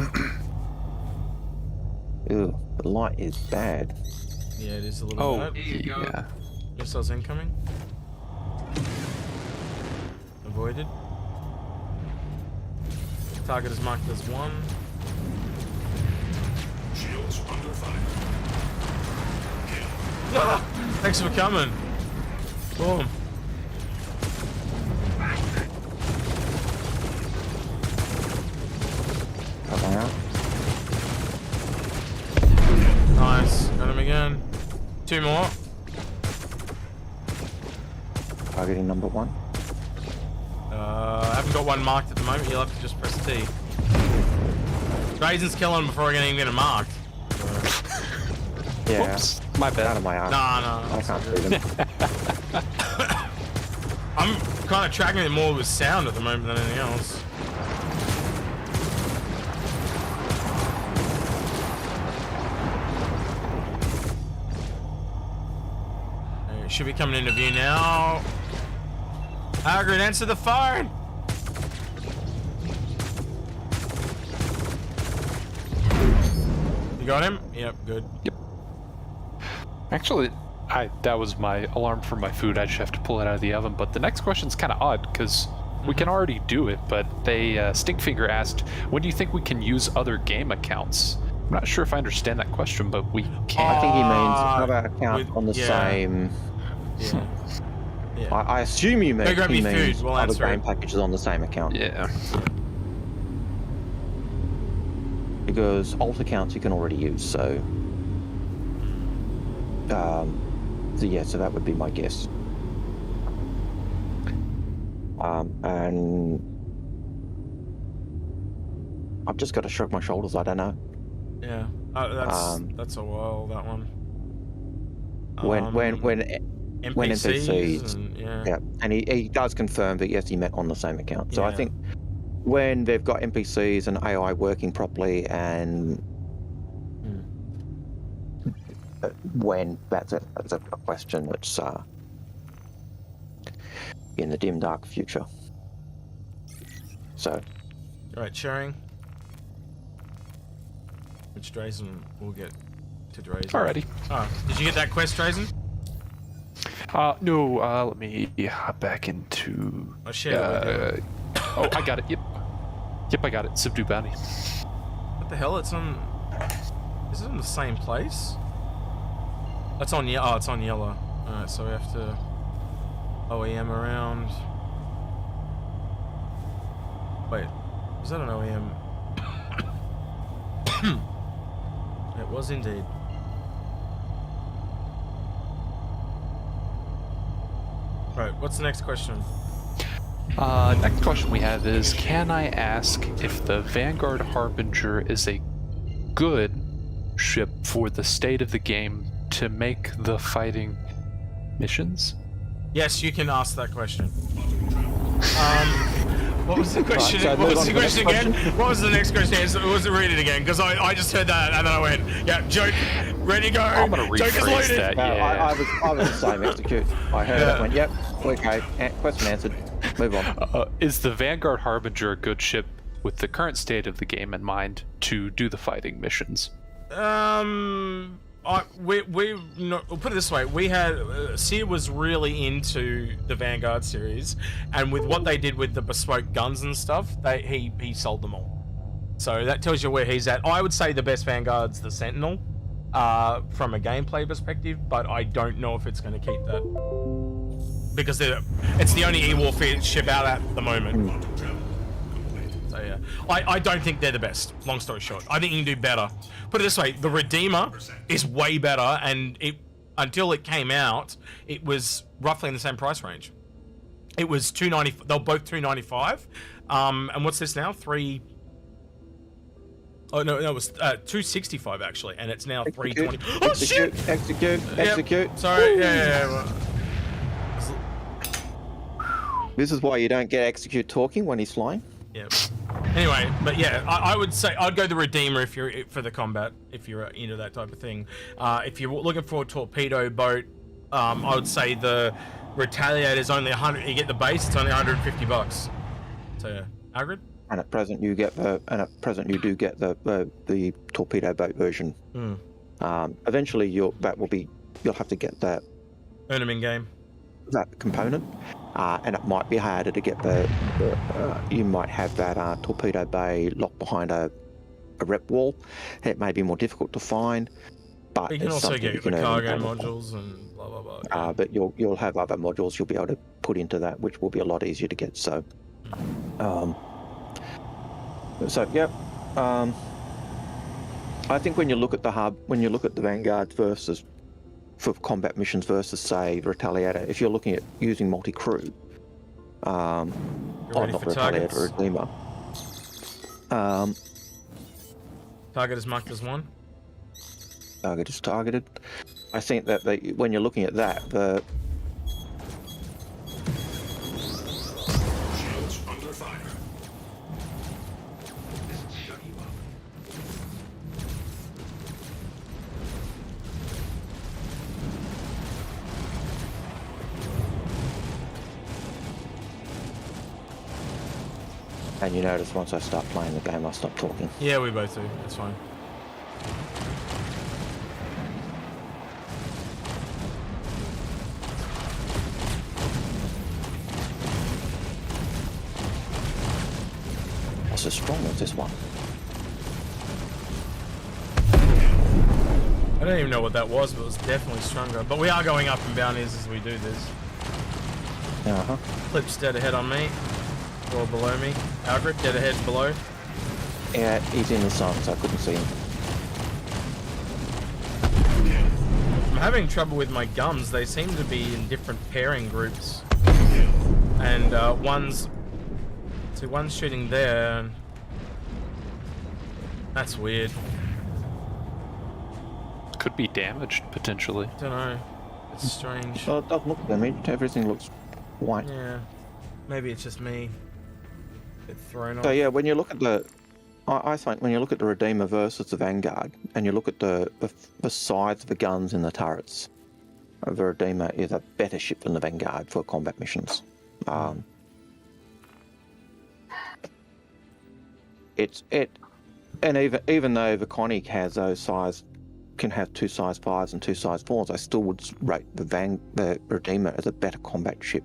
[SPEAKER 2] Ew, the light is bad.
[SPEAKER 1] Yeah, it is a little bad.
[SPEAKER 3] yeah.
[SPEAKER 1] Missiles incoming. Avoided. Target is marked as 1.
[SPEAKER 12] Shields under fire.
[SPEAKER 1] Ah, thanks for coming. Boom.
[SPEAKER 2] Come out.
[SPEAKER 1] Nice. Got him again. 2 more.
[SPEAKER 2] Targeting number 1.
[SPEAKER 1] I haven't got one marked at the moment. You'll have to just press T. Drazen's killing him before I can even get him marked.
[SPEAKER 2] Yeah.
[SPEAKER 3] Whoops. My bad.
[SPEAKER 2] Out of my eye.
[SPEAKER 1] Nah.
[SPEAKER 2] I can't see them.
[SPEAKER 1] I'm kind of tracking it more with sound at the moment than anything else. It should be coming into view now. Algared, answer the phone! You got him? Yep, good.
[SPEAKER 3] Yep. Actually, that was my alarm for my food. I just have to pull it out of the oven. But the next question's kind of odd because we can already do it. But they Stinkfinger asked, "When do you think we can use other game accounts?" I'm not sure if I understand that question, but we can.
[SPEAKER 2] I think he means another account on the same.
[SPEAKER 1] Yeah. Yeah.
[SPEAKER 2] I assume you mean
[SPEAKER 1] Go grab
[SPEAKER 2] he
[SPEAKER 1] me
[SPEAKER 2] means
[SPEAKER 1] food, we'll
[SPEAKER 2] other
[SPEAKER 1] answer
[SPEAKER 2] game
[SPEAKER 1] it.
[SPEAKER 2] packages on the same account.
[SPEAKER 3] Yeah.
[SPEAKER 2] Because alt accounts you can already use, so so that would be my guess. And I've just got to shrug my shoulders. I don't know.
[SPEAKER 1] Yeah. That's a while, that one.
[SPEAKER 2] When NPCs,
[SPEAKER 1] and,
[SPEAKER 2] yeah, and he does confirm that yes, he met on the same account. So I
[SPEAKER 1] Yeah.
[SPEAKER 2] think when they've got NPCs and AI working properly, and when that's a question that's in the dim dark future. So,
[SPEAKER 1] Alright, sharing. Which Drazen will get to Drazen.
[SPEAKER 3] Alrighty.
[SPEAKER 1] Oh, did you get that quest, Drazen?
[SPEAKER 3] No, let me hop back into...
[SPEAKER 1] I shared it with you.
[SPEAKER 3] Oh, I got it, yep. Yep, I got it. Subdue bounty.
[SPEAKER 1] What the hell? It's on... Is it in the same place? That's on yellow. Oh, it's on yellow. Alright, so we have to OEM around. Wait, is that an OEM? It was indeed. Right, what's the next question?
[SPEAKER 3] Next question we have is, can I ask if the Vanguard Harbinger is a good ship for the state of the game to make the fighting missions?
[SPEAKER 1] Yes, you can ask that question. What was the question?
[SPEAKER 2] Right, so
[SPEAKER 1] what was the
[SPEAKER 2] move on to the
[SPEAKER 1] question
[SPEAKER 2] next
[SPEAKER 1] again?
[SPEAKER 2] question.
[SPEAKER 1] What was the next question? Was it read it again? Because I just heard that and then I went, yeah, joke, ready to go.
[SPEAKER 3] I'm gonna
[SPEAKER 1] Joke is
[SPEAKER 3] rephrase
[SPEAKER 1] loaded.
[SPEAKER 3] that.
[SPEAKER 2] no,
[SPEAKER 3] Yeah.
[SPEAKER 2] I was the same. Execute. I heard it. Went, yep. Okay. Question answered. Move on.
[SPEAKER 3] Is the Vanguard Harbinger a good ship with the current state of the game in mind to do the fighting missions?
[SPEAKER 1] We'll put it this way: we had Seer was really into the Vanguard series, and with what they did with the bespoke guns and stuff, he sold them all. So that tells you where he's at. I would say the best Vanguard's the Sentinel, from a gameplay perspective, but I don't know if it's going to keep that because it's the only E-Warfare ship out at the moment. So yeah, I don't think they're the best. Long story short, I think you can do better. Put it this way: the Redeemer is way better, and until it came out, it was roughly in the same price range. It was $290. They were both $295. And what's this now? Oh no, it was $265 actually, and it's now $320. Oh shit!
[SPEAKER 2] Execute.
[SPEAKER 1] Sorry. Yeah.
[SPEAKER 2] This is why you don't get Execute talking when he's flying.
[SPEAKER 1] Yep. Anyway, but yeah, I would say I'd go the Redeemer if you're for the combat, if you're into that type of thing. If you're looking for a torpedo boat, I would say the Retaliator is only 100. You get the base; it's only $150. So yeah, Algared?
[SPEAKER 2] And at present you get you do get the torpedo boat version. Eventually you'll have to get that.
[SPEAKER 1] Earn them in game.
[SPEAKER 2] That component, and it might be harder to get you might have that torpedo bay locked behind a rep wall. It may be more difficult to find, but
[SPEAKER 1] you can also get the cargo modules and blah blah blah. Yeah.
[SPEAKER 2] But you'll have other modules you'll be able to put into that, which will be a lot easier to get. So, I think when you look at the hub, when you look at the Vanguard versus for combat missions versus, say, Retaliator, if you're looking at using multi-crew, not Retaliator, Redeemer.
[SPEAKER 1] Target is marked as 1.
[SPEAKER 2] Target is targeted. I think that when you're looking at that, the
[SPEAKER 12] shields under fire.
[SPEAKER 2] and you notice once I start playing the game, I stop talking.
[SPEAKER 1] Yeah, we both do. That's fine.
[SPEAKER 2] What's so strong with this one?
[SPEAKER 1] I don't even know what that was, but it was definitely stronger. But we are going up in bounties as we do this. Clip's dead ahead on me. Or below me. Algared, dead ahead below.
[SPEAKER 2] Yeah, he's in the sun, so I couldn't see him.
[SPEAKER 1] I'm having trouble with my guns. They seem to be in different pairing groups. And one's shooting there. And that's weird.
[SPEAKER 3] Could be damaged, potentially.
[SPEAKER 1] Don't know. It's strange.
[SPEAKER 2] Well, it doesn't look damaged. Everything looks white.
[SPEAKER 1] Yeah. Maybe it's just me. Get thrown off.
[SPEAKER 2] So yeah, when you look at the... I think when you look at the Redeemer versus the Vanguard, and you look at the size of the guns in the turrets, the Redeemer is a better ship than the Vanguard for combat missions. And even though the Conic has those size, can have 2 size 5s and 2 size 4s, I still would rate the Redeemer as a better combat ship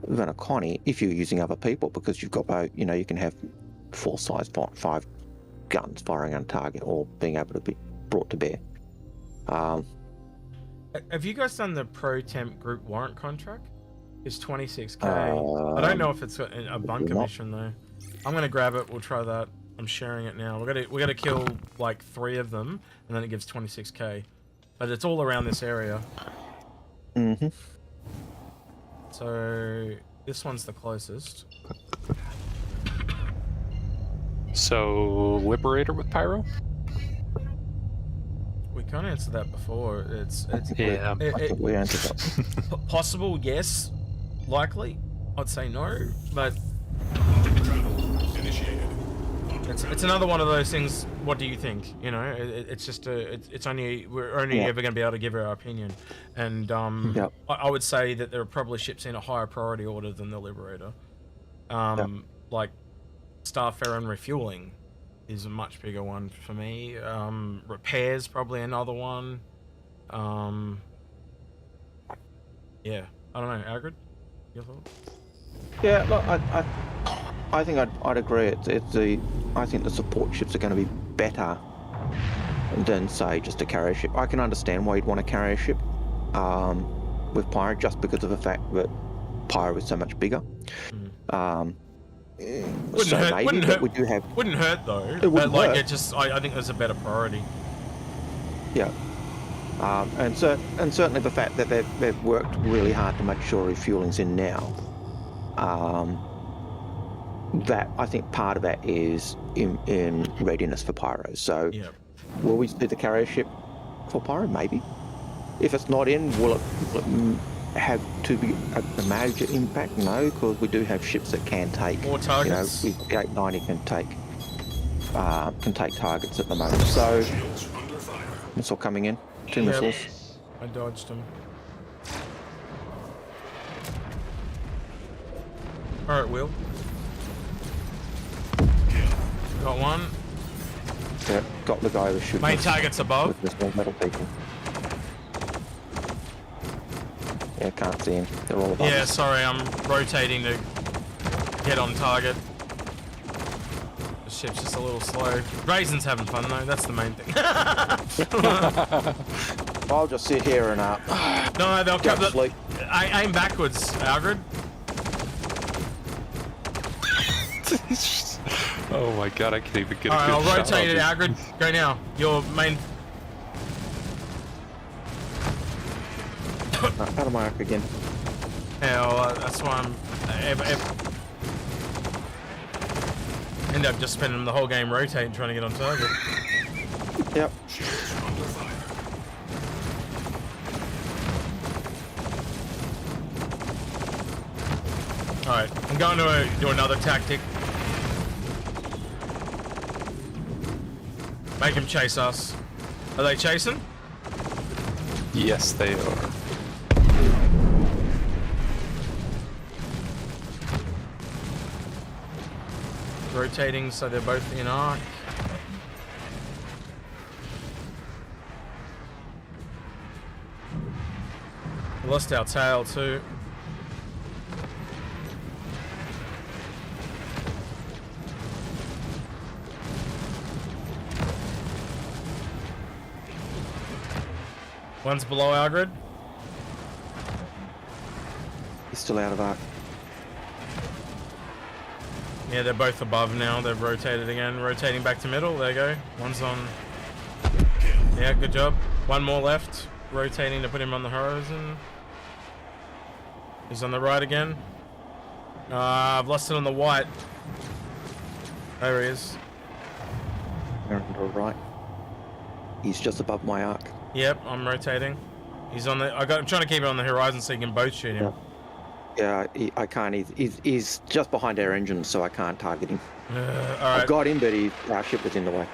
[SPEAKER 2] than a Connie if you're using other people, because you've got both, you can have 4 size 5 guns firing on target or being able to be brought to bear.
[SPEAKER 1] Have you guys done the Pro Temp group warrant contract? It's 26k. I don't know if it's a bunker mission though. I'm gonna grab it. We'll try that. I'm sharing it now. We gotta kill like 3 of them, and then it gives 26k. But it's all around this area. So this one's the closest.
[SPEAKER 3] So Liberator with Pyro?
[SPEAKER 1] We kind of answered that before.
[SPEAKER 3] Yeah.
[SPEAKER 2] I think we answered that.
[SPEAKER 1] Possible, yes. Likely, I'd say no. But it's another one of those things. What do you think? It's just we're only ever going to be able to give our opinion. And I would say that there are probably ships in a higher priority order than the Liberator. Like Starfarer and refueling is a much bigger one for me. Repairs probably another one. Yeah, I don't know. Algared, your thoughts?
[SPEAKER 2] Yeah, look, I think I'd agree. I think the support ships are going to be better than, say, just a carrier ship. I can understand why you'd want a carrier ship with Pyro, just because of the fact that Pyro is so much bigger.
[SPEAKER 1] Wouldn't hurt though.
[SPEAKER 2] It wouldn't hurt.
[SPEAKER 1] I think there's a better priority.
[SPEAKER 2] Yeah. And certainly the fact that they've worked really hard to make sure refueling's in now. That I think part of that is in readiness for Pyro. So will we see the carrier ship for Pyro? Maybe. If it's not in, will it have to be a major impact? No, because we do have ships that can take
[SPEAKER 1] more targets.
[SPEAKER 2] The 890 can take targets at the moment. So missile coming in. 2 missiles.
[SPEAKER 1] I dodged them. All right, Will. Got one.
[SPEAKER 2] Yeah, got the guy who shooting.
[SPEAKER 1] Main targets above.
[SPEAKER 2] With the small metal people. Yeah, can't see him. They're all above.
[SPEAKER 1] Yeah, sorry, I'm rotating to get on target. The ship's just a little slow. Drazen's having fun though, that's the main thing.
[SPEAKER 2] I'll just sit here and
[SPEAKER 1] no, they'll
[SPEAKER 2] go to sleep.
[SPEAKER 1] I aim backwards, Algared.
[SPEAKER 3] Oh my god, I can't even get a
[SPEAKER 1] Alright,
[SPEAKER 3] good
[SPEAKER 1] I'll
[SPEAKER 3] shot.
[SPEAKER 1] rotate it, Algared. Go now. Your main...
[SPEAKER 2] Out of my arc again.
[SPEAKER 1] Yeah, well, that's why I'm... end up just spending the whole game rotating, trying to get on target.
[SPEAKER 2] Yep.
[SPEAKER 1] Alright, I'm going to do another tactic. Make him chase us. Are they chasing?
[SPEAKER 3] Yes, they are.
[SPEAKER 1] Rotating so they're both in arc. We lost our tail too. One's below our grid.
[SPEAKER 2] He's still out of arc.
[SPEAKER 1] Yeah, they're both above now. They've rotated again. Rotating back to middle. There you go. One's on. Yeah, good job. One more left. Rotating to put him on the horizon. He's on the right again. I've lost it on the white. There he is.
[SPEAKER 2] They're on the right. He's just above my arc.
[SPEAKER 1] Yep, I'm rotating. He's on the. I'm trying to keep him on the horizon so you can both shoot him.
[SPEAKER 2] Yeah, I can't. He's just behind our engine, so I can't target him.
[SPEAKER 1] All right.
[SPEAKER 2] I've got him, but our ship was in the way.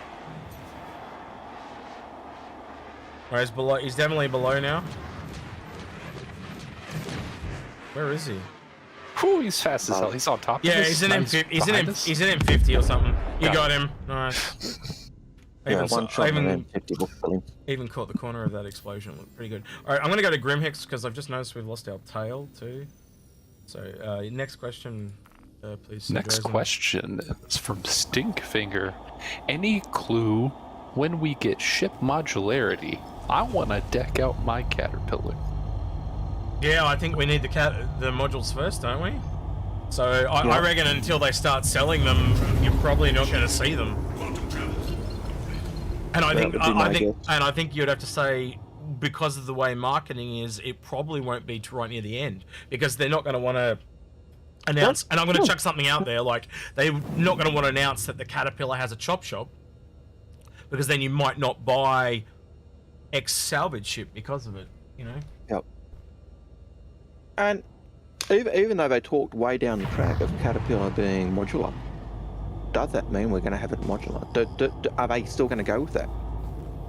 [SPEAKER 1] Right, he's below. He's definitely below now. Where is he?
[SPEAKER 3] Whew, he's fast as hell. He's on top.
[SPEAKER 1] Yeah,
[SPEAKER 3] of
[SPEAKER 1] he's in M50. He's in M50 or something. You got him. Nice.
[SPEAKER 2] Yeah, one shot and M50
[SPEAKER 1] even caught the corner of that explosion. It looked pretty good. All right, I'm going to go to Grimhix because I've just noticed we've lost our tail too. So, next question, please.
[SPEAKER 3] Next question is from Stinkfinger. Any clue when we get ship modularity? I want to deck out my Caterpillar.
[SPEAKER 1] Yeah, I think we need the modules first, don't we? So I reckon until they start selling them, you're probably not going to see them. And I think you'd have to say, because of the way marketing is, it probably won't be right near the end, because they're not going to want to announce. And I'm going to chuck something out there, like they're not going to want to announce that the Caterpillar has a chop shop, because then you might not buy X salvage ship because of it, you know.
[SPEAKER 2] Yep. And even though they talked way down the track of Caterpillar being modular, does that mean we're going to have it modular? Are they still going to go with that?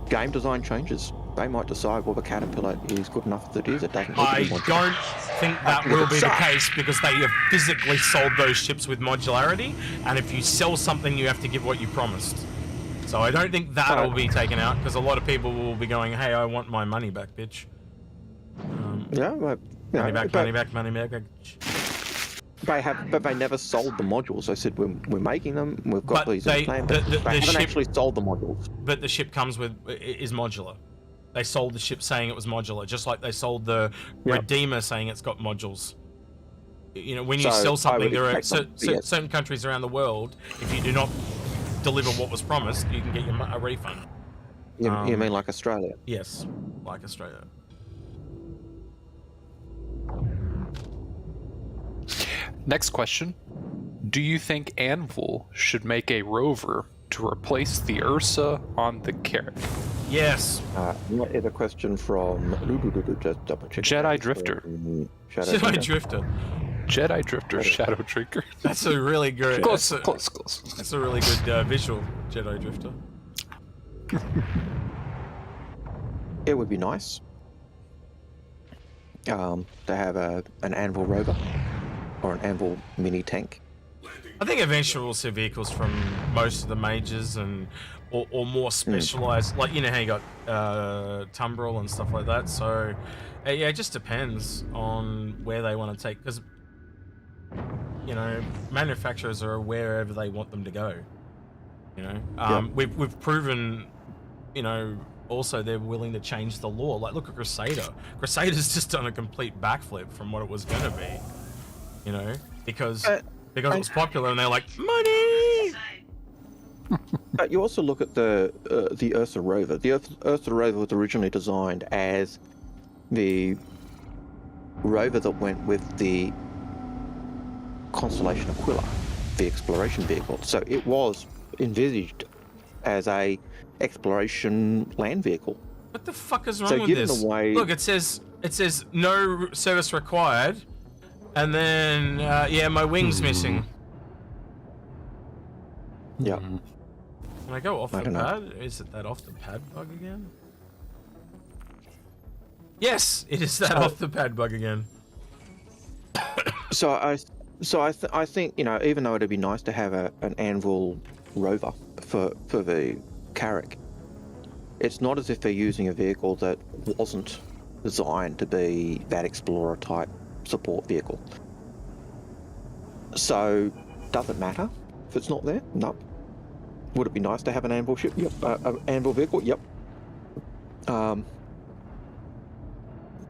[SPEAKER 2] Game design changes. They might decide, well, the Caterpillar is good enough that it is. It doesn't.
[SPEAKER 1] I don't think that will be the case, because they have physically sold those ships with modularity, and if you sell something, you have to give what you promised. So I don't think that will be taken out, because a lot of people will be going, "Hey, I want my money back, bitch." Money back.
[SPEAKER 2] But they never sold the modules. They said we're making them. We've got these in plan. But they haven't actually sold the modules.
[SPEAKER 1] But the ship is modular. They sold the ship saying it was modular, just like they sold the Redeemer saying it's got modules. You know, when you sell something, there are certain countries around the world, if you do not deliver what was promised, you can get a refund.
[SPEAKER 2] You mean like Australia?
[SPEAKER 1] Yes, like Australia.
[SPEAKER 3] Next question. Do you think Anvil should make a rover to replace the Ursa on the Carrot?
[SPEAKER 1] Yes.
[SPEAKER 2] What is a question from just double check.
[SPEAKER 3] Jedi Drifter.
[SPEAKER 1] Jedi Drifter.
[SPEAKER 3] Jedi Drifter Shadow Drinker.
[SPEAKER 1] That's a really good.
[SPEAKER 3] Close.
[SPEAKER 1] That's a really good visual, Jedi Drifter.
[SPEAKER 2] It would be nice to have an Anvil rover or an Anvil mini tank.
[SPEAKER 1] I think eventually we'll see vehicles from most of the majors and or more specialized, like, you know how you got Tumbril and stuff like that. So yeah, it just depends on where they want to take, because you know manufacturers are wherever they want them to go. You know, we've proven, you know, also they're willing to change the law. Like, look at Crusader. Crusader's just done a complete backflip from what it was going to be. You know, because it was popular and they're like, money!
[SPEAKER 2] But you also look at the Ursa rover. The Ursa rover was originally designed as the rover that went with the Constellation Aquila, the exploration vehicle. So it was envisaged as a exploration land vehicle.
[SPEAKER 1] What the fuck is wrong with this? Look, it says no service required, and then yeah, my wing's missing.
[SPEAKER 2] Yeah.
[SPEAKER 1] Can I go off the pad? Is it that off the pad bug again? Yes, it is that off the pad bug again.
[SPEAKER 2] So I think, you know, even though it'd be nice to have an Anvil rover for the Carrack, it's not as if they're using a vehicle that wasn't designed to be that explorer type support vehicle. So does it matter if it's not there? No. Would it be nice to have an Anvil ship? Yep. An Anvil vehicle? Yep.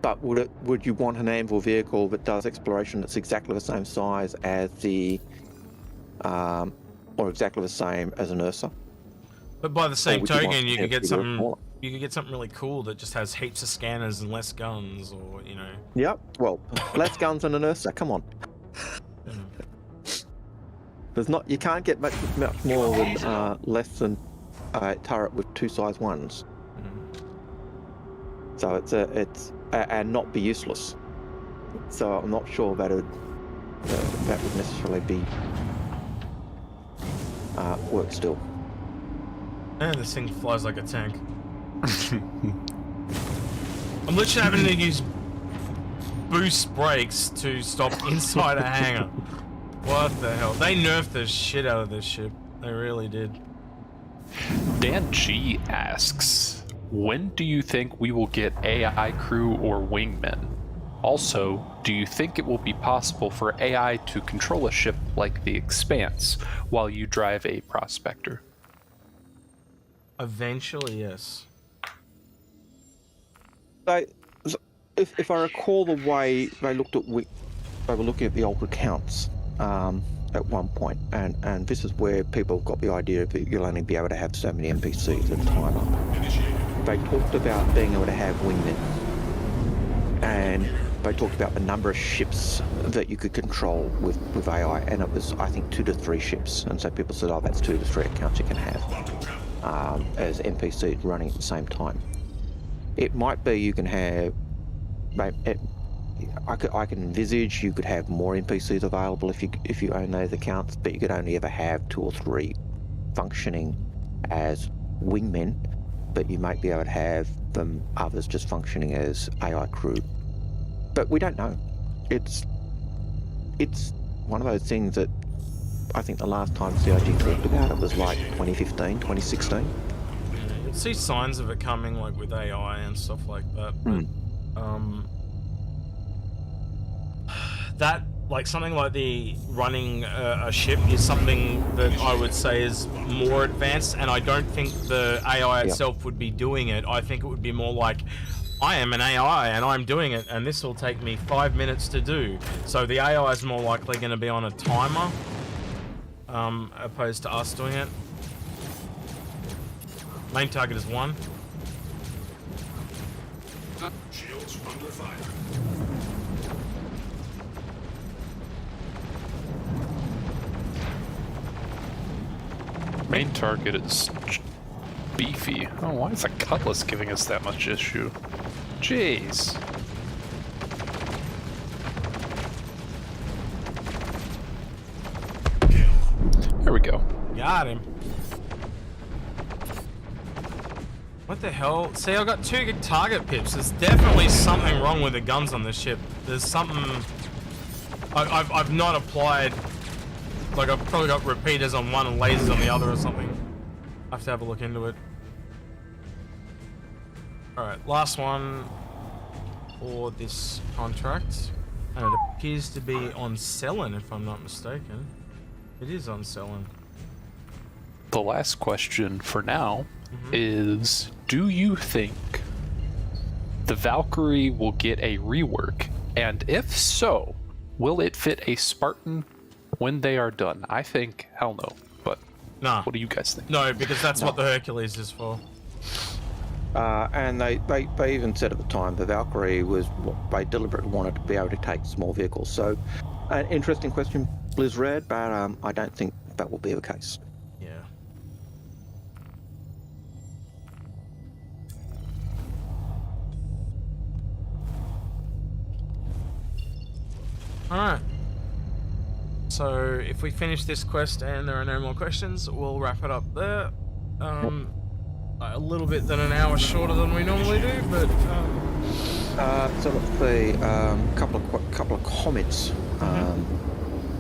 [SPEAKER 2] But would you want an Anvil vehicle that does exploration that's exactly the same size as the, or exactly the same as an Ursa?
[SPEAKER 1] But by the same token, you could get something. You could get something really cool that just has heaps of scanners and less guns, or you know.
[SPEAKER 2] Yep. Well, less guns than an Ursa. Come on. There's not. You can't get much more than less than a turret with 2 size 1s. So it's and not be useless. So I'm not sure that that would necessarily be work still.
[SPEAKER 1] And this thing flies like a tank. I'm literally having to use boost brakes to stop inside a hangar. What the hell? They nerfed the shit out of this ship. They really did.
[SPEAKER 3] Dan G asks, when do you think we will get AI crew or wingmen? Also, do you think it will be possible for AI to control a ship like the Expanse while you drive a Prospector?
[SPEAKER 1] Eventually, yes.
[SPEAKER 2] If I recall the way they looked at, they were looking at the old accounts at one point, and this is where people got the idea that you'll only be able to have so many NPCs at a time. They talked about being able to have wingmen, and they talked about the number of ships that you could control with AI, and it was, I think, 2 to 3 ships. And so people said, oh, that's 2 to 3 accounts you can have as NPCs running at the same time. It might be you can have, I can envisage you could have more NPCs available if you own those accounts, but you could only ever have 2 or 3 functioning as wingmen, but you might be able to have them others just functioning as AI crew. But we don't know. It's one of those things that I think the last time CIG talked about it was like 2015, 2016.
[SPEAKER 1] You'll see signs of it coming, like with AI and stuff like that. But, that, like something like the running a ship is something that I would say is more advanced, and I don't think the AI itself would be doing it. I think it would be more like, I am an AI and I'm doing it, and this will take me 5 minutes to do. So the AI is more likely going to be on a timer, opposed to us doing it. Main target is 1.
[SPEAKER 12] Shields under fire.
[SPEAKER 3] Main target is beefy. Oh, why is a Cutlass giving us that much issue? Jeez. There we go.
[SPEAKER 1] Got him. What the hell? See, I got 2 target pips. There's definitely something wrong with the guns on this ship. There's something... I've not applied... Like, I've probably got repeaters on one and lasers on the other or something. I have to have a look into it. Alright, last one for this contract. And it appears to be on Cellin, if I'm not mistaken. It is on Cellin.
[SPEAKER 3] The last question for now is, do you think the Valkyrie will get a rework? And if so, will it fit a Spartan when they are done? I think, hell no. But
[SPEAKER 1] nah.
[SPEAKER 3] What do you guys think?
[SPEAKER 1] No, because that's what the Hercules is for.
[SPEAKER 2] And they even said at the time the Valkyrie was what they deliberately wanted to be able to take small vehicles. So, an interesting question, Blizzard, but I don't think that will be the case.
[SPEAKER 1] Yeah. Alright. So, if we finish this quest and there are no more questions, we'll wrap it up there. A little bit than an hour shorter than we normally do, but...
[SPEAKER 2] So let's see, couple of comments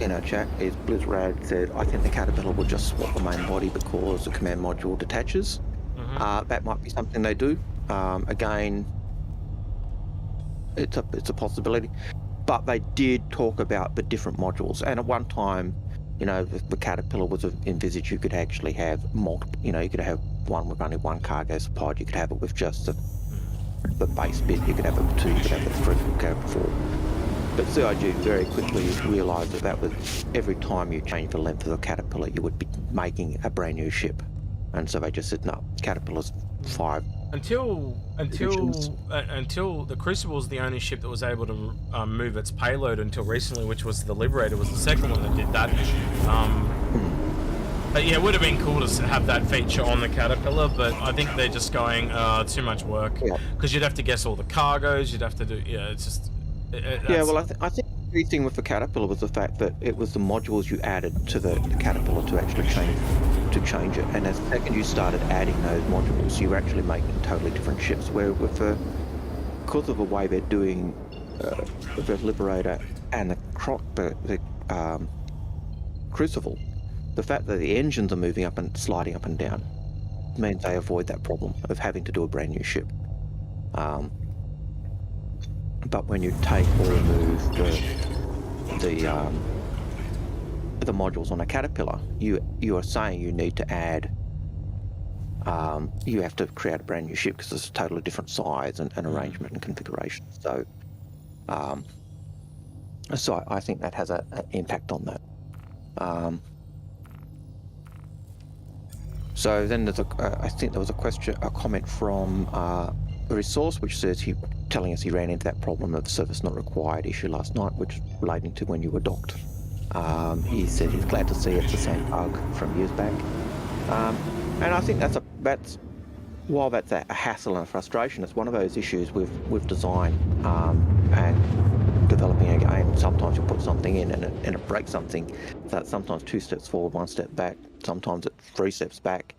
[SPEAKER 2] in our chat is Blizzard said, I think the Caterpillar will just swap the main body because the command module detaches. That might be something they do. Again, it's a possibility. But they did talk about the different modules, and at one time, you know, the Caterpillar was envisaged you could actually have multiple, you know, you could have one with only one cargo pod, you could have it with just the base bit, you could have it with 2, you could have it 3, you could have it 4. But CIG very quickly realised that was every time you change the length of the Caterpillar, you would be making a brand new ship. And so they just said, no, Caterpillar's 5.
[SPEAKER 1] Until the Crucible was the only ship that was able to move its payload until recently, which was the Liberator was the second one that did that. But yeah, it would have been cool to have that feature on the Caterpillar, but I think they're just going too much work because you'd have to guess all the cargoes, you'd have to do it's just
[SPEAKER 2] well, I think the key thing with the Caterpillar was the fact that it was the modules you added to the Caterpillar to actually change it, and as second you started adding those modules, you were actually making totally different ships. Where with because of the way they're doing the Liberator and the Crucible, the fact that the engines are moving up and sliding up and down means they avoid that problem of having to do a brand new ship. But when you take or remove the modules on a Caterpillar, you are saying you need to add, you have to create a brand new ship because it's a totally different size and arrangement and configuration. So, so I think that has an impact on that. So then there's I think there was a comment from a resource which says telling us he ran into that problem of service not required issue last night, which is relating to when you were docked. He said he's glad to see it's the same bug from years back, and I think that's while that's a hassle and a frustration, it's one of those issues with design and developing a game. Sometimes you put something in and it breaks something, so it's sometimes 2 steps forward, 1 step back. Sometimes it's 3 steps back.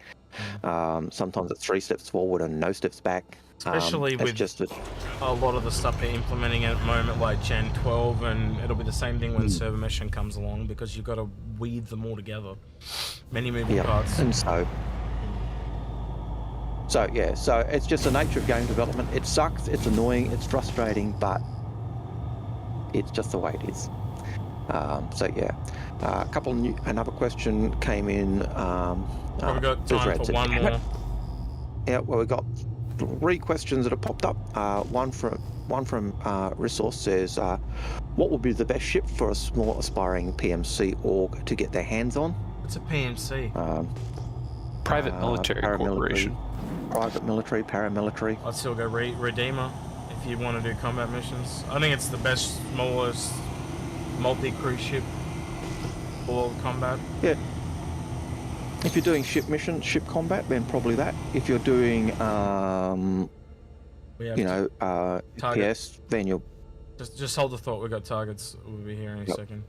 [SPEAKER 2] Sometimes it's 3 steps forward and no steps back.
[SPEAKER 1] Especially with just a lot of the stuff they're implementing at the moment, like Gen 12, and it'll be the same thing when server meshing comes along, because you've got to weave them all together. Many moving parts.
[SPEAKER 2] And so it's just the nature of game development. It sucks, it's annoying, it's frustrating, but it's just the way it is. Another question came in.
[SPEAKER 1] We've got time for one more.
[SPEAKER 2] Yeah, well, we've got 3 questions that have popped up. One from Resource says, what would be the best ship for a small aspiring PMC org to get their hands on?
[SPEAKER 1] It's a PMC.
[SPEAKER 3] Private Military Corporation.
[SPEAKER 2] Private military, paramilitary.
[SPEAKER 1] I'd still go Redeemer if you want to do combat missions. I think it's the best, smallest multi-crew ship for combat.
[SPEAKER 2] Yeah. If you're doing ship mission, ship combat, then probably that. If you're doing, PS, then you'll...
[SPEAKER 1] Just hold the thought, we've got targets. We'll be here in a second.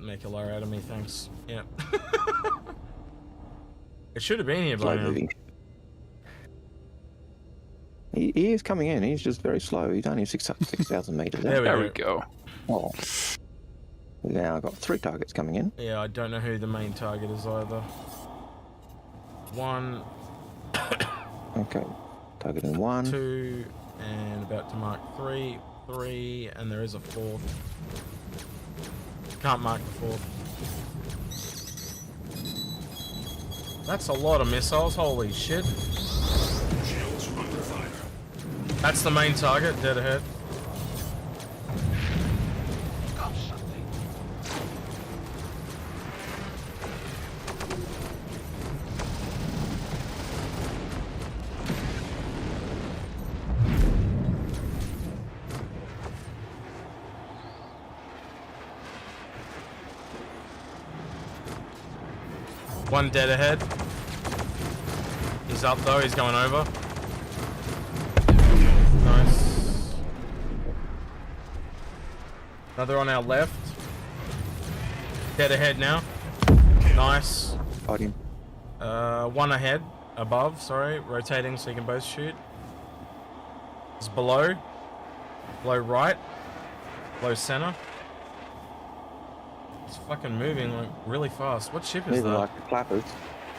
[SPEAKER 1] Make a liar out of me, thanks. Yeah. It should have been here by now.
[SPEAKER 2] He is coming in, he's just very slow. He's only 6,000 meters.
[SPEAKER 3] There we go.
[SPEAKER 2] Oh. Now I've got 3 targets coming in.
[SPEAKER 1] Yeah, I don't know who the main target is either. 1.
[SPEAKER 2] Okay. Targeting 1. 2,
[SPEAKER 1] and about to mark 3. 3, and there is a 4th. Can't mark the 4th. That's a lot of missiles, holy shit. That's the main target, dead ahead. One dead ahead. He's up though, he's going over. Nice. Another on our left. Dead ahead now. Nice.
[SPEAKER 2] Got him.
[SPEAKER 1] One ahead. Above, sorry. Rotating so you can both shoot. It's below. Below right. Below center. It's fucking moving like really fast. What ship is that?
[SPEAKER 2] Like the clappers.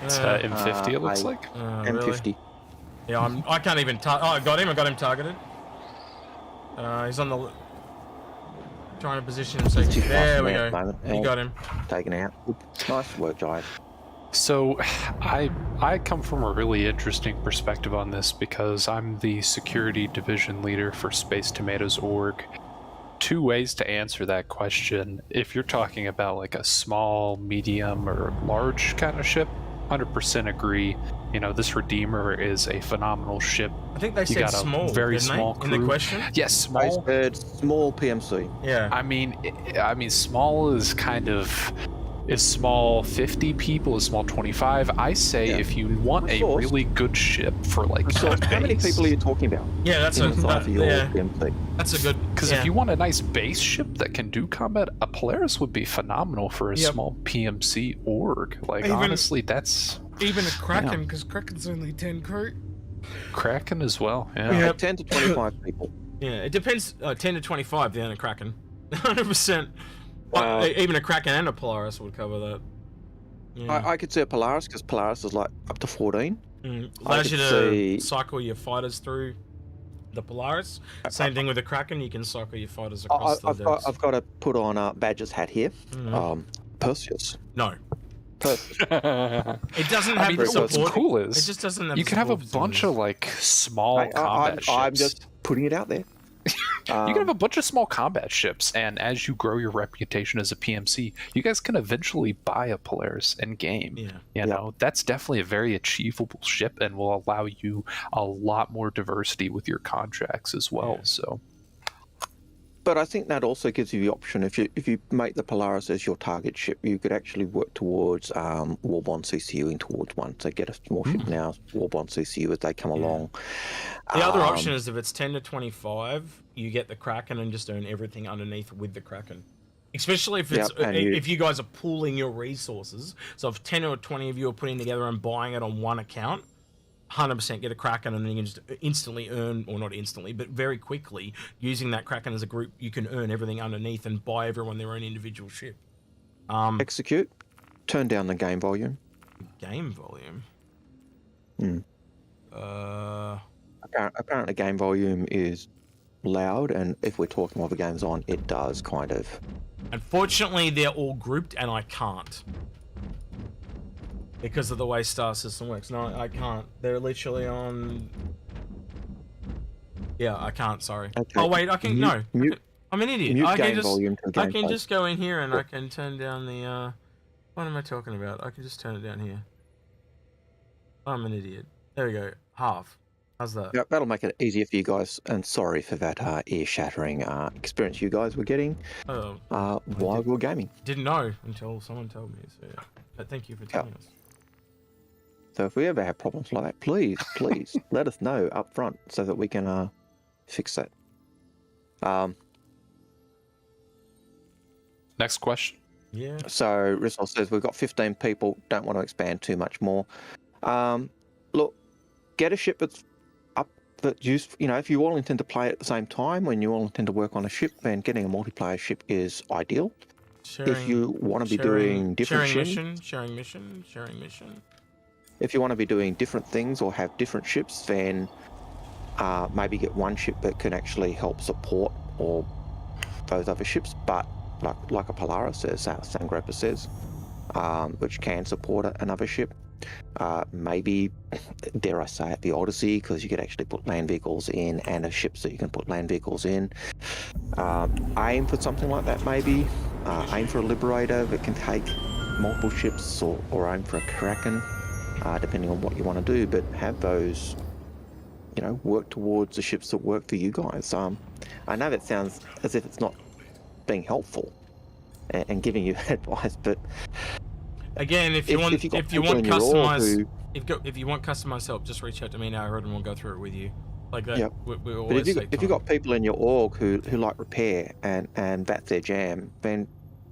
[SPEAKER 3] It's M50 it looks like.
[SPEAKER 2] M50.
[SPEAKER 1] Really? Yeah, I can't even oh, I got him targeted. He's on the... Trying to position himself. There we go. You got him.
[SPEAKER 2] Taken out. Nice work, guys.
[SPEAKER 3] So, I come from a really interesting perspective on this because I'm the security division leader for Space Tomatoes org. 2 ways to answer that question. If you're talking about like a small, medium, or large kind of ship, 100% agree. You know, this Redeemer is a phenomenal ship.
[SPEAKER 1] I think they said small,
[SPEAKER 3] very small crew.
[SPEAKER 1] In the question?
[SPEAKER 3] Yes, small.
[SPEAKER 2] I said small PMC.
[SPEAKER 1] Yeah.
[SPEAKER 3] I mean, small is kind of... Is small 50 people? Is small 25? I say if you want a really good ship for like
[SPEAKER 2] how many people are you talking about?
[SPEAKER 1] Yeah, that's a good.
[SPEAKER 3] Because if you want a nice base ship that can do combat, a Polaris would be phenomenal for a small PMC org. Like honestly, that's
[SPEAKER 1] even a Kraken because Kraken's only 10 crew.
[SPEAKER 3] Kraken as well. Yeah.
[SPEAKER 2] 10 to 25 people.
[SPEAKER 1] Yeah, it depends. 10 to 25 then a Kraken. 100%. Even a Kraken and a Polaris would cover that. Yeah.
[SPEAKER 2] I could see a Polaris because Polaris is like up to 14.
[SPEAKER 1] Allows you to cycle your fighters through the Polaris. Same thing with the Kraken, you can cycle your fighters across the decks.
[SPEAKER 2] I've got to put on a Badger's hat here. Perseus.
[SPEAKER 1] No.
[SPEAKER 2] Perseus.
[SPEAKER 1] It doesn't have the support.
[SPEAKER 3] What's cool is
[SPEAKER 1] it just doesn't have
[SPEAKER 3] you can have a bunch of like small combat ships.
[SPEAKER 2] I'm just putting it out there.
[SPEAKER 3] You can have a bunch of small combat ships, and as you grow your reputation as a PMC, you guys can eventually buy a Polaris in game. You know, that's definitely a very achievable ship and will allow you a lot more diversity with your contracts as well. So,
[SPEAKER 2] but I think that also gives you the option if you make the Polaris as your target ship, you could actually work towards Warbond CCUing towards one. So get a small ship now, Warbond CCU as they come along.
[SPEAKER 1] The other option is if it's 10 to 25, you get the Kraken and just earn everything underneath with the Kraken. Especially if it's if you guys are pooling your resources. So if 10 or 20 of you are putting together and buying it on one account, 100% get a Kraken and then you can just instantly earn, or not instantly, but very quickly, using that Kraken as a group, you can earn everything underneath and buy everyone their own individual ship.
[SPEAKER 2] Execute. Turn down the game volume.
[SPEAKER 1] Game volume?
[SPEAKER 2] Apparently game volume is loud, and if we're talking while the game's on, it does kind of...
[SPEAKER 1] Unfortunately, they're all grouped and I can't. Because of the way Star System works. No, I can't. They're literally on... Yeah, I can't, sorry.
[SPEAKER 2] Okay.
[SPEAKER 1] Oh wait, I can... No. I'm an idiot. I can just go in here and I can turn down the... What am I talking about? I can just turn it down here. I'm an idiot. There we go. Half. How's that?
[SPEAKER 2] Yeah, that'll make it easier for you guys. And sorry for that ear-shattering experience you guys were getting while we were gaming.
[SPEAKER 1] Didn't know until someone told me. So yeah. But thank you for telling us.
[SPEAKER 2] So if we ever have problems like that, please let us know up front so that we can fix that.
[SPEAKER 3] Next question.
[SPEAKER 1] Yeah.
[SPEAKER 2] So Rizal says we've got 15 people, don't want to expand too much more. Look, get a ship that's up that if you all intend to play at the same time, when you all intend to work on a ship, then getting a multiplayer ship is ideal. If you want to be doing different
[SPEAKER 1] sharing mission.
[SPEAKER 2] If you want to be doing different things or have different ships, then maybe get one ship that can actually help support or those other ships, but like a Polaris says, Sangropa says, which can support another ship. Maybe, dare I say it, the Odyssey, because you could actually put land vehicles in and a ship so you can put land vehicles in. Aim for something like that, maybe. Aim for a Liberator that can take multiple ships, or aim for a Kraken, depending on what you want to do, but have those, work towards the ships that work for you guys. I know that sounds as if it's not being helpful and giving you advice, but
[SPEAKER 1] again, if you want customized help, just reach out to me now, and we'll go through it with you. Like that. Yep. We always
[SPEAKER 2] but if you've got people in your org who like repair and that's their jam, then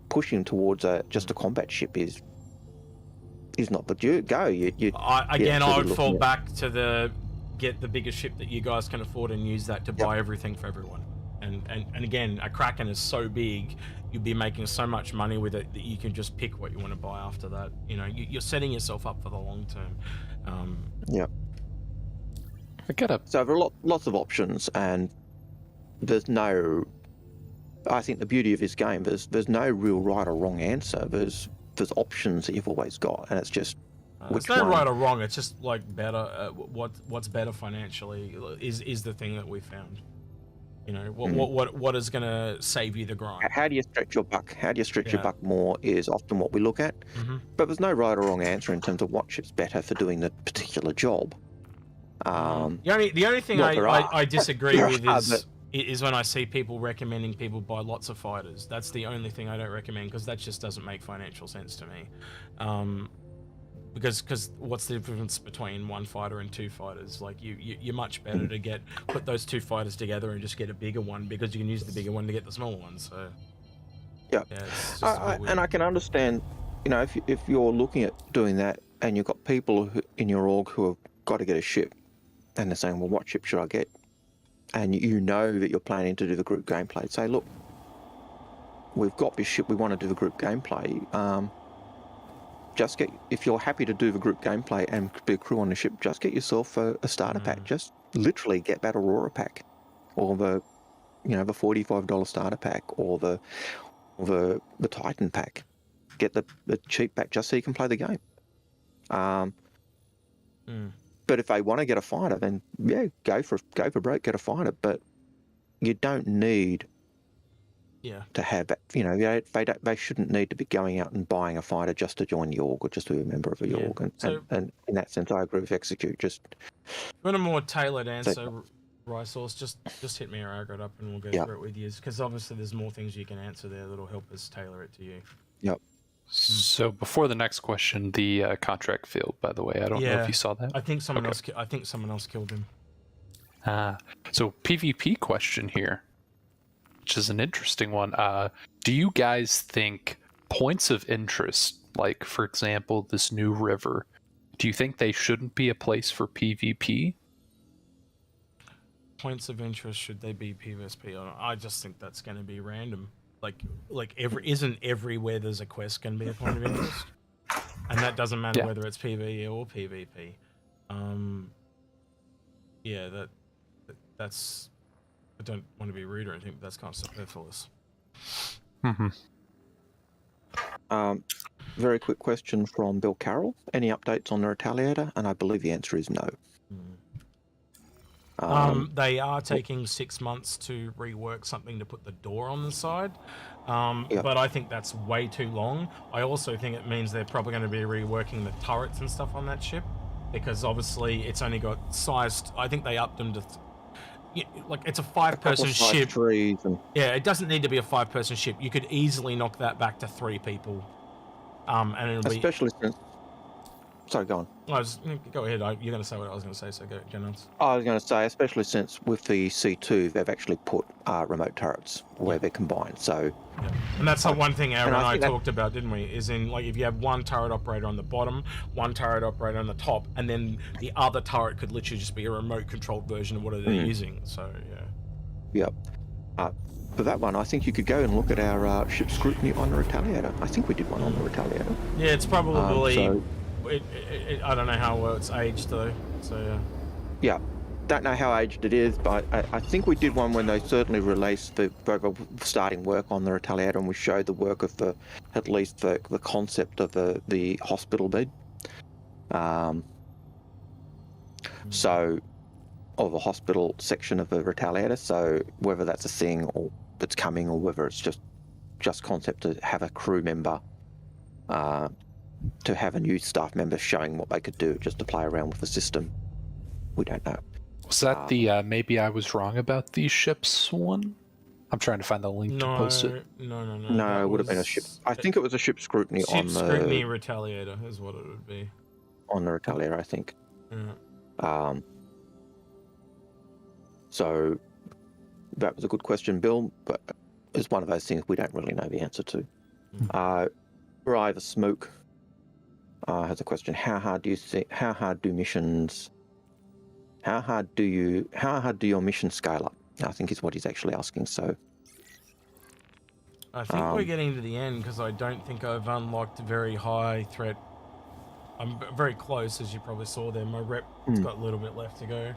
[SPEAKER 2] pushing towards just a combat ship is not the go.
[SPEAKER 1] I would fall back to get the biggest ship that you guys can afford and use that to buy everything for everyone. And again, a Kraken is so big, you'll be making so much money with it that you can just pick what you want to buy after that. You're setting yourself up for the long term.
[SPEAKER 2] So there are lots of options, and there's no. I think the beauty of this game, there's no real right or wrong answer. There's options that you've always got, and it's just.
[SPEAKER 1] There's no right or wrong. It's just like better. What's better financially is the thing that we found. What is going to save you the grind?
[SPEAKER 2] How do you stretch your buck? How do you stretch your buck more is often what we look at. But there's no right or wrong answer in terms of what ship's better for doing the particular job.
[SPEAKER 1] The only thing I disagree with is when I see people recommending people buy lots of fighters. That's the only thing I don't recommend, because that just doesn't make financial sense to me. Because what's the difference between one fighter and two fighters? Like you're much better to put those two fighters together and just get a bigger one, because you can use the bigger one to get the smaller one. So
[SPEAKER 2] and I can understand, if you're looking at doing that and you've got people in your org who have got to get a ship, and they're saying, well, what ship should I get? And you know that you're planning to do the group gameplay. Say, look, we've got this ship, we want to do the group gameplay. If you're happy to do the group gameplay and be a crew on the ship, just get yourself a starter pack. Just literally get that Aurora pack, or the $45 starter pack, or the Titan pack. Get the cheap pack just so you can play the game. But if they want to get a fighter, then go for broke, get a fighter. But you don't need to have that. They shouldn't need to be going out and buying a fighter just to join the org or just to be a member of the org. And in that sense, I agree with Execute. Just
[SPEAKER 1] want a more tailored answer, Rysource, just hit me or Algared up and we'll go through it with you. Because obviously there's more things you can answer there that'll help us tailor it to you.
[SPEAKER 2] Yep.
[SPEAKER 3] So before the next question, the contract failed, by the way. I don't know if you saw that.
[SPEAKER 1] I think someone else killed him.
[SPEAKER 3] So PvP question here, which is an interesting one. Do you guys think points of interest, like for example this new river, do you think they shouldn't be a place for PvP?
[SPEAKER 1] Points of interest, should they be PvP? I just think that's going to be random. Like isn't everywhere there's a quest can be a point of interest, and that doesn't matter whether it's PvE or PvP. That's. I don't want to be rude or anything, but that's kind of superfluous.
[SPEAKER 2] Very quick question from Bill Carroll. Any updates on the Retaliator? And I believe the answer is no.
[SPEAKER 1] They are taking 6 months to rework something to put the door on the side, but I think that's way too long. I also think it means they're probably going to be reworking the turrets and stuff on that ship, because obviously it's only got sized. I think they upped them to. Like it's a 5-person ship. Yeah, it doesn't need to be a 5-person ship. You could easily knock that back to 3 people. And it'll
[SPEAKER 2] especially since. Sorry, go on.
[SPEAKER 1] Go ahead. You're going to say what I was going to say, so go nuts.
[SPEAKER 2] I was going to say, especially since with the C2, they've actually put remote turrets where they're combined. So,
[SPEAKER 1] yeah. And that's the one thing Aaron and I talked about, didn't we? Is in like if you have one turret operator on the bottom, one turret operator on the top, and then the other turret could literally just be a remote-controlled version of what they're using. So, yeah.
[SPEAKER 2] Yep. For that one, I think you could go and look at our ship scrutiny on the Retaliator. I think we did one on the Retaliator.
[SPEAKER 1] Yeah, it's probably. I don't know how well it's aged though, so
[SPEAKER 2] yeah. Don't know how aged it is, but I think we did one when they certainly released the starting work on the Retaliator, and we showed the work of at least the concept of the hospital bed. So, of the hospital section of the Retaliator. So whether that's a thing or that's coming, or whether it's just concept to have a crew member. To have a new staff member showing what they could do just to play around with the system. We don't know.
[SPEAKER 3] Was that the maybe I was wrong about these ships one? I'm trying to find the link to post it.
[SPEAKER 2] No, it would have been a ship. I think it was a ship scrutiny on the...
[SPEAKER 1] Ship scrutiny Retaliator is what it would be.
[SPEAKER 2] On the Retaliator, I think.
[SPEAKER 1] Yeah.
[SPEAKER 2] So, that was a good question, Bill, but it's one of those things we don't really know the answer to. River Smoke has a question. How hard do your missions scale up? I think is what he's actually asking. So
[SPEAKER 1] I think we're getting to the end because I don't think I've unlocked very high threat. I'm very close, as you probably saw there. My rep's got a little bit left to go.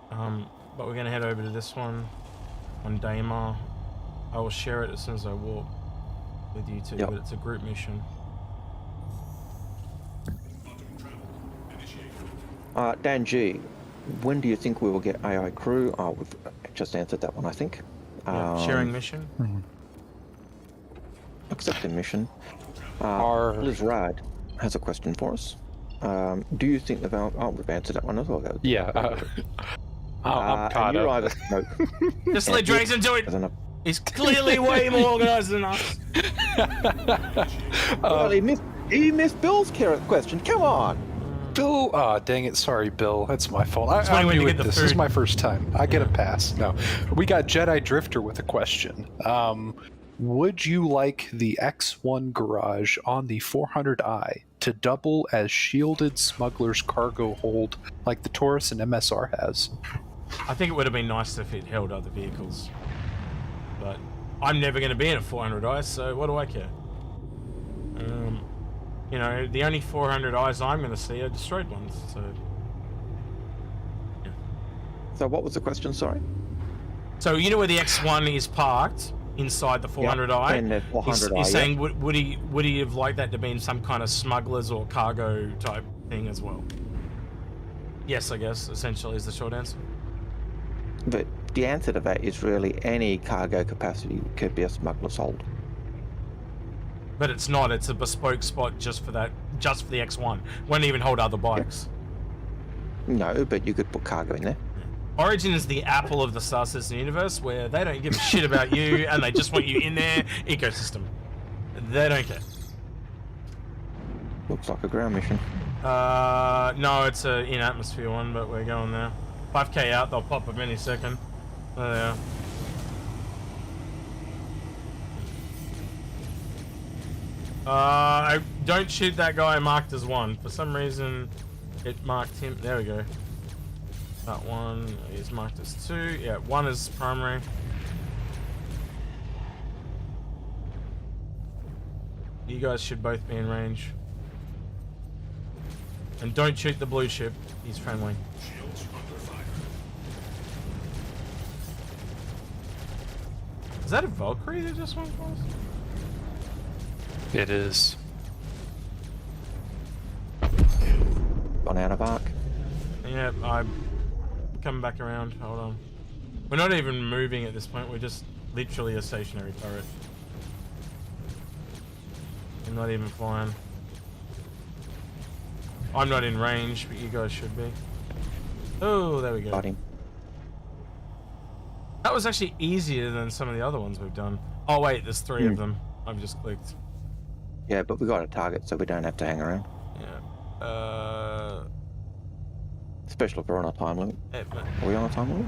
[SPEAKER 1] But we're going to head over to this one on Daymar. I will share it as soon as I walk with you two, but it's a group mission.
[SPEAKER 2] Dan G, when do you think we will get AI crew? Oh, we've just answered that one, I think.
[SPEAKER 1] Sharing mission?
[SPEAKER 2] Accepting mission. Liz Rad has a question for us. Do you think the Valve... Oh, we've answered that one as well.
[SPEAKER 3] Yeah. I'm caught up.
[SPEAKER 1] Just let Drazen do it! He's clearly way more organised than us.
[SPEAKER 2] Well, he missed Bill's question. Come on!
[SPEAKER 3] Bill, dang it, sorry, Bill. That's my fault. I'm new at this. This is my first time. I get a pass. No, we got Jedi Drifter with a question. Would you like the X1 garage on the 400i to double as shielded smuggler's cargo hold like the Taurus and MSR has?
[SPEAKER 1] I think it would have been nice if it held other vehicles. But I'm never going to be in a 400i, so what do I care? You know, the only 400Is I'm going to see are destroyed ones, so... Yeah.
[SPEAKER 2] So what was the question, sorry?
[SPEAKER 1] So, you know where the X1 is parked? Inside the 400i?
[SPEAKER 2] In the 400i,
[SPEAKER 1] He's saying, would he have liked that to be in some kind of smugglers or cargo type thing as well? Yes, I guess, essentially, is the short answer.
[SPEAKER 2] But the answer to that is really any cargo capacity could be a smuggler's hold.
[SPEAKER 1] But it's not. It's a bespoke spot just for that, just for the X1. Won't even hold other bikes.
[SPEAKER 2] No, but you could put cargo in there.
[SPEAKER 1] Origin is the Apple of the Star Citizen universe, where they don't give a shit about you and they just want you in their ecosystem. They don't care.
[SPEAKER 2] Looks like a ground mission.
[SPEAKER 1] No, it's a in-atmosphere one, but we're going there. 5k out, they'll pop up any second. There they are. Don't shoot that guy marked as 1. For some reason, it marked him. There we go. That one is marked as 2. Yeah, 1 is primary. You guys should both be in range. And don't shoot the blue ship. He's friendly. Is that a Valkyrie that just went for us?
[SPEAKER 3] It is.
[SPEAKER 2] Gone out of arc.
[SPEAKER 1] Yeah, I'm coming back around. Hold on. We're not even moving at this point. We're just literally a stationary turret. I'm not even flying. I'm not in range, but you guys should be. Oh, there we go.
[SPEAKER 2] Got him.
[SPEAKER 1] That was actually easier than some of the other ones we've done. Oh wait, there's 3 of them. I've just clicked.
[SPEAKER 2] Yeah, but we got a target, so we don't have to hang around.
[SPEAKER 1] Yeah.
[SPEAKER 2] Especially if we're on a time limit. Are we on a time limit?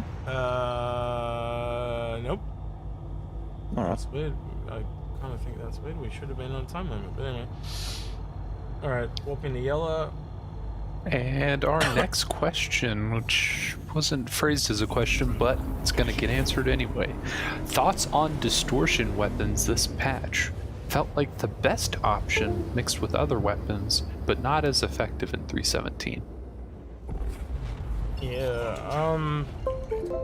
[SPEAKER 1] Nope.
[SPEAKER 2] Alright.
[SPEAKER 1] That's weird. I kind of think that's weird. We should have been on a time limit, but anyway. Alright, warp into yellow.
[SPEAKER 3] And our next question, which wasn't phrased as a question, but it's going to get answered anyway. Thoughts on distortion weapons this patch? Felt like the best option mixed with other weapons, but not as effective in 3.17.
[SPEAKER 1] Yeah,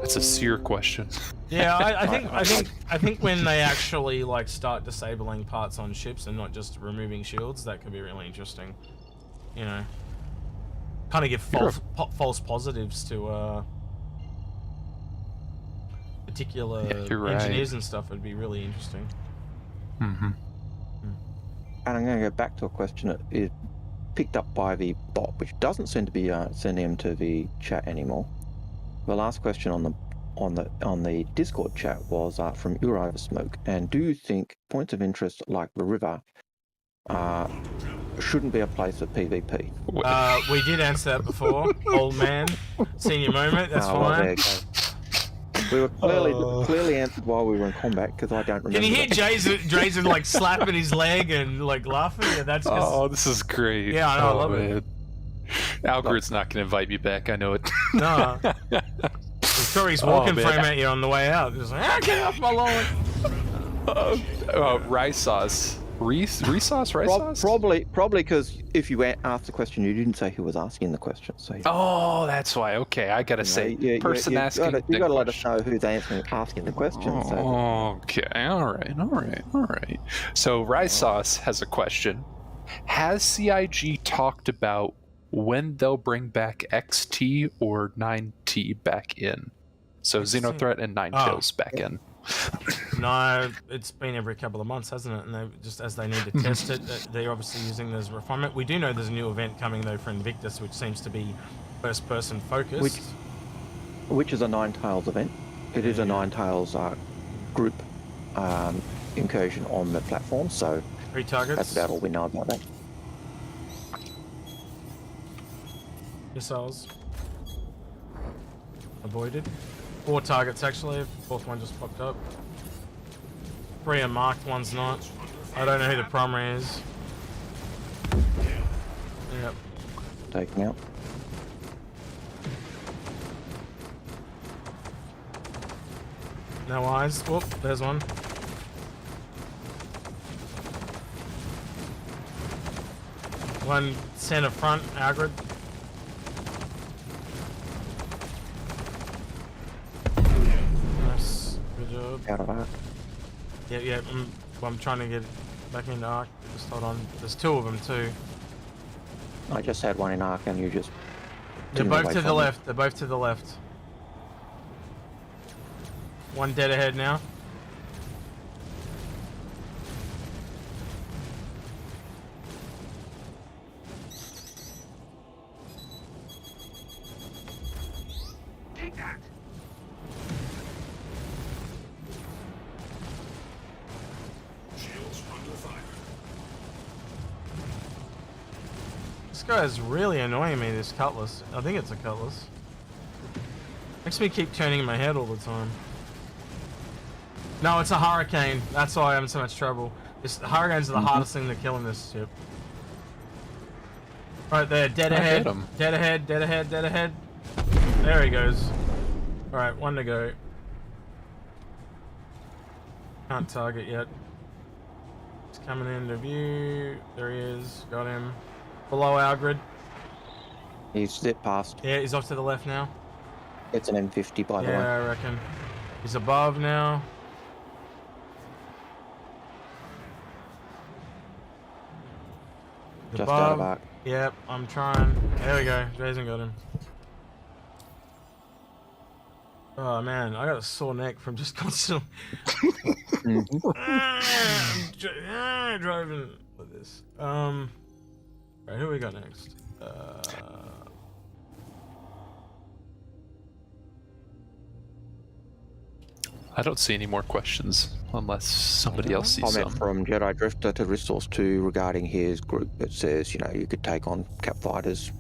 [SPEAKER 3] That's a seer question.
[SPEAKER 1] Yeah, I think when they actually like start disabling parts on ships and not just removing shields, that could be really interesting. You know, kind of give false positives to particular engineers and stuff. Would be really interesting.
[SPEAKER 3] Mm-hmm.
[SPEAKER 2] And I'm going to go back to a question that is picked up by the bot, which doesn't seem to be sending him to the chat anymore. The last question on the Discord chat was from Smoke, and do you think points of interest like the river shouldn't be a place of PvP?
[SPEAKER 1] We did answer that before, old man. Senior moment. That's fine.
[SPEAKER 2] Well, there you go. We were clearly answered while we were in combat, because I don't remember.
[SPEAKER 1] Can you hear Drazen like slapping his leg and like laughing? Yeah, that's just...
[SPEAKER 3] Oh, this is great.
[SPEAKER 1] Yeah, I know, I love it.
[SPEAKER 3] Algared's not going to invite me back, I know it.
[SPEAKER 1] No. I'm sure he's walking frame at you on the way out. Just like, get off my lawn.
[SPEAKER 3] Rice sauce. Rice sauce?
[SPEAKER 2] Probably because if you asked the question, you didn't say who was asking the question. So
[SPEAKER 3] oh, that's why. Okay, I gotta say, person asking.
[SPEAKER 2] You gotta let us know who's asking the question.
[SPEAKER 3] Okay, all right. So Rice Sauce has a question. Has CIG talked about when they'll bring back XT or 9T back in? So Xenothreat and 9Kills back in.
[SPEAKER 1] No, it's been every couple of months, hasn't it? And they just as they need to test it, they're obviously using this refinement. We do know there's a new event coming though for Invictus, which seems to be first-person focused.
[SPEAKER 2] Which is a Ninetales event. It is a Ninetales group incursion on the platform. So
[SPEAKER 1] 3 targets.
[SPEAKER 2] That's about all we know about that.
[SPEAKER 1] Missiles avoided. 4 targets actually. 4th one just popped up. 3 are marked, 1's not. I don't know who the primary is. Yep.
[SPEAKER 2] Taking out.
[SPEAKER 1] No eyes. Whoop, there's one. One center front, Algared. Nice. Good job.
[SPEAKER 2] Out of arc.
[SPEAKER 1] Yeah, I'm trying to get back into arc. Just hold on. There's 2 of them too.
[SPEAKER 2] I just had one in arc and you just...
[SPEAKER 1] They're both to the left. They're both to the left. One dead ahead now.
[SPEAKER 11] Take that. Shields under fire.
[SPEAKER 1] This guy is really annoying me, this Cutlass. I think it's a Cutlass. Makes me keep turning my head all the time. No, it's a Hurricane. That's why I'm having so much trouble. The Hurricanes are the hardest thing to kill in this ship. Right there, dead ahead. Dead ahead, dead ahead, dead ahead. There he goes. Alright, 1 to go. Can't target yet. He's coming into view. There he is. Got him. Below Algared.
[SPEAKER 2] He's zipped past.
[SPEAKER 1] Yeah, he's off to the left now.
[SPEAKER 2] It's an M50 by the way.
[SPEAKER 1] Yeah, I reckon. He's above now.
[SPEAKER 2] Just out of arc.
[SPEAKER 1] Yep, I'm trying. There we go. Drazen got him. Oh man, I got a sore neck from just constantly driving with this. Right, who we got next?
[SPEAKER 3] I don't see any more questions unless somebody else sees
[SPEAKER 2] Comment
[SPEAKER 3] some.
[SPEAKER 2] from Jedi Drifter to Resource 2 regarding his group. It says, you know, you could take on cap fighters,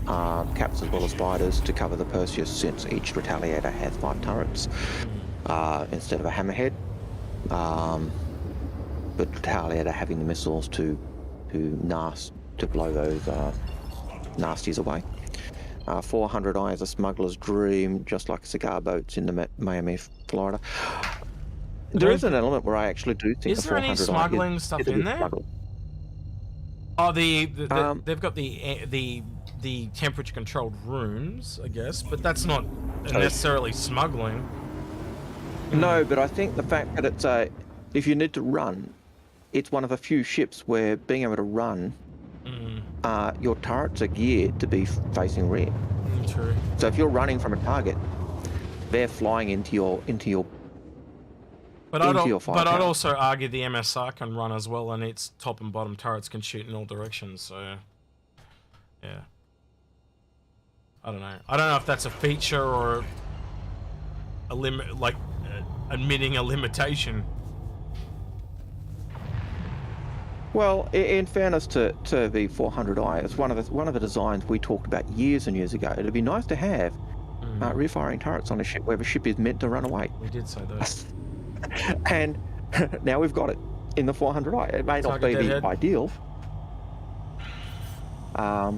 [SPEAKER 2] caps as well as fighters to cover the Perseus, since each retaliator has 5 turrets instead of a hammerhead. But retaliator having the missiles to blow those nasties away. 400 eye is a smuggler's dream, just like cigar boats in the Miami, Florida. There is an element where I actually do think
[SPEAKER 1] is there any smuggling stuff in there? Oh, they've got the temperature controlled rooms, I guess, but that's not necessarily smuggling.
[SPEAKER 2] No, but I think the fact that it's if you need to run, it's one of a few ships where being able to run, your turrets are geared to be facing rear.
[SPEAKER 1] True.
[SPEAKER 2] So if you're running from a target, they're flying into your
[SPEAKER 1] But I'd also argue the MSR can run as well, and its top and bottom turrets can shoot in all directions. So, yeah. I don't know. I don't know if that's a feature or a limit, like admitting a limitation.
[SPEAKER 2] Well, in fairness to the 400i, it's one of the designs we talked about years and years ago. It'd be nice to have rear-firing turrets on a ship where the ship is meant to run away.
[SPEAKER 1] We did say that.
[SPEAKER 2] And now we've got it in the 400i. It may not be the ideal.
[SPEAKER 1] I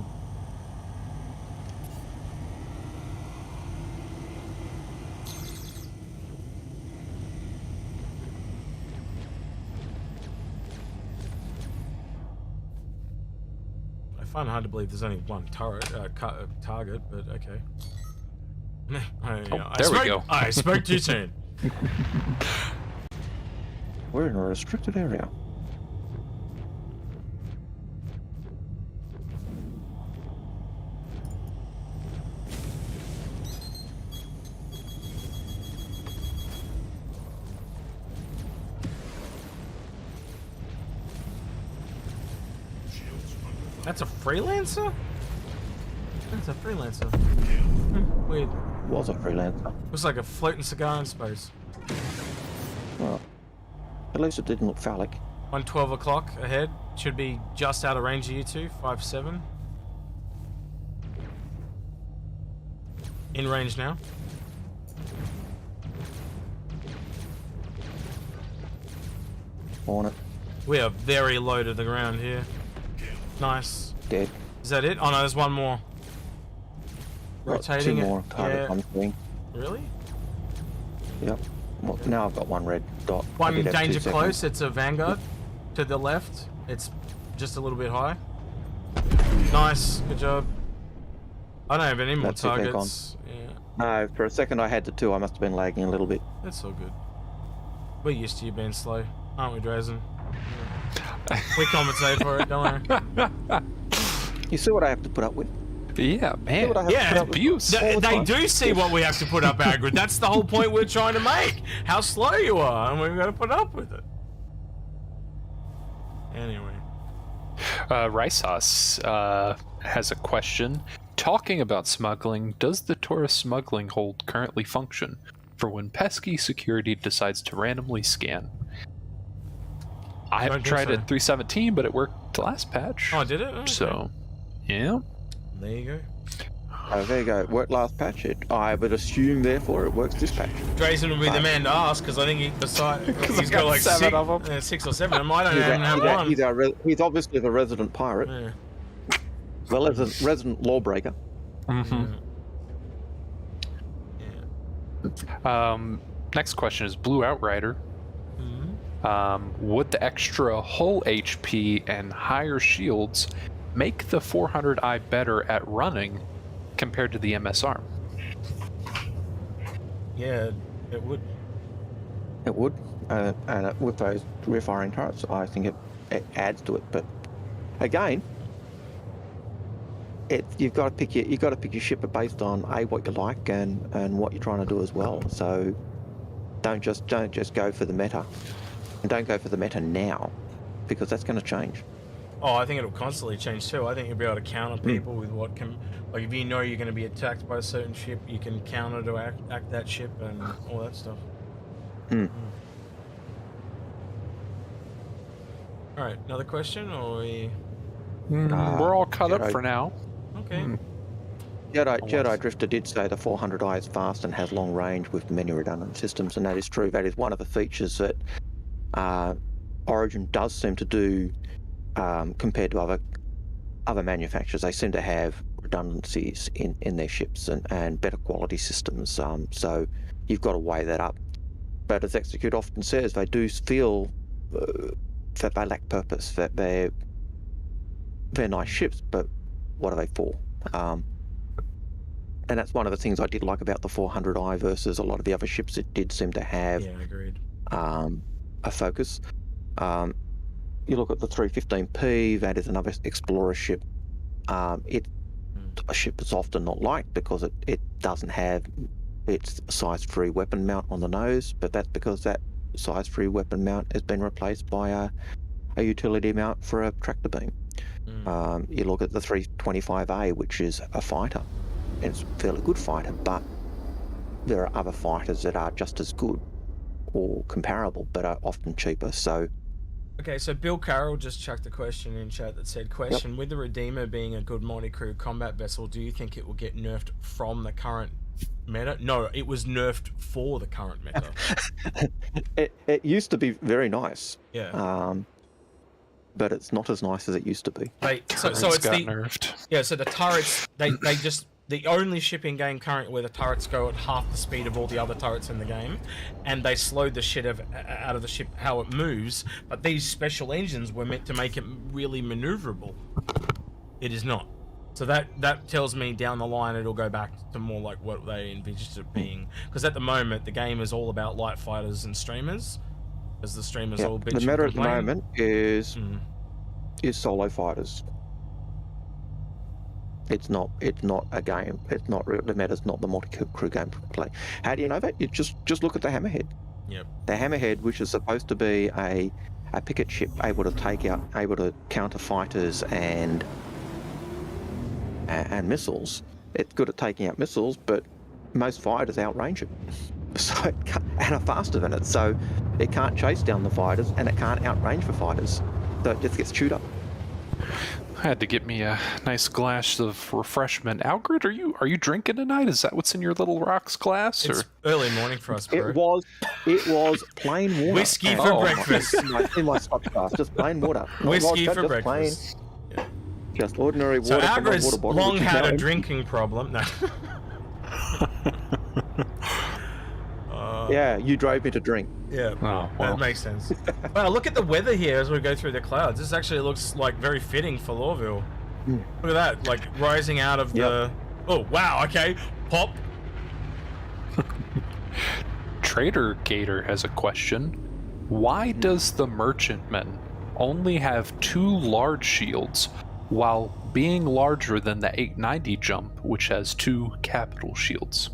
[SPEAKER 1] find it hard to believe there's only one target, but okay.
[SPEAKER 3] There we go.
[SPEAKER 1] I spoke too soon.
[SPEAKER 2] We're in a restricted area.
[SPEAKER 1] That's a freelancer? That's a freelancer. Weird.
[SPEAKER 2] Was a freelancer.
[SPEAKER 1] Looks like a floating cigar in space.
[SPEAKER 2] Well, at least it didn't look phallic.
[SPEAKER 1] 112 o'clock ahead. Should be just out of range of you two. 5-7. In range now.
[SPEAKER 2] On it.
[SPEAKER 1] We are very low to the ground here. Nice.
[SPEAKER 2] Dead.
[SPEAKER 1] Is that it? Oh no, there's one more. Rotating
[SPEAKER 2] Got 2 more
[SPEAKER 1] it.
[SPEAKER 2] target on screen.
[SPEAKER 1] Really?
[SPEAKER 2] Yep. Well, now I've got 1 red dot.
[SPEAKER 1] One danger close. It's a Vanguard. To the left. It's just a little bit high. Nice. Good job. I don't have any more targets. Yeah.
[SPEAKER 2] No, for a second I had the 2. I must have been lagging a little bit.
[SPEAKER 1] That's all good. We're used to you being slow, aren't we, Drazen? We compensate for it, don't worry.
[SPEAKER 2] You see what I have to put up with?
[SPEAKER 3] Yeah, man.
[SPEAKER 1] Yeah,
[SPEAKER 3] abuse.
[SPEAKER 1] They do see what we have to put up, Algared. That's the whole point we're trying to make. How slow you are, and we've got to put up with it. Anyway.
[SPEAKER 3] Rysas has a question. Talking about smuggling, does the tourist smuggling hold currently function for when pesky security decides to randomly scan? I haven't tried it 3.17, but it worked the last patch.
[SPEAKER 1] Oh, did it? Okay.
[SPEAKER 3] So, yeah.
[SPEAKER 1] There you go.
[SPEAKER 2] Oh, there you go. It worked last patch. I would assume, therefore, it works this patch.
[SPEAKER 1] Drazen would be the man to ask, because I think he's got like
[SPEAKER 3] 7 of them.
[SPEAKER 1] 6 or 7 of them. I don't even have one.
[SPEAKER 2] He's obviously the resident pirate.
[SPEAKER 1] Yeah.
[SPEAKER 2] The resident lawbreaker.
[SPEAKER 3] Mm-hmm.
[SPEAKER 1] Yeah.
[SPEAKER 3] Next question is Blue Outrider. Would the extra hull HP and higher shields make the 400i better at running compared to the MSR?
[SPEAKER 1] Yeah, it would.
[SPEAKER 2] It would, and with those rear-firing turrets, I think it adds to it. But again, you've got to pick your ship based on what you like and what you're trying to do as well. So don't just go for the meta. And don't go for the meta now, because that's going to change.
[SPEAKER 1] Oh, I think it'll constantly change too. I think you'll be able to counter people with what can, like if you know you're going to be attacked by a certain ship, you can counter to act that ship and all that stuff. All right, another question, or we?
[SPEAKER 3] We're all caught up for now.
[SPEAKER 1] Okay.
[SPEAKER 2] Jedi Drifter did say the 400i is fast and has long range with many redundant systems, and that is true. That is one of the features that Origin does seem to do compared to other manufacturers. They seem to have redundancies in their ships and better quality systems. So you've got to weigh that up. But as Execute often says, they do feel that they lack purpose, that they're nice ships, but what are they for? And that's one of the things I did like about the 400i versus a lot of the other ships. It did seem to have
[SPEAKER 1] agreed.
[SPEAKER 2] A focus. You look at the 315P, that is another explorer ship. A ship that's often not liked because it doesn't have its size 3 weapon mount on the nose, but that's because that size 3 weapon mount has been replaced by a utility mount for a tractor beam. You look at the 325A, which is a fighter. It's a fairly good fighter, but there are other fighters that are just as good or comparable, but are often cheaper. So,
[SPEAKER 1] okay, so Bill Carroll just chucked a question in chat that said, question, with the Redeemer being a good multi-crew combat vessel, do you think it will get nerfed from the current meta? No, it was nerfed for the current meta.
[SPEAKER 2] it used to be very nice.
[SPEAKER 1] Yeah.
[SPEAKER 2] But it's not as nice as it used to be.
[SPEAKER 1] So it's nerfed. Yeah, so the turrets, they just... The only ship in game currently where the turrets go at half the speed of all the other turrets in the game, and they slowed the shit out of the ship how it moves, but these special engines were meant to make it really maneuverable. It is not. So that tells me down the line it'll go back to more like what they envisaged it being. Because at the moment, the game is all about light fighters and streamers, as the streamers all bitch and complain.
[SPEAKER 2] The meta at the moment is solo fighters. It's not a game. It's not the meta's not the multi-crew game play. How do you know that? You just look at the Hammerhead.
[SPEAKER 1] Yep.
[SPEAKER 2] The Hammerhead, which is supposed to be a picket ship, able to counter fighters and missiles. It's good at taking out missiles, but most fighters outrange it. So and are faster than it. So it can't chase down the fighters and it can't outrange the fighters. So it just gets chewed up.
[SPEAKER 3] I had to get me a nice glass of refreshment. Algared, are you drinking tonight? Is that what's in your little rocks glass?
[SPEAKER 1] It's early morning for us, bro.
[SPEAKER 2] It was plain water.
[SPEAKER 1] Whiskey for breakfast.
[SPEAKER 2] In my Scotch glass, just plain water.
[SPEAKER 1] Whiskey for breakfast.
[SPEAKER 2] Just ordinary water.
[SPEAKER 1] So Algared's long had a drinking problem. No.
[SPEAKER 2] Yeah, you drove me to drink.
[SPEAKER 1] Yeah, that makes sense. Wow, look at the weather here as we go through the clouds. This actually looks like very fitting for Lorville. Look at that, like rising out of the... Oh, wow, okay. Pop.
[SPEAKER 3] Trader Gator has a question. Why does the Merchantman only have 2 large shields while being larger than the 890 jump, which has 2 capital shields?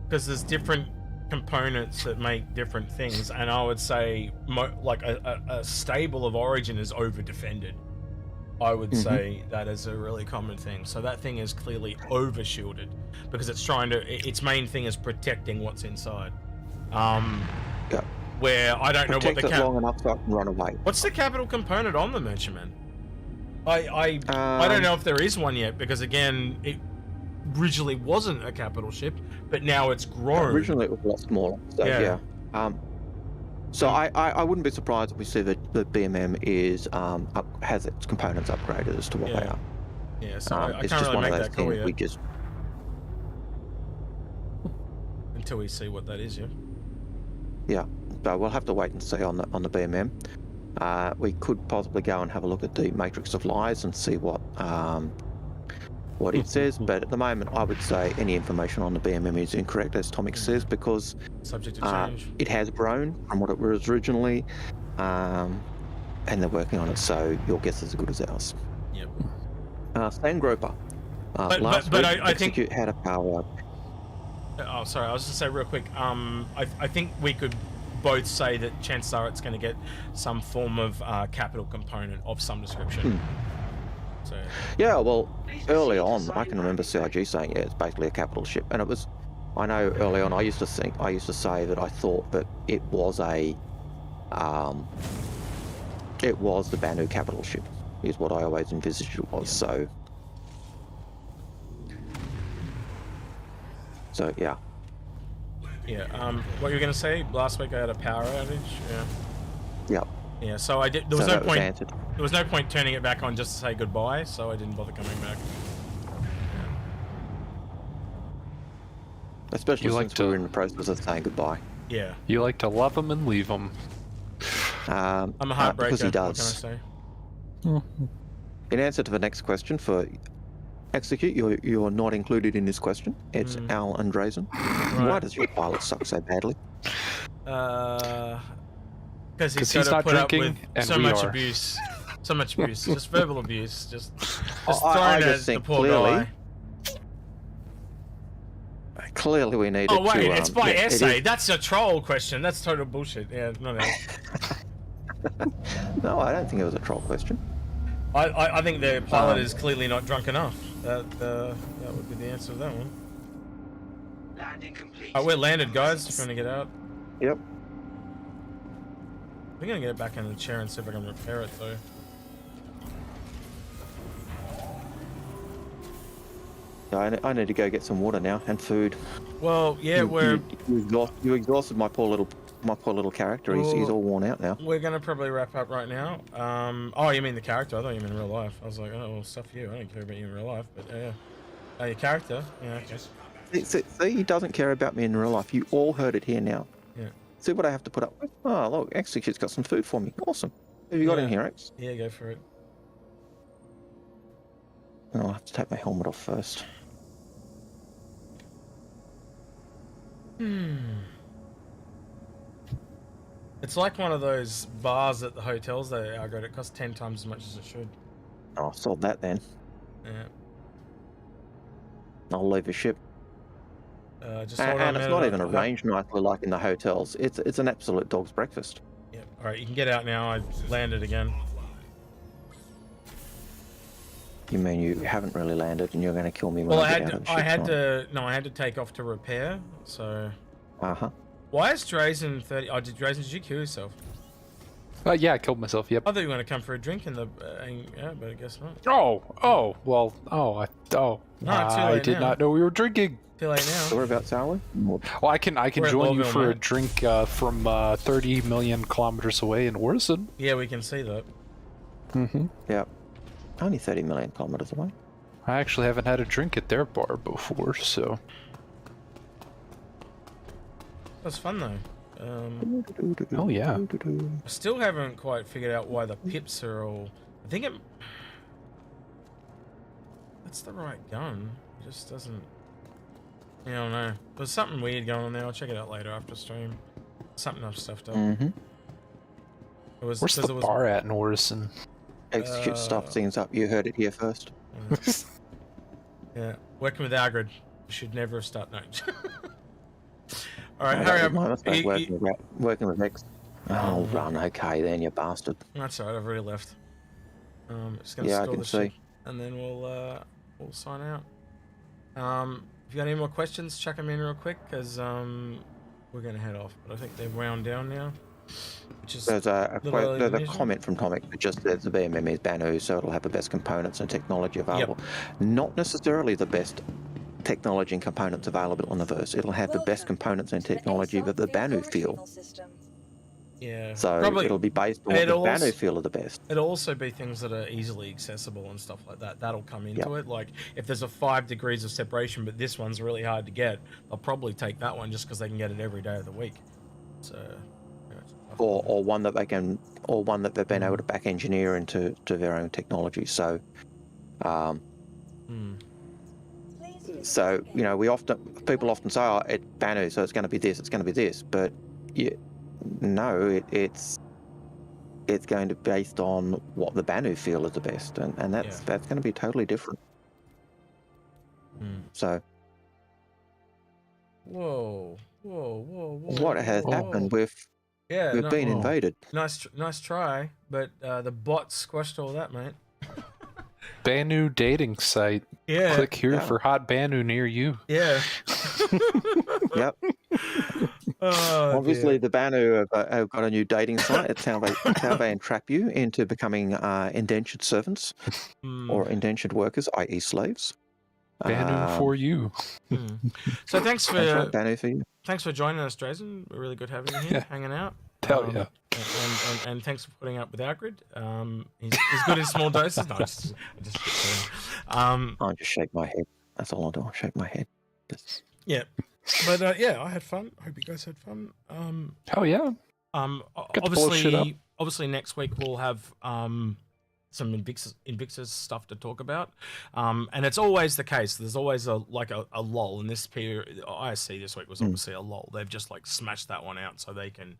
[SPEAKER 1] Because there's different components that make different things, and I would say like a stable of Origin is over defended. I would say that is a really common thing. So that thing is clearly over shielded because it's trying to, its main thing is protecting what's inside. Where I don't know what the
[SPEAKER 2] long enough so I can run away.
[SPEAKER 1] What's the capital component on the Merchantman? I don't know if there is one yet, because again, it originally wasn't a capital ship, but now it's grown.
[SPEAKER 2] Originally it was a lot smaller. So yeah. So I wouldn't be surprised if we see that the BMM is has its components upgraded as to what they are.
[SPEAKER 1] Yeah, so I can't really make that call yet.
[SPEAKER 2] We just...
[SPEAKER 1] Until we see what that is,
[SPEAKER 2] Yeah, but we'll have to wait and see on the BMM. We could possibly go and have a look at the Matrix of Lies and see what it says, but at the moment I would say any information on the BMM is incorrect, as Tomic says, because
[SPEAKER 1] subject to change.
[SPEAKER 2] It has grown from what it was originally, and they're working on it, so your guess is as good as ours.
[SPEAKER 1] Yep.
[SPEAKER 2] Sandgroper. Last week, Execute had a power up.
[SPEAKER 1] Oh, sorry, I was just say real quick, I think we could both say that chances are it's going to get some form of capital component of some description. So
[SPEAKER 2] yeah, well, early on, I can remember CIG saying, yeah, it's basically a capital ship, and it was. I know early on, I used to say that I thought that it was a, it was the Banu capital ship, is what I always envisaged it was. So yeah.
[SPEAKER 1] Yeah. What you were going to say? Last week I had a power outage. Yeah.
[SPEAKER 2] Yep.
[SPEAKER 1] Yeah. So I did. There was no point. There was no point turning it back on just to say goodbye. So I didn't bother coming back.
[SPEAKER 2] Especially since we were in the process of saying goodbye.
[SPEAKER 1] Yeah.
[SPEAKER 3] You like to love them and leave them.
[SPEAKER 1] I'm a heartbreaker.
[SPEAKER 2] Because he does.
[SPEAKER 1] What can I say?
[SPEAKER 2] In answer to the next question for Execute, you're not included in this question. It's Al and Drazen. Right. Why does your pilot suck so badly?
[SPEAKER 1] Because he's
[SPEAKER 3] not
[SPEAKER 1] put up
[SPEAKER 3] drinking,
[SPEAKER 1] with so much abuse. So much abuse. Just verbal abuse. Just thrown at the poor guy.
[SPEAKER 2] Clearly we need
[SPEAKER 1] Oh wait, it's by essay. That's a troll question. That's total bullshit. Yeah, not it.
[SPEAKER 2] No, I don't think it was a troll question.
[SPEAKER 1] I think the pilot is clearly not drunk enough. That would be the answer to that one.
[SPEAKER 11] Landing complete.
[SPEAKER 1] Oh, we're landed, guys. Trying to get out.
[SPEAKER 2] Yep.
[SPEAKER 1] I'm gonna get back in the chair and see if I can repair it though.
[SPEAKER 2] I need to go get some water now and food.
[SPEAKER 1] Well, yeah,
[SPEAKER 2] you exhausted my poor little character. He's all worn out now.
[SPEAKER 1] We're gonna probably wrap up right now. Oh, you mean the character? I thought you meant real life. I was like, oh, well, stuff you. I don't care about you in real life, but yeah. Oh, your character? Yeah, okay.
[SPEAKER 2] See, he doesn't care about me in real life. You all heard it here now.
[SPEAKER 1] Yeah.
[SPEAKER 2] See what I have to put up with? Oh, look, Execute's got some food for me. Awesome. What have you got in here, X?
[SPEAKER 1] Yeah, go for it.
[SPEAKER 2] Oh, I'll have to take my helmet off first.
[SPEAKER 1] It's like one of those bars at the hotels that Algared. It costs 10 times as much as it should.
[SPEAKER 2] Oh, I sold that then.
[SPEAKER 1] Yeah.
[SPEAKER 2] I'll leave the ship.
[SPEAKER 1] Just
[SPEAKER 2] and it's not even arranged nicely like in the hotels. It's an absolute dog's breakfast.
[SPEAKER 1] Yep. All right, you can get out now. I landed again.
[SPEAKER 2] You mean you haven't really landed and you're going to kill me when
[SPEAKER 1] well,
[SPEAKER 2] I get out of the ship?
[SPEAKER 1] I had to take off to repair. So.
[SPEAKER 2] Why
[SPEAKER 1] is Drazen 30? Oh, did you kill yourself?
[SPEAKER 3] Yeah, I killed myself. Yep.
[SPEAKER 1] I thought you were going to come for a drink in the. Yeah, but I guess not.
[SPEAKER 3] I did not know we were drinking.
[SPEAKER 1] Too late now.
[SPEAKER 2] So whereabouts are we?
[SPEAKER 3] Well, I can join you for a drink from 30 million kilometers away in Orson.
[SPEAKER 1] Yeah, we can see that.
[SPEAKER 2] Yeah. Only 30 million kilometers away.
[SPEAKER 3] I actually haven't had a drink at their bar before, so.
[SPEAKER 1] That's fun though.
[SPEAKER 3] Oh yeah.
[SPEAKER 1] I still haven't quite figured out why the pips are all. I think that's the right gun. It just doesn't. I don't know. There's something weird going on there. I'll check it out later after stream. Something I've stuffed up.
[SPEAKER 3] Where's the bar at in Orison?
[SPEAKER 2] Execute stuff things up. You heard it here first.
[SPEAKER 1] Yeah. Working with Algared. You should never have started. No. Alright, hurry up.
[SPEAKER 2] Working with X. Oh, run. Okay, then, you bastard.
[SPEAKER 1] That's alright. I've already left. Just gonna
[SPEAKER 2] yeah, I
[SPEAKER 1] store
[SPEAKER 2] can
[SPEAKER 1] the
[SPEAKER 2] see.
[SPEAKER 1] ship, and then we'll sign out. If you got any more questions, chuck them in real quick, because we're gonna head off. But I think they've wound down now. Which is
[SPEAKER 2] there's a comment from Tomic that just says the BMM is Banu, so it'll have the best components and technology available. Not necessarily the best technology and components available on the verse. It'll have the best components and technology that the Banu feel.
[SPEAKER 1] Yeah.
[SPEAKER 2] So
[SPEAKER 1] probably,
[SPEAKER 2] it'll be based on what the Banu feel are the best.
[SPEAKER 1] It'll also be things that are easily accessible and stuff like that. That'll come into it. Like if there's a 5 degrees of separation, but this one's really hard to get, they'll probably take that one just because they can get it every day of the week. So.
[SPEAKER 2] Or one that they can, or one that they've been able to back engineer into their own technology. So, so you know, people often say, "Oh, it's Banu, so it's going to be this, it's going to be this," but no, it's going to be based on what the Banu feel is the best, and that's going to be totally different. So,
[SPEAKER 1] whoa!
[SPEAKER 2] What has happened with
[SPEAKER 1] Yeah,
[SPEAKER 2] We've been invaded.
[SPEAKER 1] Nice try, but the bot squashed all that, mate.
[SPEAKER 3] Banu dating site.
[SPEAKER 1] Yeah.
[SPEAKER 3] Click here for hot Banu near you.
[SPEAKER 1] Yeah.
[SPEAKER 2] Yep.
[SPEAKER 1] Oh,
[SPEAKER 2] Obviously,
[SPEAKER 1] dear.
[SPEAKER 2] the Banu have got a new dating site. It's how they entrap you into becoming indentured servants or indentured workers, i.e., slaves.
[SPEAKER 3] Banu for you.
[SPEAKER 1] So thanks for
[SPEAKER 2] That's right, Banu for you.
[SPEAKER 1] Thanks for joining us, Drazen. We're really good having you here, hanging out.
[SPEAKER 3] Hell yeah.
[SPEAKER 1] And thanks for putting up with Algared. He's good in small doses. No, just
[SPEAKER 2] I just shake my head. That's all I do. I shake my head.
[SPEAKER 1] Yeah. But I had fun. Hope you guys had fun.
[SPEAKER 3] Hell yeah.
[SPEAKER 1] Obviously next week we'll have some Invictus stuff to talk about. And it's always the case. There's always a lull in this period. ISC this week was obviously a lull. They've just like smashed that one out so they can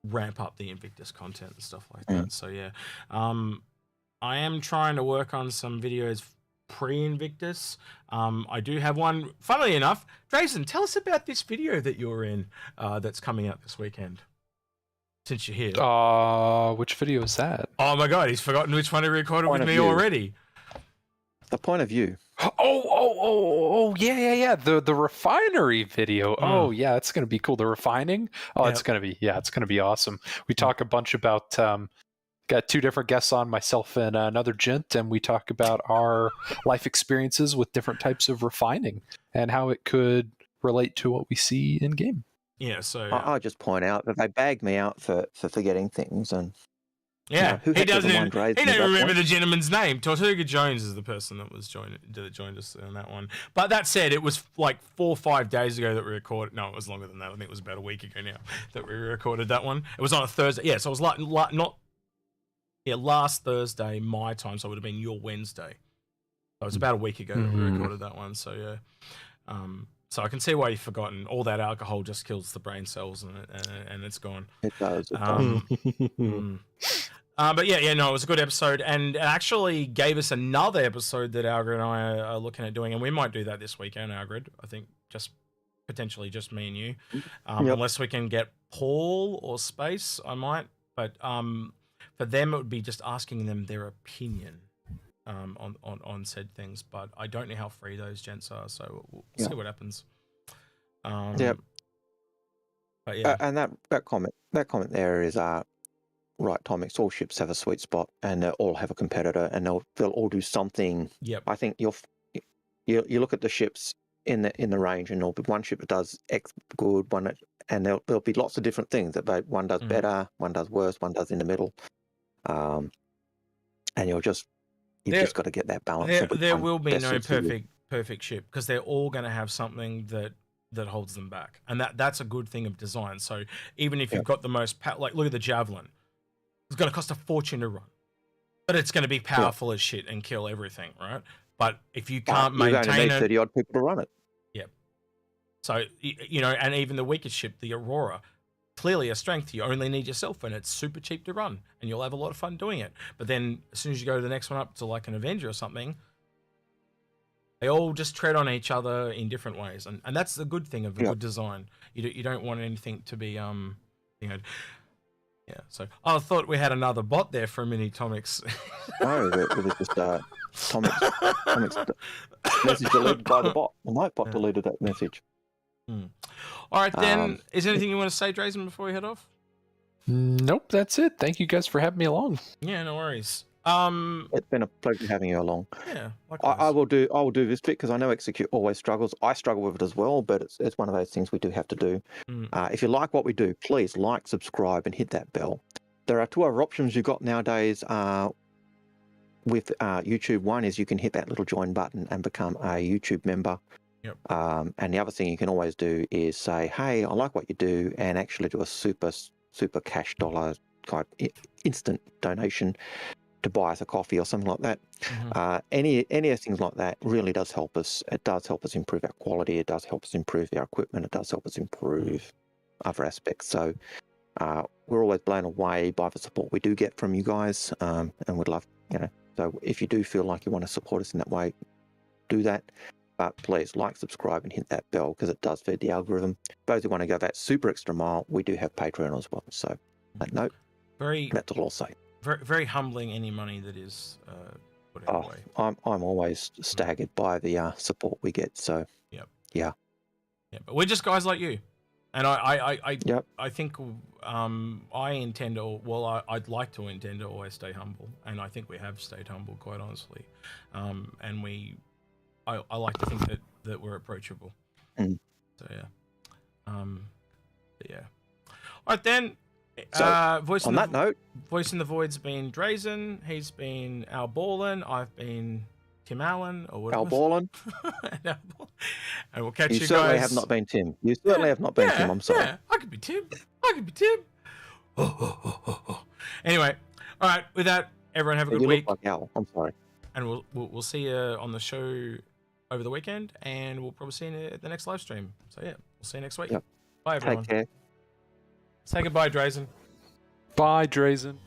[SPEAKER 1] ramp up the Invictus content and stuff like that. So yeah. I am trying to work on some videos pre-Invictus. I do have one. Funnily enough, Drazen, tell us about this video that you're in that's coming out this weekend. Since you're here.
[SPEAKER 3] Which video is that?
[SPEAKER 1] Oh my god, he's forgotten which one he recorded with me already.
[SPEAKER 2] The point of view.
[SPEAKER 3] Oh, yeah. The refinery video. Oh yeah, it's gonna be cool. The refining. Oh, it's gonna be awesome. We talk a bunch about got two different guests on, myself and another gent, and we talk about our life experiences with different types of refining and how it could relate to what we see in game.
[SPEAKER 1] Yeah, so
[SPEAKER 2] I just point out that they bagged me out for forgetting things, and
[SPEAKER 1] yeah,
[SPEAKER 2] he doesn't.
[SPEAKER 1] He don't remember the gentleman's name. Tortuga Jones is the person that joined us on that one. But that said, it was like 4 or 5 days ago that we recorded. No, it was longer than that. I think it was about a week ago now that we recorded that one. It was on a Thursday. Yeah, so it was last Thursday my time, so it would have been your Wednesday. So it was about a week ago that we recorded that one. So yeah. So I can see why you've forgotten. All that alcohol just kills the brain cells, and it's gone.
[SPEAKER 2] It does.
[SPEAKER 1] But yeah, it was a good episode, and it actually gave us another episode that Algared and I are looking at doing, and we might do that this weekend, Algared. I think potentially just me and you, unless we can get Paul or Space, I might. But for them, it would be just asking them their opinion. On said things, but I don't know how free those gents are, so we'll see what happens. But yeah,
[SPEAKER 2] and that comment there is right. Tomics, all ships have a sweet spot, and they all have a competitor, and they'll all do something.
[SPEAKER 1] Yep.
[SPEAKER 2] I think you look at the ships in the range, and there'll be one ship that does X good, and there'll be lots of different things that one does better, one does worse, one does in the middle, and you've just got to get that balance.
[SPEAKER 1] There will be no perfect ship, because they're all going to have something that holds them back, and that's a good thing of design. So even if you've got the most like, look at the Javelin, it's going to cost a fortune to run, but it's going to be powerful as shit and kill everything, right? But if you can't maintain it,
[SPEAKER 2] 30-odd people to run it.
[SPEAKER 1] Yep. So and even the weakest ship, the Aurora, clearly a strength. You only need yourself, and it's super cheap to run, and you'll have a lot of fun doing it. But then as soon as you go to the next one up to like an Avenger or something, they all just tread on each other in different ways, and that's the good thing of a good design. You don't want anything to be yeah. So I thought we had another bot there for a minute, Tomics.
[SPEAKER 2] No, it was just Tomics message deleted by the bot. Well, my bot deleted that message.
[SPEAKER 1] All right, then. Is there anything you want to say, Drazen, before we head off?
[SPEAKER 3] Nope, that's it. Thank you guys for having me along.
[SPEAKER 1] Yeah, no worries.
[SPEAKER 2] It's been a pleasure having you along.
[SPEAKER 1] Yeah, likewise.
[SPEAKER 2] I will do this bit because I know Execute always struggles. I struggle with it as well, but it's one of those things we do have to do. If you like what we do, please like, subscribe, and hit that bell. There are two other options you've got nowadays with YouTube. One is you can hit that little join button and become a YouTube member.
[SPEAKER 1] Yep.
[SPEAKER 2] And the other thing you can always do is say, hey, I like what you do, and actually do a super cash dollar type instant donation to buy us a coffee or something like that. Any of things like that really does help us. It does help us improve our quality. It does help us improve our equipment. It does help us improve other aspects. So we're always blown away by the support we do get from you guys, and would love, so if you do feel like you want to support us in that way, do that. But please like, subscribe, and hit that bell because it does feed the algorithm. Those who want to go that super extra mile, we do have Patreon as well. So, note, that's all I'll say.
[SPEAKER 1] Very, very humbling. Any money that is put away.
[SPEAKER 2] I'm always staggered by the support we get. So, yeah.
[SPEAKER 1] But we're just guys like you, and I think I intend to. Well, I'd like to intend to always stay humble, and I think we have stayed humble, quite honestly. And I like to think that we're approachable. So yeah. But yeah. All right then.
[SPEAKER 2] So,
[SPEAKER 1] voice
[SPEAKER 2] on that note,
[SPEAKER 1] Voice in the Void's been Drazen. He's been Al Borland. I've been Tim Allen or whatever.
[SPEAKER 2] Al Borland.
[SPEAKER 1] And we'll catch you guys.
[SPEAKER 2] You certainly have not been Tim. You certainly have not been Tim. I'm sorry.
[SPEAKER 1] Yeah, I could be Tim. Anyway, all right. With that, everyone have a good week.
[SPEAKER 2] You look like Al. I'm sorry.
[SPEAKER 1] And we'll see you on the show over the weekend, and we'll probably see you at the next live stream. So yeah, we'll see you next week.
[SPEAKER 2] Yep.
[SPEAKER 1] Bye everyone.
[SPEAKER 2] Take care.
[SPEAKER 1] Say goodbye, Drazen.
[SPEAKER 3] Bye, Drazen.